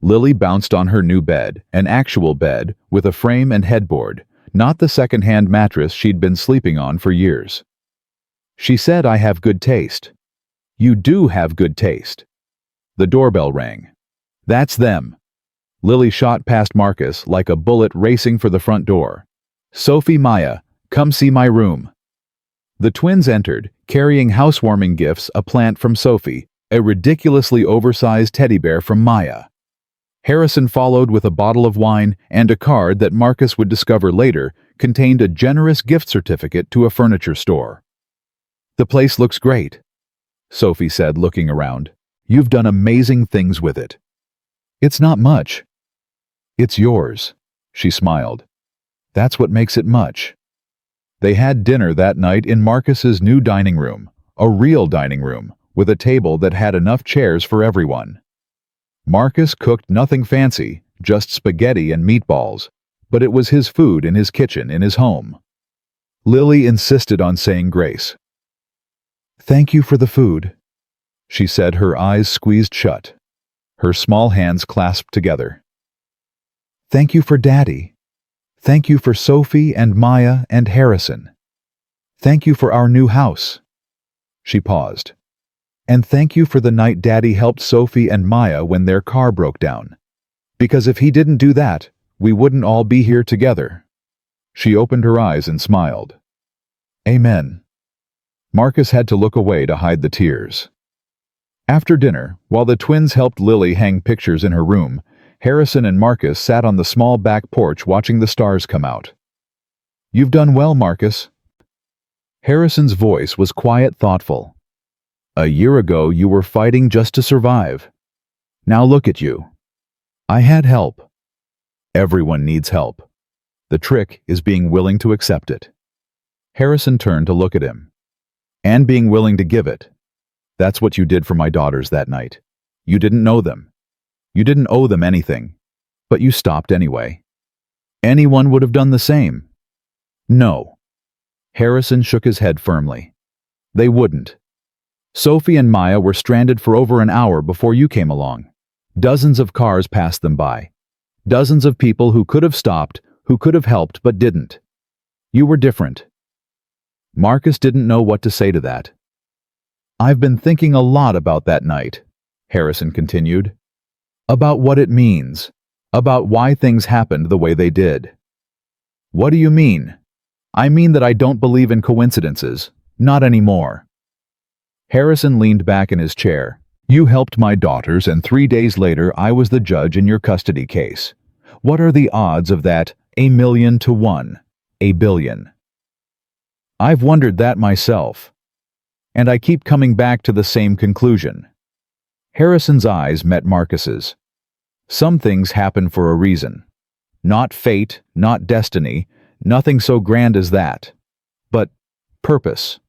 [SPEAKER 1] Lily bounced on her new bed, an actual bed with a frame and headboard, not the second-hand mattress she'd been sleeping on for years. She said, "I have good taste." "You do have good taste." The doorbell rang. "That's them." Lily shot past Marcus like a bullet racing for the front door. "Sophie, Maya, come see my room." The twins entered, carrying housewarming gifts, a plant from Sophie, a ridiculously oversized teddy bear from Maya. Harrison followed with a bottle of wine and a card that Marcus would discover later contained a generous gift certificate to a furniture store. "The place looks great," Sophie said, looking around. "You've done amazing things with it." "It's not much." "It's yours," she smiled. "That's what makes it much." They had dinner that night in Marcus's new dining room, a real dining room, with a table that had enough chairs for everyone. Marcus cooked nothing fancy, just spaghetti and meatballs, but it was his food in his kitchen in his home. Lily insisted on saying grace. "Thank you for the food," she said, her eyes squeezed shut, her small hands clasped together. "Thank you for Daddy. Thank you for Sophie and Maya and Harrison. Thank you for our new house." She paused. "And thank you for the night Daddy helped Sophie and Maya when their car broke down. Because if he didn't do that, we wouldn't all be here together." She opened her eyes and smiled. "Amen." Marcus had to look away to hide the tears. After dinner, while the twins helped Lily hang pictures in her room, Harrison and Marcus sat on the small back porch watching the stars come out. "You've done well, Marcus." Harrison's voice was quiet, thoughtful. "A year ago you were fighting just to survive. Now look at you." "I had help." "Everyone needs help. The trick is being willing to accept it." Harrison turned to look at him. "And being willing to give it. That's what you did for my daughters that night. You didn't know them. You didn't owe them anything. But you stopped anyway. Anyone would have done the same." "No." Harrison shook his head firmly. "They wouldn't. Sophie and Maya were stranded for over an hour before you came along. Dozens of cars passed them by. Dozens of people who could have stopped, who could have helped but didn't. You were different." Marcus didn't know what to say to that. "I've been thinking a lot about that night," Harrison continued. "About what it means. About why things happened the way they did." "What do you mean?" "I mean that I don't believe in coincidences. Not anymore." Harrison leaned back in his chair. "You helped my daughters, and 3 days later I was the judge in your custody case. What are the odds of that 1,000,000 to 1, 1,000,000,000? I've wondered that myself. And I keep coming back to the same conclusion." Harrison's eyes met Marcus's. "Some things happen for a reason. Not fate, not destiny, nothing so grand as that. But purpose.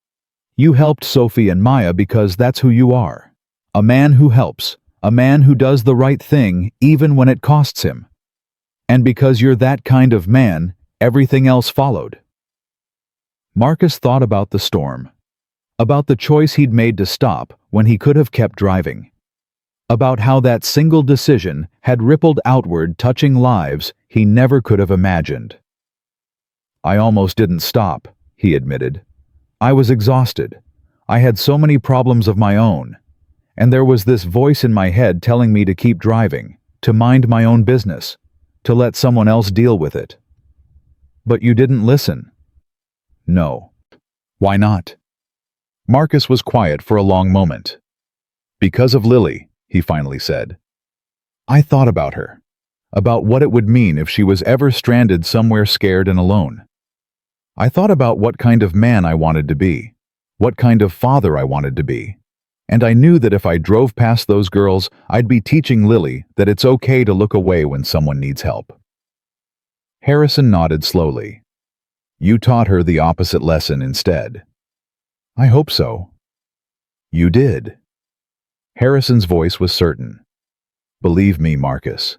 [SPEAKER 1] You helped Sophie and Maya because that's who you are. A man who helps, a man who does the right thing even when it costs him. And because you're that kind of man, everything else followed." Marcus thought about the storm. About the choice he'd made to stop when he could have kept driving. About how that single decision had rippled outward, touching lives he never could have imagined. "I almost didn't stop," he admitted. "I was exhausted. I had so many problems of my own. And there was this voice in my head telling me to keep driving, to mind my own business, to let someone else deal with it." "But you didn't listen." "No." "Why not?" Marcus was quiet for a long moment. "Because of Lily," he finally said. "I thought about her, about what it would mean if she was ever stranded somewhere scared and alone. I thought about what kind of man I wanted to be, what kind of father I wanted to be, and I knew that if I drove past those girls, I'd be teaching Lily that it's okay to look away when someone needs help." Harrison nodded slowly. "You taught her the opposite lesson instead." "I hope so." "You did." Harrison's voice was certain. "Believe me, Marcus,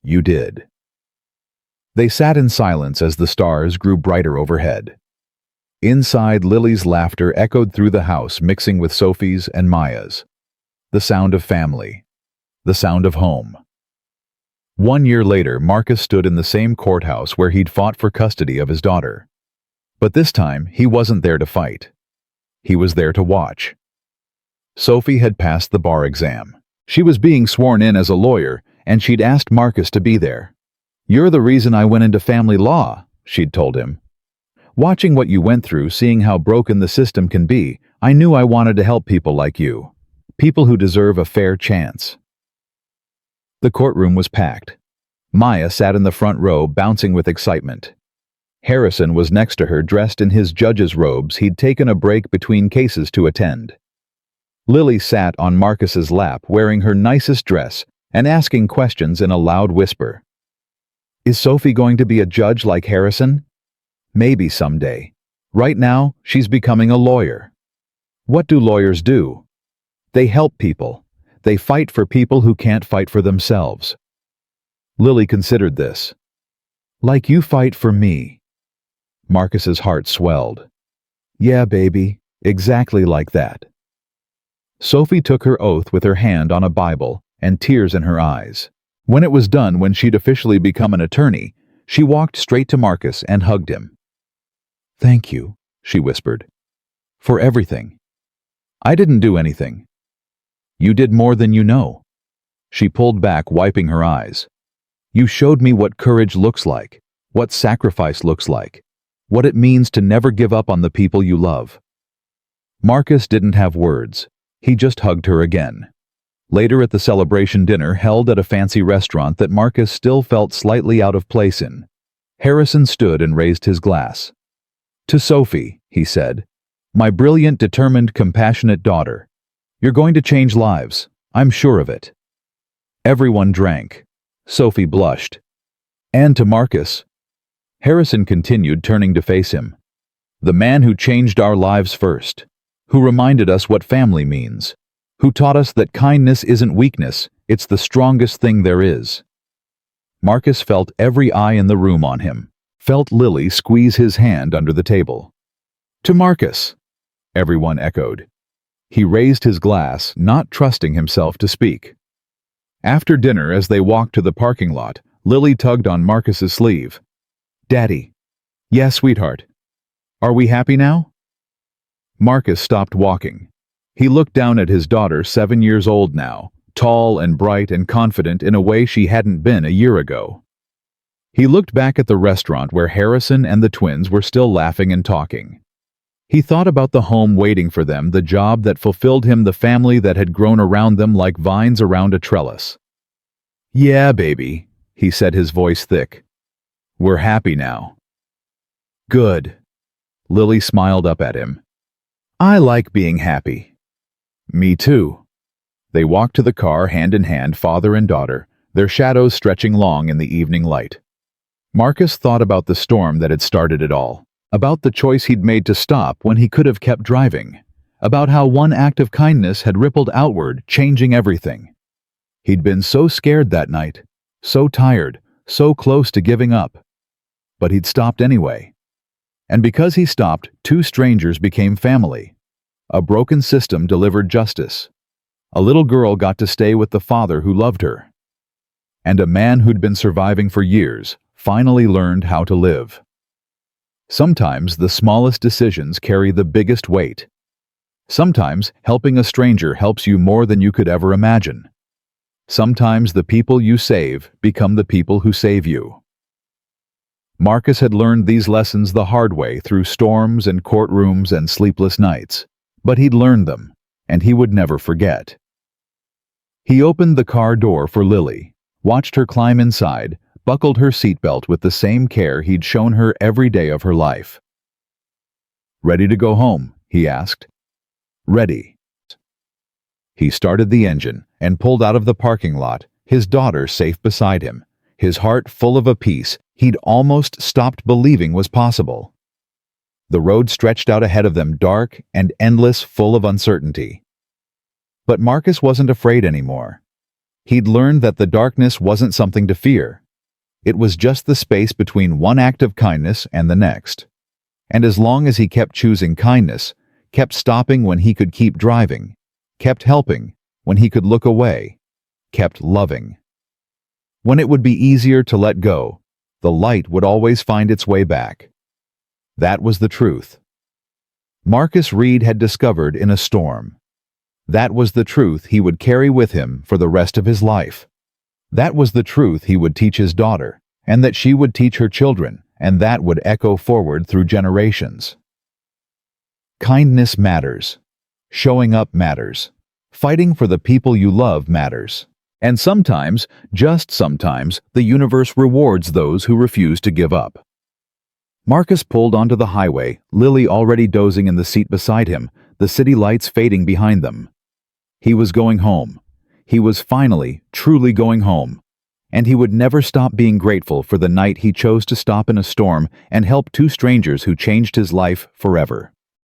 [SPEAKER 1] you did." They sat in silence as the stars grew brighter overhead. Inside, Lily's laughter echoed through the house, mixing with Sophie's and Maya's. The sound of family. The sound of home. 1 year later, Marcus stood in the same courthouse where he'd fought for custody of his daughter. But this time, he wasn't there to fight. He was there to watch. Sophie had passed the bar exam. She was being sworn in as a lawyer, and she'd asked Marcus to be there. "You're the reason I went into family law," she'd told him. "Watching what you went through, seeing how broken the system can be, I knew I wanted to help people like you. People who deserve a fair chance." The courtroom was packed. Maya sat in the front row, bouncing with excitement. Harrison was next to her, dressed in his judge's robes. He'd taken a break between cases to attend. Lily sat on Marcus's lap, wearing her nicest dress and asking questions in a loud whisper. "Is Sophie going to be a judge like Harrison? Maybe someday. Right now, she's becoming a lawyer. What do lawyers do? They help people. They fight for people who can't fight for themselves." Lily considered this. Like you fight for me. Marcus's heart swelled. Yeah, baby, exactly like that. Sophie took her oath with her hand on a Bible and tears in her eyes. When it was done, when she'd officially become an attorney, she walked straight to Marcus and hugged him. Thank you, she whispered. For everything. I didn't do anything. You did more than you know. She pulled back, wiping her eyes. You showed me what courage looks like, what sacrifice looks like, what it means to never give up on the people you love. Marcus didn't have words. He just hugged her again. Later at the celebration dinner held at a fancy restaurant that Marcus still felt slightly out of place in, Harrison stood and raised his glass. To Sophie, he said, my brilliant, determined, compassionate daughter. You're going to change lives. I'm sure of it. Everyone drank. Sophie blushed. And to Marcus. Harrison continued, turning to face him. The man who changed our lives first, who reminded us what family means, who taught us that kindness isn't weakness, it's the strongest thing there is. Marcus felt every eye in the room on him, felt Lily squeeze his hand under the table. To Marcus, everyone echoed. He raised his glass, not trusting himself to speak. After dinner, as they walked to the parking lot, Lily tugged on Marcus's sleeve. Daddy. Yes, sweetheart. Are we happy now? Marcus stopped walking. He looked down at his daughter, 7 years old now, tall and bright and confident in a way she hadn't been a year ago. He looked back at the restaurant where Harrison and the twins were still laughing and talking. He thought about the home waiting for them, the job that fulfilled him, the family that had grown around them like vines around a trellis. Yeah, baby, he said, his voice thick. We're happy now. Good. Lily smiled up at him. I like being happy. Me too. They walked to the car hand in hand, father and daughter, their shadows stretching long in the evening light. Marcus thought about the storm that had started it all, about the choice he'd made to stop when he could have kept driving, about how one act of kindness had rippled outward, changing everything. He'd been so scared that night, so tired, so close to giving up. But he'd stopped anyway. And because he stopped, 2 strangers became family. A broken system delivered justice. A little girl got to stay with the father who loved her. And a man who'd been surviving for years finally learned how to live. Sometimes the smallest decisions carry the biggest weight. Sometimes helping a stranger helps you more than you could ever imagine. Sometimes the people you save become the people who save you. Marcus had learned these lessons the hard way through storms and courtrooms and sleepless nights, but he'd learned them, and he would never forget. He opened the car door for Lily, watched her climb inside, buckled her seatbelt with the same care he'd shown her every day of her life. Ready to go home? He asked. Ready. He started the engine and pulled out of the parking lot, his daughter safe beside him, his heart full of a peace he'd almost stopped believing was possible. The road stretched out ahead of them, dark and endless, full of uncertainty. But Marcus wasn't afraid anymore. He'd learned that the darkness wasn't something to fear. It was just the space between one act of kindness and the next. And as long as he kept choosing kindness, kept stopping when he could keep driving, kept helping when he could look away, kept loving. When it would be easier to let go, the light would always find its way back. That was the truth. Marcus Reed had discovered in a storm. That was the truth he would carry with him for the rest of his life. That was the truth he would teach his daughter, and that she would teach her children, and that would echo forward through generations. Kindness matters. Showing up matters. Fighting for the people you love matters. And sometimes, just sometimes, the universe rewards those who refuse to give up. Marcus pulled onto the highway, Lily already dozing in the seat beside him, the city lights fading behind them. He was going home. He was finally, truly going home. And he would never stop being grateful for the night he chose to stop in a storm and help 2 strangers who changed his life forever.